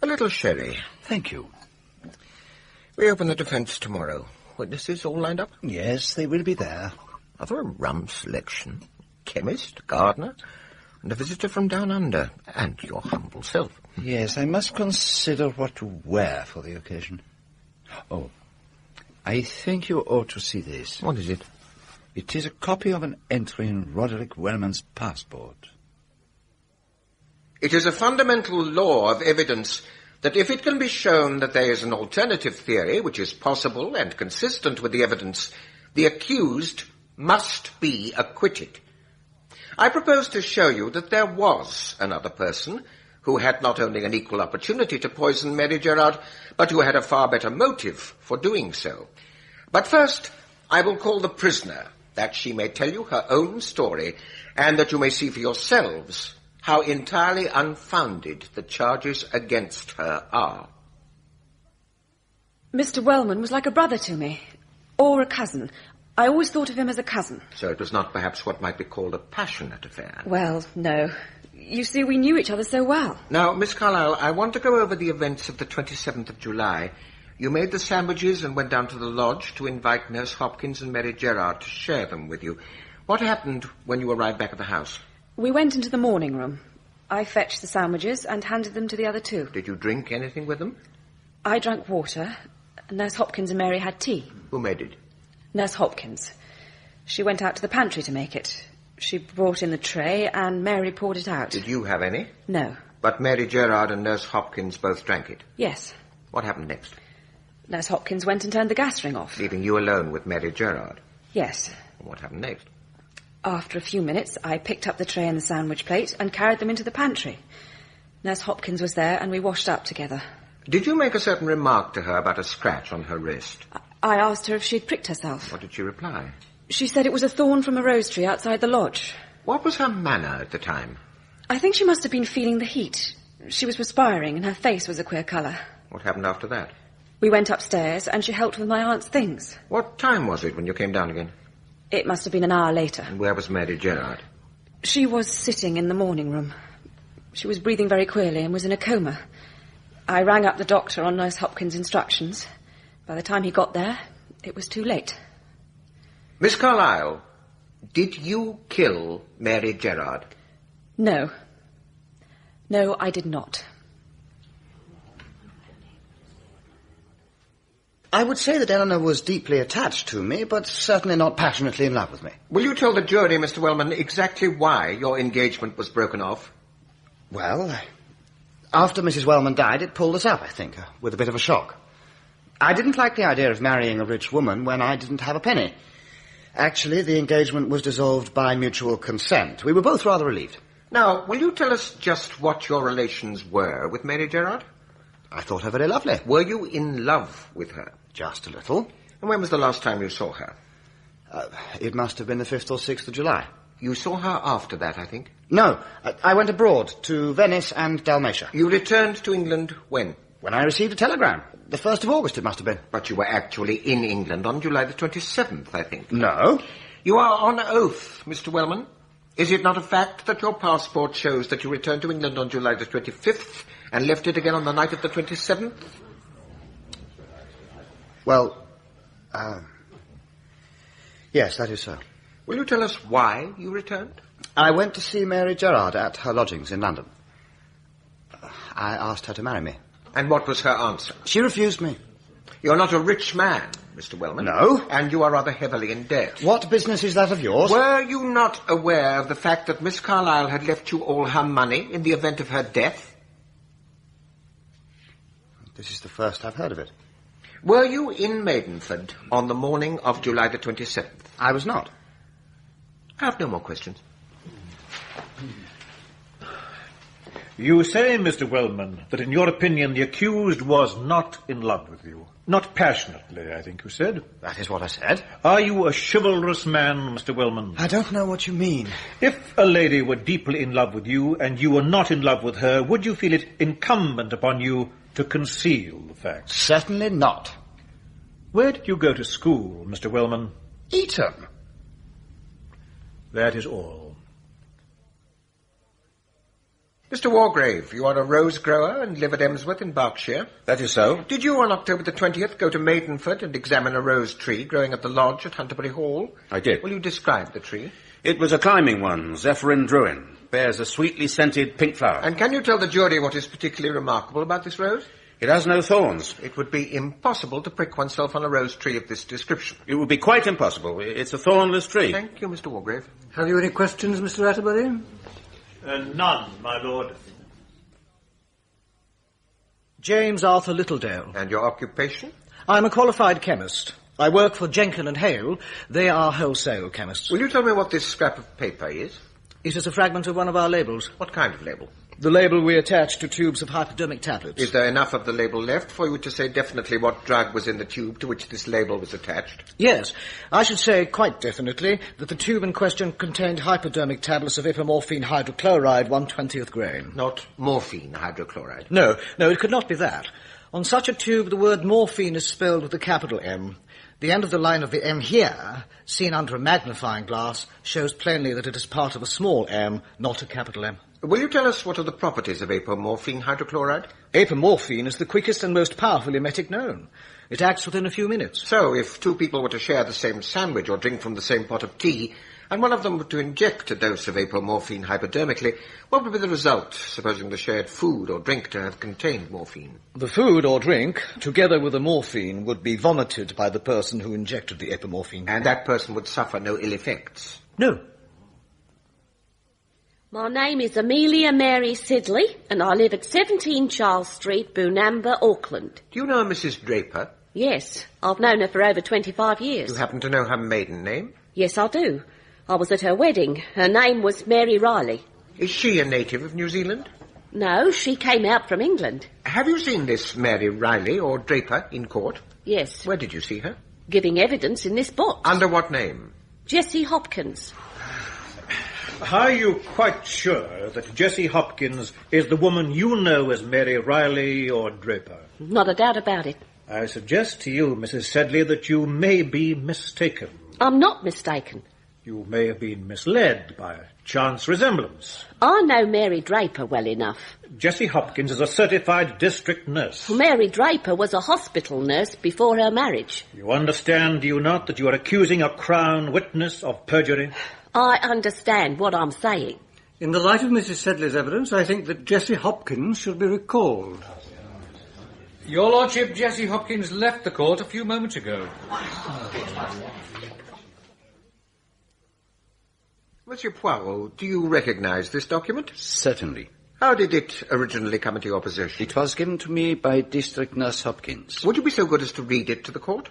A little sherry. Thank you. We open the defence tomorrow. Witnesses all lined up? Yes, they will be there. Rather a rum selection. Chemist, gardener, and a visitor from down under, and your humble self. Yes, I must consider what to wear for the occasion. Oh, I think you ought to see this. What is it? It is a copy of an entry in Roderick Wellman's passport. It is a fundamental law of evidence that if it can be shown that there is an alternative theory which is possible and consistent with the evidence, the accused must be acquitted. I propose to show you that there was another person who had not only an equal opportunity to poison Mary Gerard, but who had a far better motive for doing so. But first, I will call the prisoner, that she may tell you her own story, and that you may see for yourselves how entirely unfounded the charges against her are. Mr. Wellman was like a brother to me, or a cousin. I always thought of him as a cousin. So it was not perhaps what might be called a passionate affair? Well, no. You see, we knew each other so well. Now, Miss Carlyle, I want to go over the events of the 27th of July. You made the sandwiches and went down to the lodge to invite Nurse Hopkins and Mary Gerard to share them with you. What happened when you arrived back at the house? We went into the morning room. I fetched the sandwiches and handed them to the other two. Did you drink anything with them? I drank water. Nurse Hopkins and Mary had tea. Who made it? Nurse Hopkins. She went out to the pantry to make it. She brought in the tray and Mary poured it out. Did you have any? No. But Mary Gerard and Nurse Hopkins both drank it? Yes. What happened next? Nurse Hopkins went and turned the gas ring off. Leaving you alone with Mary Gerard? Yes. What happened next? After a few minutes, I picked up the tray and the sandwich plate and carried them into the pantry. Nurse Hopkins was there and we washed up together. Did you make a certain remark to her about a scratch on her wrist? I asked her if she'd pricked herself. What did she reply? She said it was a thorn from a rose tree outside the lodge. What was her manner at the time? I think she must have been feeling the heat. She was perspiring and her face was a queer colour. What happened after that? We went upstairs and she helped with my aunt's things. What time was it when you came down again? It must have been an hour later. And where was Mary Gerard? She was sitting in the morning room. She was breathing very queerly and was in a coma. I rang up the doctor on Nurse Hopkins' instructions. By the time he got there, it was too late. Miss Carlyle, did you kill Mary Gerard? No. No, I did not. I would say that Eleanor was deeply attached to me, but certainly not passionately in love with me. Will you tell the jury, Mr. Wellman, exactly why your engagement was broken off? Well, after Mrs. Wellman died, it pulled us up, I think, with a bit of a shock. I didn't like the idea of marrying a rich woman when I didn't have a penny. Actually, the engagement was dissolved by mutual consent. We were both rather relieved. Now, will you tell us just what your relations were with Mary Gerard? I thought her very lovely. Were you in love with her? Just a little. And when was the last time you saw her? It must have been the 5th or 6th of July. You saw her after that, I think? No, I went abroad to Venice and Dalmatia. You returned to England when? When I received a telegram. The 1st of August it must have been. But you were actually in England on July the 27th, I think. No. You are on oath, Mr. Wellman. Is it not a fact that your passport shows that you returned to England on July the 25th and left it again on the night of the 27th? Well, yes, that is so. Will you tell us why you returned? I went to see Mary Gerard at her lodgings in London. I asked her to marry me. And what was her answer? She refused me. You're not a rich man, Mr. Wellman. No. And you are rather heavily in debt. What business is that of yours? Were you not aware of the fact that Miss Carlyle had left you all her money in the event of her death? This is the first I've heard of it. Were you in Maidenford on the morning of July the 27th? I was not. I have no more questions. You say, Mr. Wellman, that in your opinion the accused was not in love with you. Not passionately, I think you said. That is what I said. Are you a chivalrous man, Mr. Wellman? I don't know what you mean. If a lady were deeply in love with you and you were not in love with her, would you feel it incumbent upon you to conceal the fact? Certainly not. Where did you go to school, Mr. Wellman? Eton. That is all. Mr. Wargrave, you are a rose grower and live at Emsworth in Berkshire. That is so. Did you on October the 20th go to Maidenford and examine a rose tree growing at the lodge at Hunterbury Hall? I did. Will you describe the tree? It was a climbing one, Zephyrin Druin. Bears a sweetly scented pink flower. And can you tell the jury what is particularly remarkable about this rose? It has no thorns. It would be impossible to prick oneself on a rose tree of this description. It would be quite impossible. It's a thornless tree. Thank you, Mr. Wargrave. Have you any questions, Mr. Atterbury? None, my lord. James Arthur Littledale. And your occupation? I'm a qualified chemist. I work for Jenkin and Hale. They are wholesale chemists. Will you tell me what this scrap of paper is? It is a fragment of one of our labels. What kind of label? The label we attach to tubes of hypodermic tablets. Is there enough of the label left for you to say definitely what drug was in the tube to which this label was attached? Yes. I should say quite definitely that the tube in question contained hypodermic tablets of ipamorphine hydrochloride, 1/20th grain. Not morphine hydrochloride? No, it could not be that. On such a tube, the word morphine is spelled with a capital M. The end of the line of the M here, seen under a magnifying glass, shows plainly that it is part of a small m, not a capital M. Will you tell us what are the properties of apomorphine hydrochloride? Apomorphine is the quickest and most powerful emetic known. It acts within a few minutes. So, if two people were to share the same sandwich or drink from the same pot of tea, and one of them were to inject a dose of apomorphine hypodermically, what would be the result, supposing the shared food or drink to have contained morphine? The food or drink, together with the morphine, would be vomited by the person who injected the apomorphine. And that person would suffer no ill effects? No. My name is Amelia Mary Sidley, and I live at 17 Charles Street, Boonamba, Auckland. Do you know a Mrs. Draper? Yes, I've known her for over 25 years. You happen to know her maiden name? Yes, I do. I was at her wedding. Her name was Mary Riley. Is she a native of New Zealand? No, she came out from England. Have you seen this Mary Riley, or Draper, in court? Yes. Where did you see her? Giving evidence in this box. Under what name? Jessie Hopkins. Are you quite sure that Jessie Hopkins is the woman you know as Mary Riley or Draper? Not a doubt about it. I suggest to you, Mrs. Sedley, that you may be mistaken. I'm not mistaken. You may have been misled by a chance resemblance. I know Mary Draper well enough. Jessie Hopkins is a certified district nurse. Mary Draper was a hospital nurse before her marriage. You understand, do you not, that you are accusing a Crown witness of perjury? I understand what I'm saying. In the light of Mrs. Sedley's evidence, I think that Jessie Hopkins should be recalled. Your Lordship, Jessie Hopkins left the court a few moments ago. Monsieur Poirot, do you recognize this document? Certainly. How did it originally come into your possession? It was given to me by District Nurse Hopkins. Would you be so good as to read it to the court?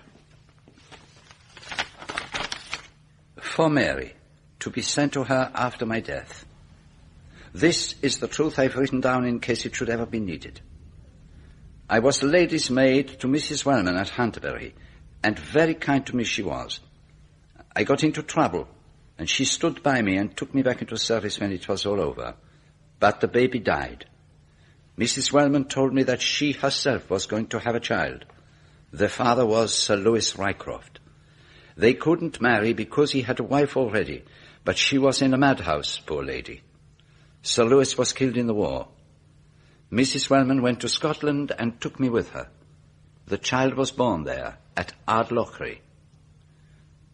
For Mary, to be sent to her after my death. This is the truth I've written down in case it should ever be needed. I was the lady's maid to Mrs. Wellman at Hunterbury, and very kind to me she was. I got into trouble, and she stood by me and took me back into service when it was all over. But the baby died. Mrs. Wellman told me that she herself was going to have a child. The father was Sir Lewis Rycroft. They couldn't marry because he had a wife already, but she was in a madhouse, poor lady. Sir Lewis was killed in the war. Mrs. Wellman went to Scotland and took me with her. The child was born there, at Ardlochry.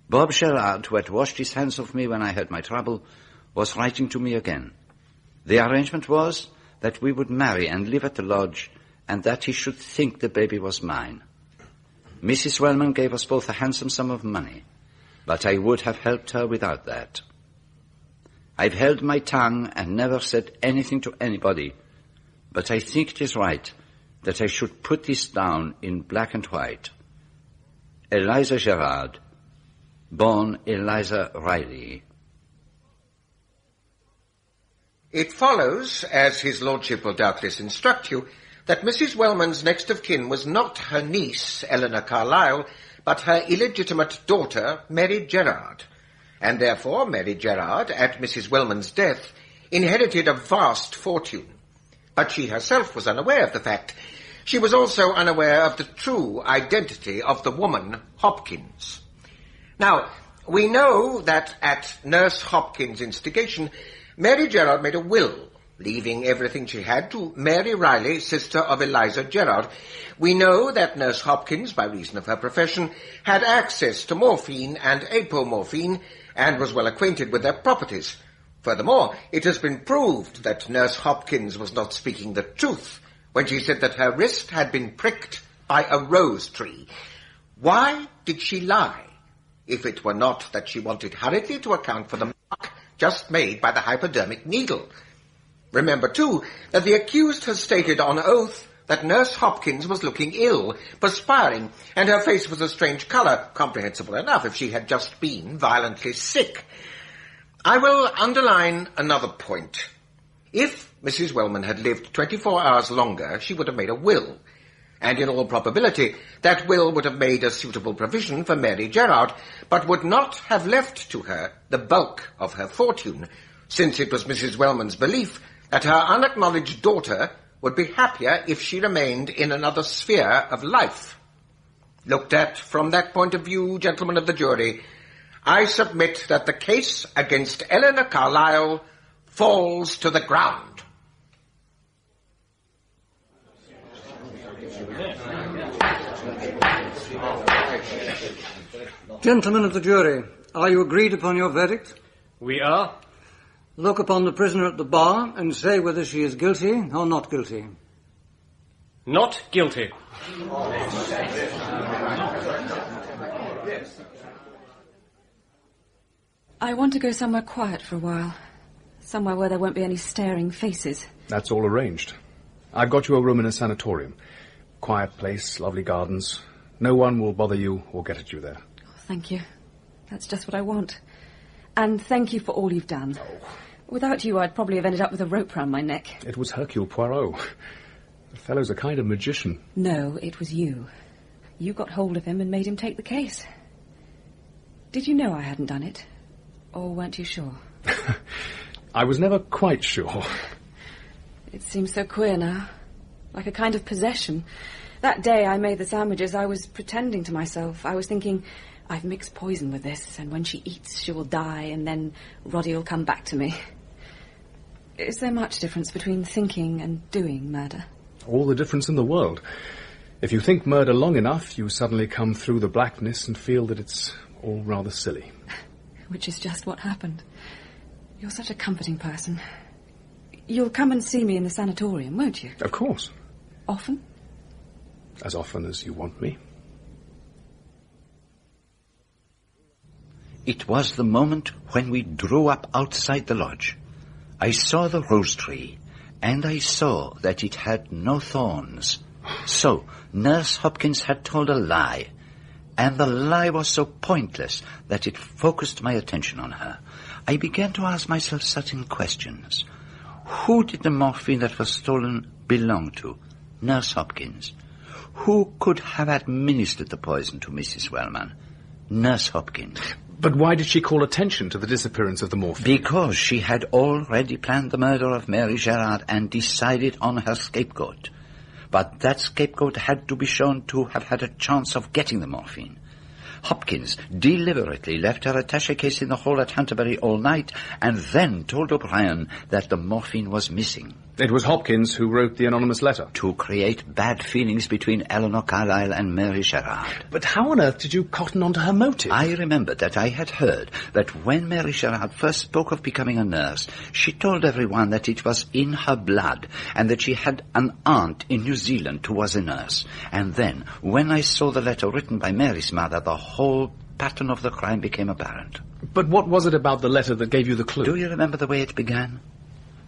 Bob Gerard, who had washed his hands of me when I had my trouble, was writing to me again. The arrangement was that we would marry and live at the lodge, and that he should think the baby was mine. Mrs. Wellman gave us both a handsome sum of money, but I would have helped her without that. I've held my tongue and never said anything to anybody, but I think it is right that I should put this down in black and white. Eliza Gerard, born Eliza Riley. It follows, as his lordship will doubtless instruct you, that Mrs. Wellman's next of kin was not her niece, Eleanor Carlyle, but her illegitimate daughter, Mary Gerard, and therefore Mary Gerard, at Mrs. Wellman's death, inherited a vast fortune. But she herself was unaware of the fact. She was also unaware of the true identity of the woman, Hopkins. Now, we know that at Nurse Hopkins' instigation, Mary Gerard made a will, leaving everything she had to Mary Riley, sister of Eliza Gerard. We know that Nurse Hopkins, by reason of her profession, had access to morphine and apomorphine and was well acquainted with their properties. Furthermore, it has been proved that Nurse Hopkins was not speaking the truth when she said that her wrist had been pricked by a rose tree. Why did she lie, if it were not that she wanted hurriedly to account for the mark just made by the hypodermic needle? Remember, too, that the accused has stated on oath that Nurse Hopkins was looking ill, perspiring, and her face was a strange colour, comprehensible enough if she had just been violently sick. I will underline another point. If Mrs. Wellman had lived 24 hours longer, she would have made a will, and in all probability that will would have made a suitable provision for Mary Gerard, but would not have left to her the bulk of her fortune, since it was Mrs. Wellman's belief that her unacknowledged daughter would be happier if she remained in another sphere of life. Looked at from that point of view, gentlemen of the jury, I submit that the case against Eleanor Carlyle falls to the ground. Gentlemen of the jury, are you agreed upon your verdict? We are. Look upon the prisoner at the bar and say whether she is guilty or not guilty. Not guilty. I want to go somewhere quiet for a while. Somewhere where there won't be any staring faces. That's all arranged. I've got you a room in a sanatorium. Quiet place, lovely gardens. No one will bother you or get at you there. Oh, thank you. That's just what I want. And thank you for all you've done. Oh. Without you, I'd probably have ended up with a rope round my neck. It was Hercule Poirot. The fellow's a kind of magician. No, it was you. You got hold of him and made him take the case. Did you know I hadn't done it? Or weren't you sure? I was never quite sure. It seems so queer now. Like a kind of possession. That day I made the sandwiches, I was pretending to myself. I was thinking, I've mixed poison with this, and when she eats, she will die, and then Roddy will come back to me. Is there much difference between thinking and doing murder? All the difference in the world. If you think murder long enough, you suddenly come through the blackness and feel that it's all rather silly. Which is just what happened. You're such a comforting person. You'll come and see me in the sanatorium, won't you? Of course. Often? As often as you want me. It was the moment when we drew up outside the lodge. I saw the rose tree, and I saw that it had no thorns. So, Nurse Hopkins had told a lie, and the lie was so pointless that it focused my attention on her. I began to ask myself certain questions. Who did the morphine that was stolen belong to? Nurse Hopkins. Who could have administered the poison to Mrs. Wellman? Nurse Hopkins. But why did she call attention to the disappearance of the morphine? Because she had already planned the murder of Mary Gerard and decided on her scapegoat. But that scapegoat had to be shown to have had a chance of getting the morphine. Hopkins deliberately left her attaché case in the hall at Hunterbury all night and then told O'Brien that the morphine was missing. It was Hopkins who wrote the anonymous letter. To create bad feelings between Eleanor Carlyle and Mary Gerard. But how on earth did you cotton on to her motive? I remembered that I had heard that when Mary Gerard first spoke of becoming a nurse, she told everyone that it was in her blood and that she had an aunt in New Zealand who was a nurse. And then, when I saw the letter written by Mary's mother, the whole pattern of the crime became apparent. But what was it about the letter that gave you the clue? Do you remember the way it began?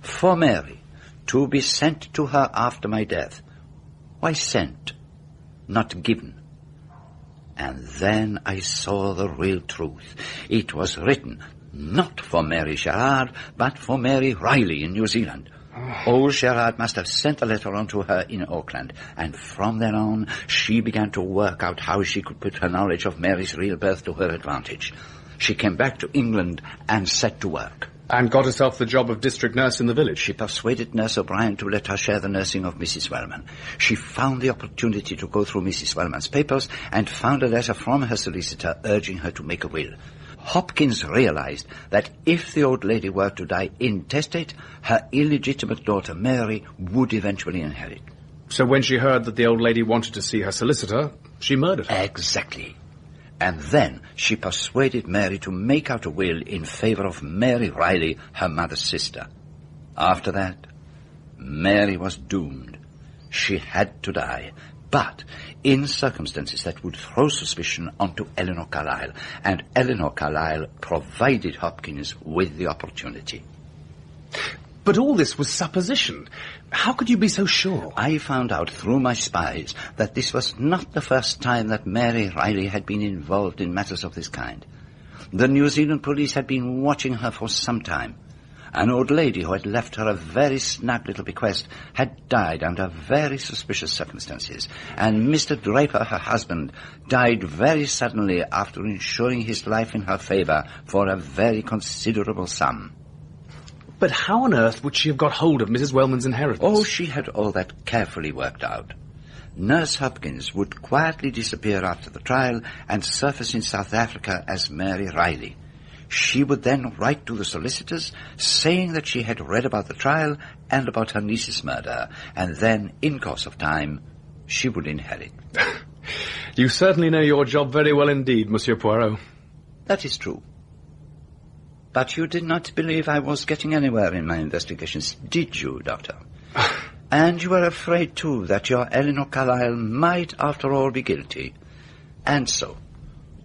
For Mary, to be sent to her after my death. Why sent, not given? And then I saw the real truth. It was written not for Mary Gerard, but for Mary Riley in New Zealand. Old Gerard must have sent the letter on to her in Auckland, and from then on she began to work out how she could put her knowledge of Mary's real birth to her advantage. She came back to England and set to work. And got herself the job of district nurse in the village. She persuaded Nurse O'Brien to let her share the nursing of Mrs. Wellman. She found the opportunity to go through Mrs. Wellman's papers and found a letter from her solicitor urging her to make a will. Hopkins realized that if the old lady were to die intestate, her illegitimate daughter Mary would eventually inherit. So when she heard that the old lady wanted to see her solicitor, she murdered her. Exactly. And then she persuaded Mary to make out a will in favor of Mary Riley, her mother's sister. After that, Mary was doomed. She had to die, but in circumstances that would throw suspicion onto Eleanor Carlyle, and Eleanor Carlyle provided Hopkins with the opportunity. But all this was supposition. How could you be so sure? I found out through my spies that this was not the first time that Mary Riley had been involved in matters of this kind. The New Zealand police had been watching her for some time. An old lady who had left her a very snug little bequest had died under very suspicious circumstances, and Mr. Draper, her husband, died very suddenly after insuring his life in her favor for a very considerable sum. But how on earth would she have got hold of Mrs. Wellman's inheritance? Oh, she had all that carefully worked out. Nurse Hopkins would quietly disappear after the trial and surface in South Africa as Mary Riley. She would then write to the solicitors saying that she had read about the trial and about her niece's murder, and then, in course of time, she would inherit. You certainly know your job very well indeed, Monsieur Poirot. That is true. But you did not believe I was getting anywhere in my investigations, did you, Doctor? And you were afraid, too, that your Eleanor Carlyle might, after all, be guilty. And so,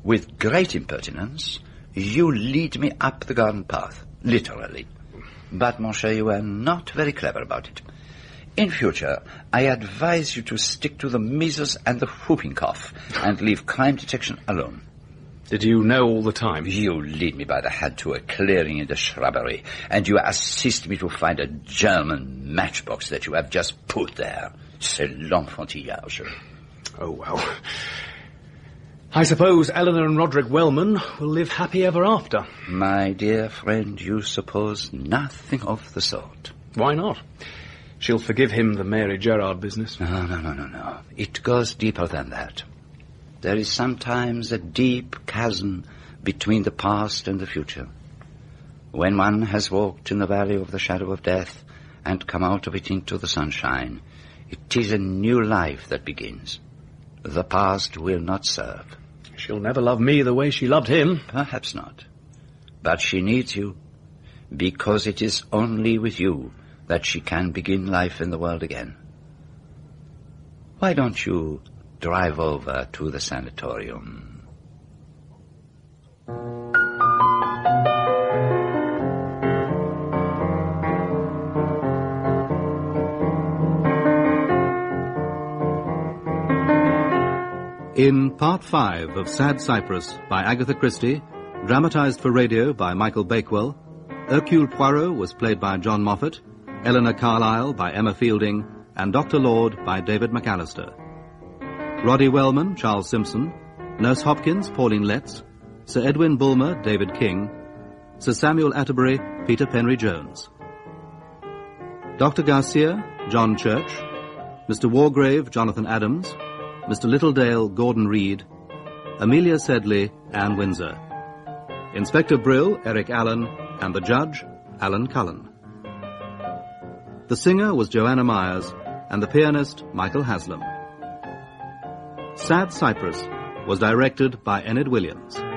with great impertinence, you lead me up the garden path, literally. But, monsieur, you were not very clever about it. In future, I advise you to stick to the measles and the whooping cough and leave crime detection alone. Did you know all the time? You lead me by the hand to a clearing in the shrubbery, and you assist me to find a German matchbox that you have just put there. C'est l'enfantillage. Oh, well. I suppose Eleanor and Roderick Wellman will live happy ever after. My dear friend, you suppose nothing of the sort. Why not? She'll forgive him the Mary Gerard business. No. It goes deeper than that. There is sometimes a deep chasm between the past and the future. When one has walked in the valley of the shadow of death and come out of it into the sunshine, it is a new life that begins. The past will not serve. She'll never love me the way she loved him. Perhaps not. But she needs you, because it is only with you that she can begin life in the world again. Why don't you drive over to the sanatorium? In Part 5 of Sad Cypress by Agatha Christie, dramatized for radio by Michael Bakewell, Hercule Poirot was played by John Moffat, Eleanor Carlyle by Emma Fielding, and Dr. Lord by David McAllister. Roddy Wellman, Charles Simpson, Nurse Hopkins, Pauline Letts, Sir Edwin Bulmer, David King, Sir Samuel Atterbury, Peter Penry Jones. Dr. Garcia, John Church, Mr. Wargrave, Jonathan Adams, Mr. Littledale, Gordon Reed, Amelia Sedley, Anne Windsor. Inspector Brill, Eric Allen, and the judge, Alan Cullen. The singer was Joanna Myers, and the pianist, Michael Haslam. Sad Cypress was directed by Enid Williams.